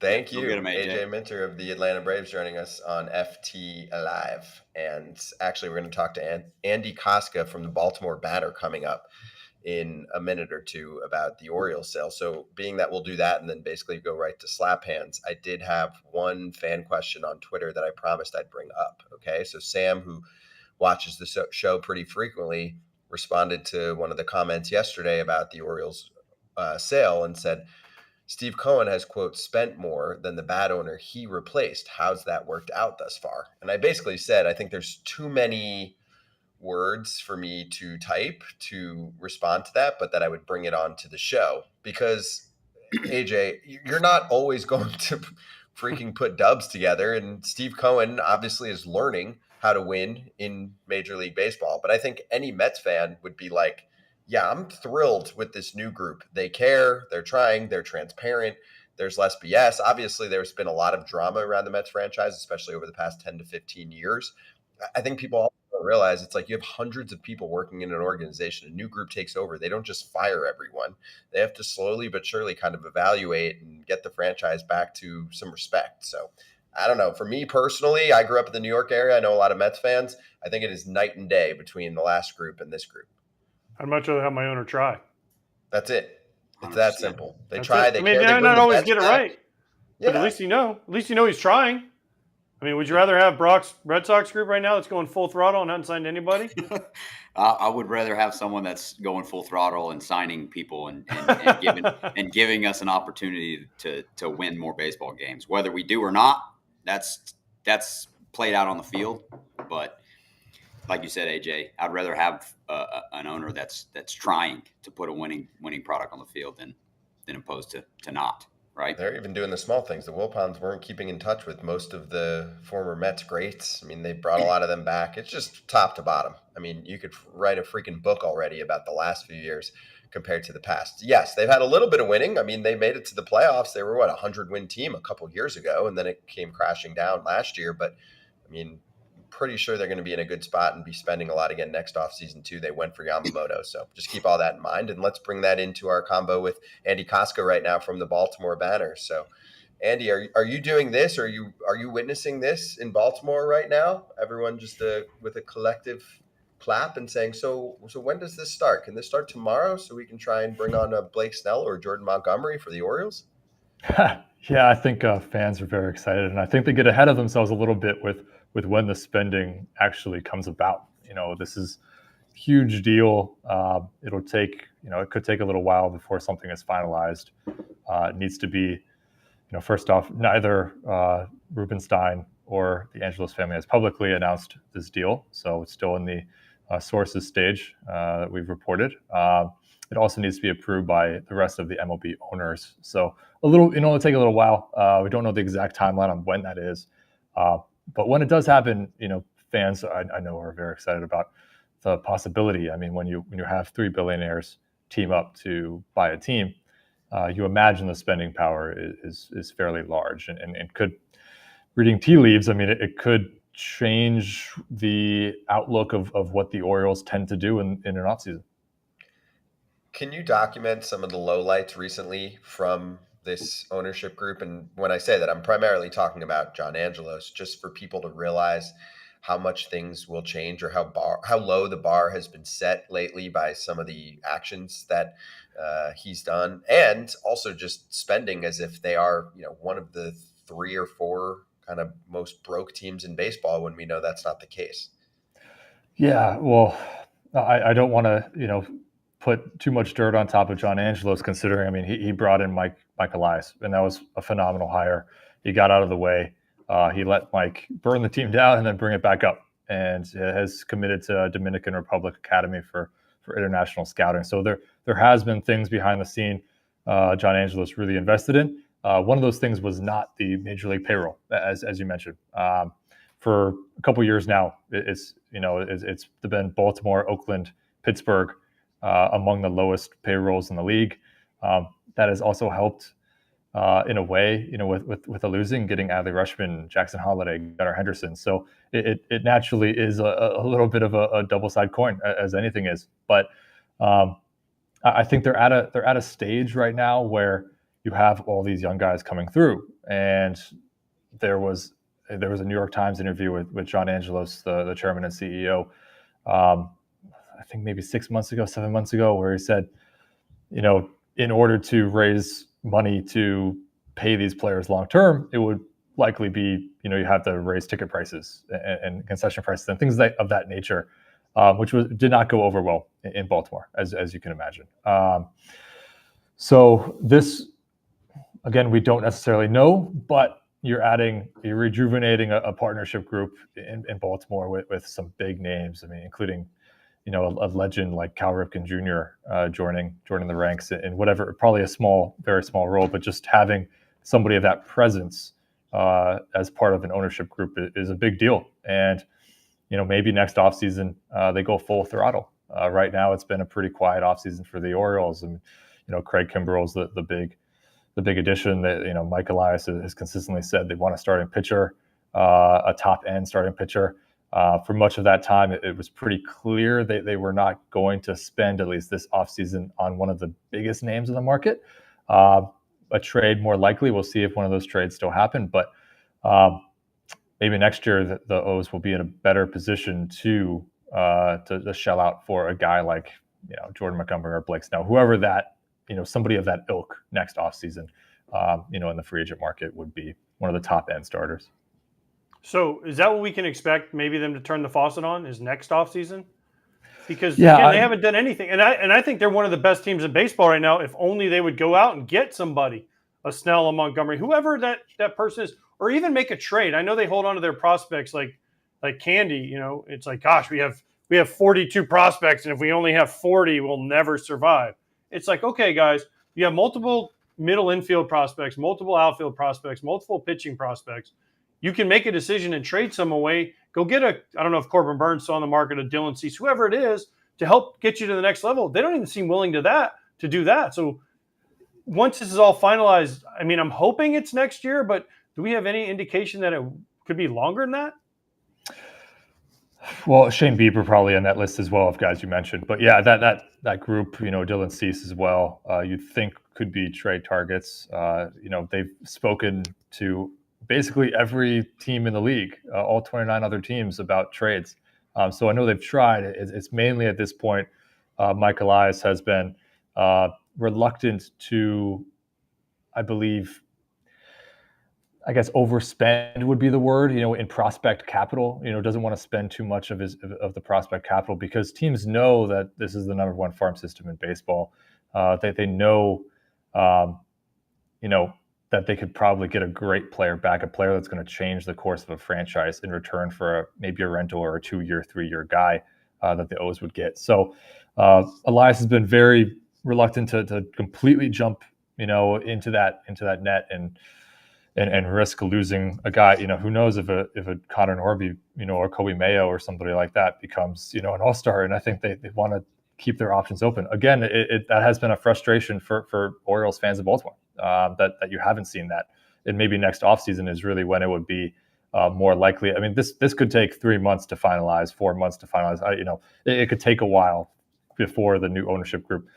Thank you, get him, AJ Minter of the Atlanta Braves, joining us on FT Live. And actually, we're going to talk to Andy Koska from the Baltimore Banter coming up in a minute or two about the Orioles sale. So being that we'll do that and then basically go right to slap hands, I did have one fan question on Twitter that I promised I'd bring up. Okay. So Sam, who watches the show pretty frequently, responded to one of the comments yesterday about the Orioles sale and said, Steve Cohen has, quote, spent more than the bad owner he replaced. How's that worked out thus far? And I basically said, I think there's too many words for me to type to respond to that, but that I would bring it on to the show because AJ, you're not always going to freaking put dubs together. And Steve Cohen obviously is learning how to win in Major League Baseball. But I think any Mets fan would be like, yeah, I'm thrilled with this new group. They care, they're trying, they're transparent. There's less BS. Obviously, there's been a lot of drama around the Mets franchise, especially over the past 10 to 15 years. I think people also don't realize it's like you have hundreds of people working in an organization. A new group takes over. They don't just fire everyone. They have to slowly but surely kind of evaluate and get the franchise back to some respect. So I don't know. For me personally, I grew up in the New York area. I know a lot of Mets fans. I think it is night and day between the last group and this group. I'd much rather have my owner try. That's it. It's that simple. They That's try. it. They I mean, care. they They might bring not the always Mets get it back. right, Yeah. but at least you know. At least you know he's trying. I mean, would you rather have Brock's Red Sox group right now that's going full throttle and hasn't signed anybody? I would rather have someone that's going full throttle and signing people and giving us an opportunity to win more baseball games. Whether we do or not, that's played out on the field. But like you said, AJ, I'd rather have an owner that's trying to put a winning product on the field than opposed to not. Right. They're even doing the small things. The Wilpons weren't keeping in touch with most of the former Mets greats. I mean, they brought a lot of them back. It's just top to bottom. I mean, you could write a freaking book already about the last few years compared to the past. Yes, they've had a little bit of winning. I mean, they made it to the playoffs. They were, 100-win team a couple years ago, and then it came crashing down last year. But, I mean, pretty sure they're going to be in a good spot and be spending a lot again next offseason too. They went for Yamamoto. So just keep all that in mind. And let's bring that into our combo with Andy Koska right now from the Baltimore Banner. So Andy, are you doing this? Or are you witnessing this in Baltimore right now? Everyone just with a collective clap and saying, so when does this start? Can this start tomorrow so we can try and bring on a Blake Snell or Jordan Montgomery for the Orioles? Yeah, I think fans are very excited, and I think they get ahead of themselves a little bit with when the spending actually comes about. This is a huge deal. It'll take, it could take a little while before something is finalized. It needs to be, first off, neither Rubenstein or the Angelos family has publicly announced this deal, so it's still in the sources stage that we've reported. It also needs to be approved by the rest of the MLB owners. So it'll take a little while. We don't know the exact timeline on when that is. But when it does happen, fans I know are very excited about the possibility. I mean, when you have three billionaires team up to buy a team, you imagine the spending power is fairly large and could, reading tea leaves, I mean, it could change the outlook of what the Orioles tend to do in an offseason. Can you document some of the lowlights recently from this ownership group? And when I say that, I'm primarily talking about John Angelos, just for people to realize how much things will change or how low the bar has been set lately by some of the actions that he's done, and also just spending as if they are, one of the 3 or 4 kind of most broke teams in baseball when we know that's not the case. Yeah, well, I don't want to, put too much dirt on top of John Angelos, considering, I mean, he brought in Mike Elias, and that was a phenomenal hire. He got out of the way. He let Mike burn the team down and then bring it back up, and has committed to Dominican Republic Academy for international scouting. So there has been things behind the scene John Angelos really invested in. One of those things was not the major league payroll, as you mentioned. For a couple of years now, it's been Baltimore, Oakland, Pittsburgh among the lowest payrolls in the league. That has also helped in a way, with the losing, getting Adley Rutschman, Jackson Holliday, Gunnar Henderson. So it naturally is a little bit of a double-sided coin, as anything is. But I think they're at a stage right now where you have all these young guys coming through, and there was a New York Times interview with John Angelos, the chairman and CEO. I think maybe 7 months ago, where he said, in order to raise money to pay these players long term, it would likely be, you have to raise ticket prices and concession prices and things of that nature, which did not go over well in Baltimore, as you can imagine. So this, again, we don't necessarily know, but you're rejuvenating a partnership group in Baltimore with some big names. I mean, including, a legend like Cal Ripken Jr. Joining the ranks in whatever, probably a very small role, but just having somebody of that presence as part of an ownership group is a big deal. And, maybe next offseason they go full throttle. Right now, it's been a pretty quiet offseason for the Orioles, and Craig Kimbrell's the big addition. That Mike Elias has consistently said they want a starting pitcher, a top end starting pitcher. For much of that time, it was pretty clear they were not going to spend, at least this offseason, on one of the biggest names in the market. A trade more likely. We'll see if one of those trades still happen, but maybe next year the O's will be in a better position to shell out for a guy like Jordan Montgomery or Blake Snell, whoever that somebody of that ilk next offseason, in the free agent market would be one of the top end starters. So is that what we can expect? Maybe them to turn the faucet on is next offseason? Because Yeah, again, they haven't done anything. And I think they're one of the best teams in baseball right now. If only they would go out and get somebody, a Snell, a Montgomery, whoever that person is, or even make a trade. I know they hold on to their prospects like candy. It's like, gosh, we have 42 prospects, and if we only have 40, we'll never survive. It's like, okay, guys, you have multiple middle infield prospects, multiple outfield prospects, multiple pitching prospects. You can make a decision and trade some away. Go get I don't know if Corbin Burns is on the market, a Dylan Cease, whoever it is, to help get you to the next level. They don't even seem willing to do that. So once this is all finalized, I mean, I'm hoping it's next year, but do we have any indication that it could be longer than that? Well, Shane Bieber probably on that list as well of guys you mentioned. But yeah, that group, Dylan Cease as well, you'd think could be trade targets. They've spoken to basically every team in the league, all 29 other teams, about trades. So I know they've tried. It's mainly at this point, Mike Elias has been reluctant to, I guess overspend would be the word, in prospect capital. Doesn't want to spend too much of the prospect capital, because teams know that this is the number one farm system in baseball. They know, that they could probably get a great player back, a player that's going to change the course of a franchise in return for maybe a rental or a 2-year, 3-year guy that the O's would get. So Elias has been very reluctant to completely jump, into that net and risk losing a guy. Who knows if a Connor Norby, or Kobe Mayo or somebody like that becomes, an all-star. And I think they want to keep their options open. Again, that has been a frustration for Orioles fans in Baltimore, that you haven't seen that. And maybe next offseason is really when it would be more likely. I mean, this could take 3 months to finalize, 4 months to finalize. It could take a while before the new ownership group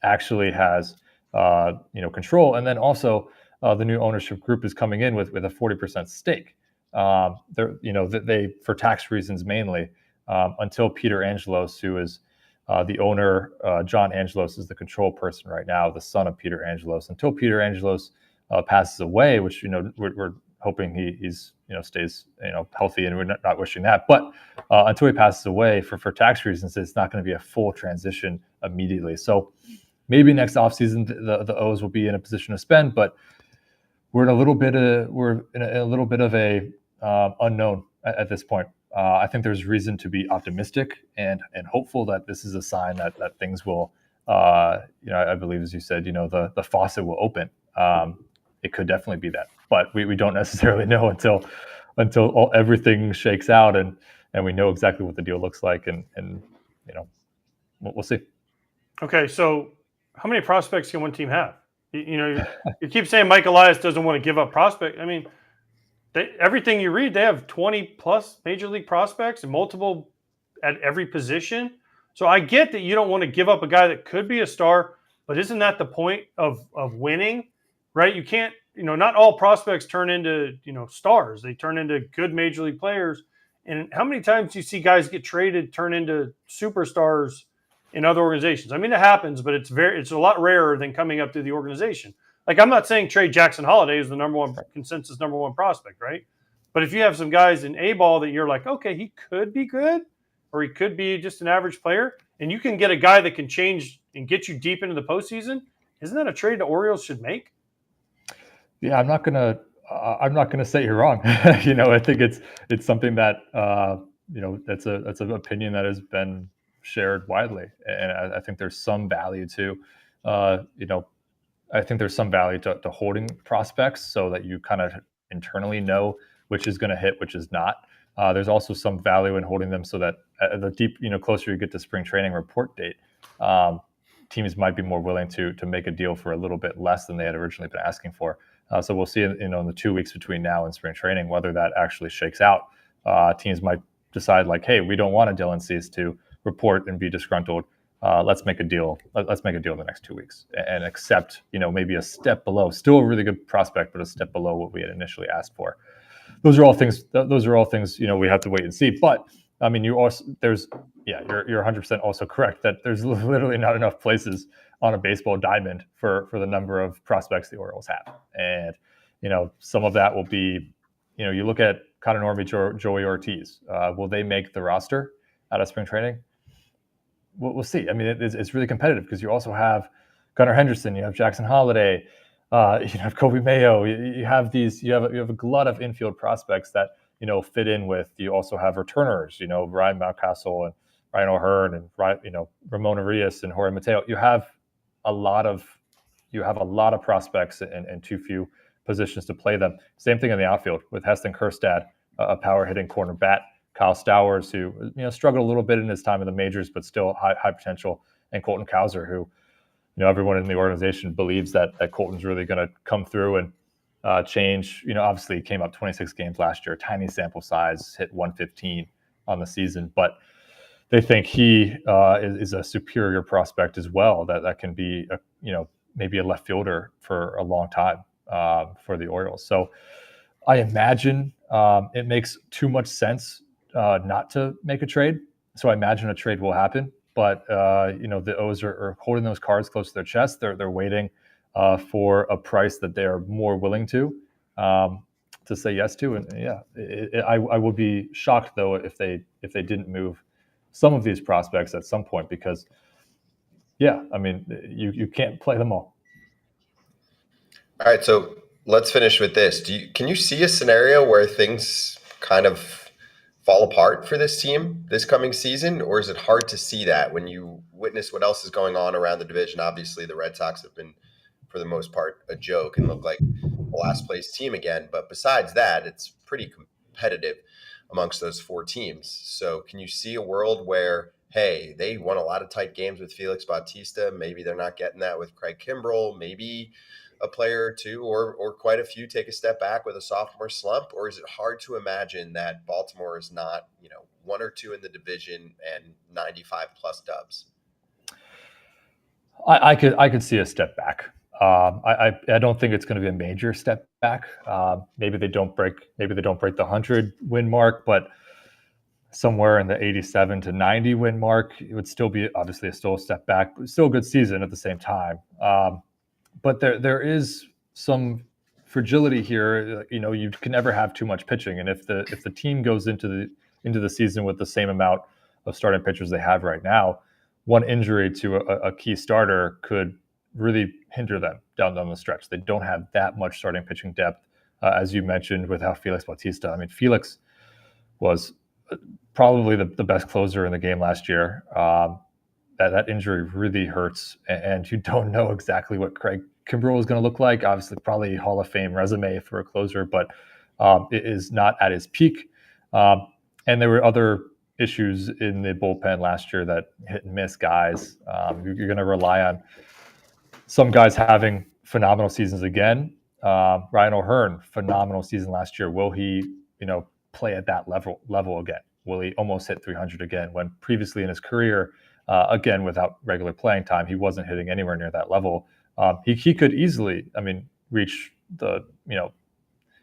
actually has control. And then also the new ownership group is coming in with a 40% stake. They for tax reasons mainly, until Peter Angelos, who is the owner, John Angelos is the control person right now, the son of Peter Angelos. Until Peter Angelos passes away, which we're hoping he's stays healthy, and we're not wishing that. But until he passes away for tax reasons, it's not going to be a full transition immediately. So maybe next offseason the O's will be in a position to spend, but we're in a little bit of a unknown at this point. I think there's reason to be optimistic and hopeful that this is a sign that things will, I believe, as you said, the faucet will open. It could definitely be that, but we don't necessarily know until everything shakes out and we know exactly what the deal looks like, and we'll see. Okay, so how many prospects can one team have? You keep saying Mike Elias doesn't want to give up prospect. I mean, everything you read, they have 20 plus major league prospects and multiple at every position. So I get that you don't want to give up a guy that could be a star, but isn't that the point of winning, right? You can't, not all prospects turn into, stars. They turn into good major league players. And how many times do you see guys get traded, turn into superstars in other organizations? I mean, it happens, but it's a lot rarer than coming up through the organization. Like, I'm not saying trade Jackson Holliday is the number one prospect, right? But if you have some guys in A-ball that you're like, okay, he could be good, or he could be just an average player, and you can get a guy that can change and get you deep into the postseason, isn't that a trade the Orioles should make? Yeah, I'm not gonna say you're wrong. I think it's something that that's an opinion that has been shared widely, and I think there's some value to to holding prospects so that you kind of internally know which is going to hit, which is not. There's also some value in holding them so that closer you get to spring training report date, teams might be more willing to make a deal for a little bit less than they had originally been asking for. So we'll see, in the 2 weeks between now and spring training, whether that actually shakes out. Teams might decide like, hey, we don't want Dylan Cease to report and be disgruntled. Let's make a deal. Let's make a deal in the next 2 weeks and accept, maybe a step below, still a really good prospect, but a step below what we had initially asked for. Those are all things, we have to wait and see. But I mean, you're 100% also correct that there's literally not enough places on a baseball diamond for the number of prospects the Orioles have. And, some of that will be, you look at Connor Norby, Joey Ortiz. Will they make the roster out of spring training? We'll see. I mean, it's really competitive because you also have Gunnar Henderson, you have Jackson Holliday, you have Kobe Mayo. You have a glut of infield prospects that fit in with. You also have returners, Ryan Mountcastle and Ryan O'Hearn and Ramon Arias and Jorge Mateo. You have a lot of prospects and too few positions to play them. Same thing in the outfield with Heston Kjerstad, a power hitting corner bat. Kyle Stowers, who struggled a little bit in his time in the majors, but still high potential, and Colton Cowser, who everyone in the organization believes that Colton's really going to come through and change. Obviously he came up 26 games last year, tiny sample size, hit 115 on the season, but they think he is a superior prospect as well. That can be maybe a left fielder for a long time for the Orioles. So I imagine it makes too much sense not to make a trade. So I imagine a trade will happen, but the O's are holding those cards close to their chest. They're waiting for a price that they are more willing to say yes to. And I would be shocked though if they didn't move some of these prospects at some point, because I mean, you can't play them all. All right, so let's finish with this. Can you see a scenario where things kind of fall apart for this team this coming season, or is it hard to see that when you witness what else is going on around the division? Obviously, the Red Sox have been, for the most part, a joke and look like the last place team again. But besides that, it's pretty competitive amongst those four teams. So can you see a world where, hey, they won a lot of tight games with Felix Bautista. Maybe they're not getting that with Craig Kimbrell. Maybe a player or two or quite a few take a step back with a sophomore slump? Or is it hard to imagine that Baltimore is not, 1 or 2 in the division and 95 plus dubs? I could see a step back. I don't think it's going to be a major step back. Maybe they don't break the 100 win mark, but somewhere in the 87 to 90 win mark, it would still be obviously still a step back, but still a good season at the same time. But there is some fragility here. You can never have too much pitching, and if the team goes into the season with the same amount of starting pitchers they have right now, one injury to a key starter could really hinder them down the stretch. They don't have that much starting pitching depth, as you mentioned, without Felix Bautista. I mean, Felix was probably the best closer in the game last year. That injury really hurts, and you don't know exactly what Craig Kimbrell is going to look like. Obviously, probably Hall of Fame resume for a closer, but it is not at his peak. And there were other issues in the bullpen last year that hit and miss guys. You're going to rely on some guys having phenomenal seasons again. Ryan O'Hearn, phenomenal season last year. Will he, play at that level again? Will he almost hit 300 again? When previously in his career, again without regular playing time, he wasn't hitting anywhere near that level. He could easily, reach the,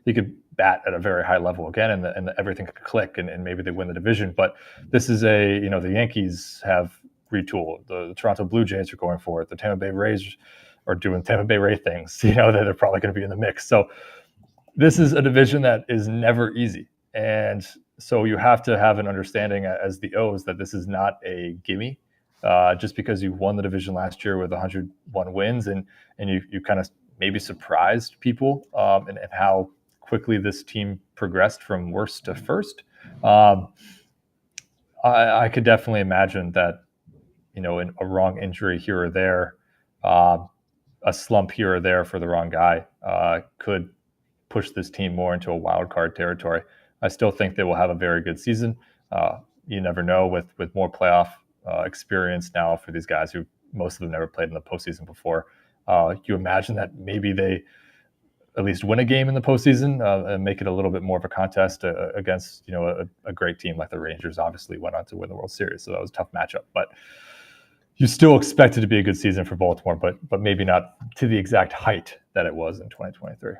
he could bat at a very high level again, and everything could click, and maybe they win the division. But this is the Yankees have retooled. The Toronto Blue Jays are going for it. The Tampa Bay Rays are doing Tampa Bay Ray things. That they're probably going to be in the mix. So this is a division that is never easy, and so you have to have an understanding as the O's that this is not a gimme. Just because you won the division last year with 101 wins, and you kind of maybe surprised people and how quickly this team progressed from worst to first. I could definitely imagine that, in a wrong injury here or there, a slump here or there for the wrong guy could push this team more into a wild card territory. I still think they will have a very good season. You never know with more playoff experience now for these guys who most of them never played in the postseason before. You imagine that maybe they at least win a game in the postseason and make it a little bit more of a contest against a great team like the Rangers. Obviously went on to win the World Series, so that was a tough matchup. But you still expect it to be a good season for Baltimore, but maybe not to the exact height that it was in 2023.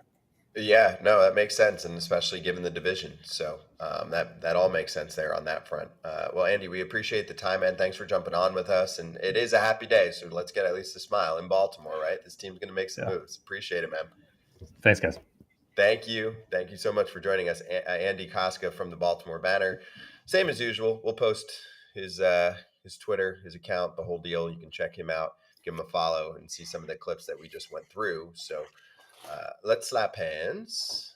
Yeah, no, that makes sense, and especially given the division. So that all makes sense there on that front. Well, Andy, we appreciate the time, man. Thanks for jumping on with us, and it is a happy day, so let's get at least a smile in Baltimore, right? This team's going to make some moves. Appreciate it, man. Thanks, guys. Thank you so much for joining us, Andy Koska from the Baltimore Banner. Same as usual, we'll post his Twitter, his account, the whole deal. You can check him out, give him a follow, and see some of the clips that we just went through. So. Let's slap hands.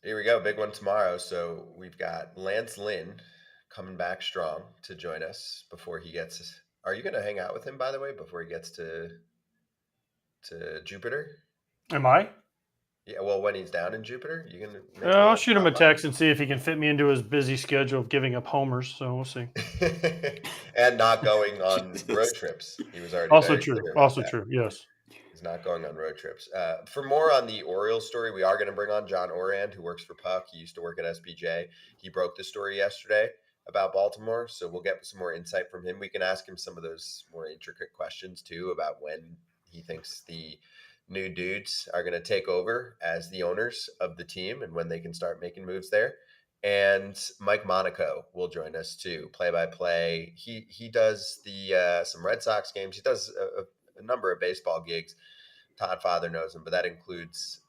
Here we go. Big one tomorrow. So we've got Lance Lynn coming back strong to join us before he gets. Are you going to hang out with him, by the way, before he gets to Jupiter? Am I? Yeah, well, when he's down in Jupiter, you can. I'll shoot him a text and see if he can fit me into his busy schedule of giving up homers. So we'll see. And not going on road trips. He was already also true. Also true. Yes. He's not going on road trips. For more on the Orioles story, we are going to bring on John Orand, who works for Puck. He used to work at SBJ. He broke the story yesterday about Baltimore, so we'll get some more insight from him. We can ask him some of those more intricate questions too about when he thinks the new dudes are going to take over as the owners of the team and when they can start making moves there. And Mike Monaco will join us too, play-by-play. He does some Red Sox games. He does a number of baseball gigs. Todd Father knows him, but that includes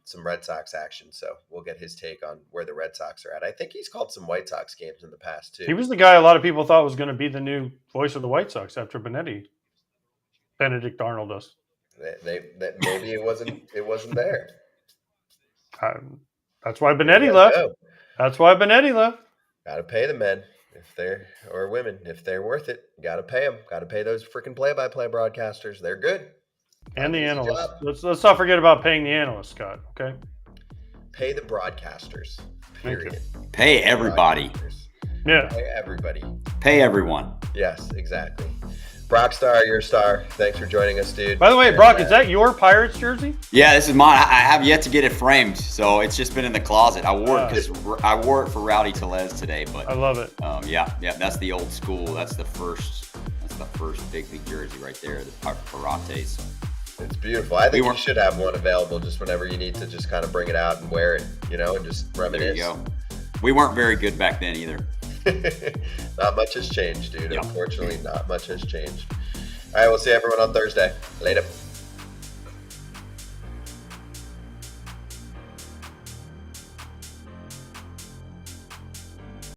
some Red Sox action. So we'll get his take on where the Red Sox are at. I think he's called some White Sox games in the past too. He was the guy a lot of people thought was going to be the new voice of the White Sox after Benedict Arnold does. Maybe it wasn't there. That's why Benetti left. That's why Benetti left. Got to pay the men or women if they're worth it. Got to pay them. Got to pay those freaking play-by-play broadcasters. They're good. And the analysts. Let's not forget about paying the analysts, Scott. Okay. Pay the broadcasters. Period. Pay everybody. Yeah. Pay everybody. Pay everyone. Yes, exactly. Brock Star, your star. Thanks for joining us, dude. By the way, Brock, is that your Pirates jersey? Yeah, this is mine. I have yet to get it framed, so it's just been in the closet. I wore it because I wore it for Rowdy Tellez today. But I love it. Yeah, that's the old school. That's the first big league jersey right there. The Pirates. It's beautiful. I think you weren't- should have one available just whenever you need to just kind of bring it out and wear it, and just There reminisce. you go. We weren't very good back then either. Not much has changed, dude. Yep. Unfortunately, not much has changed. All right, we'll see everyone on Thursday. Later.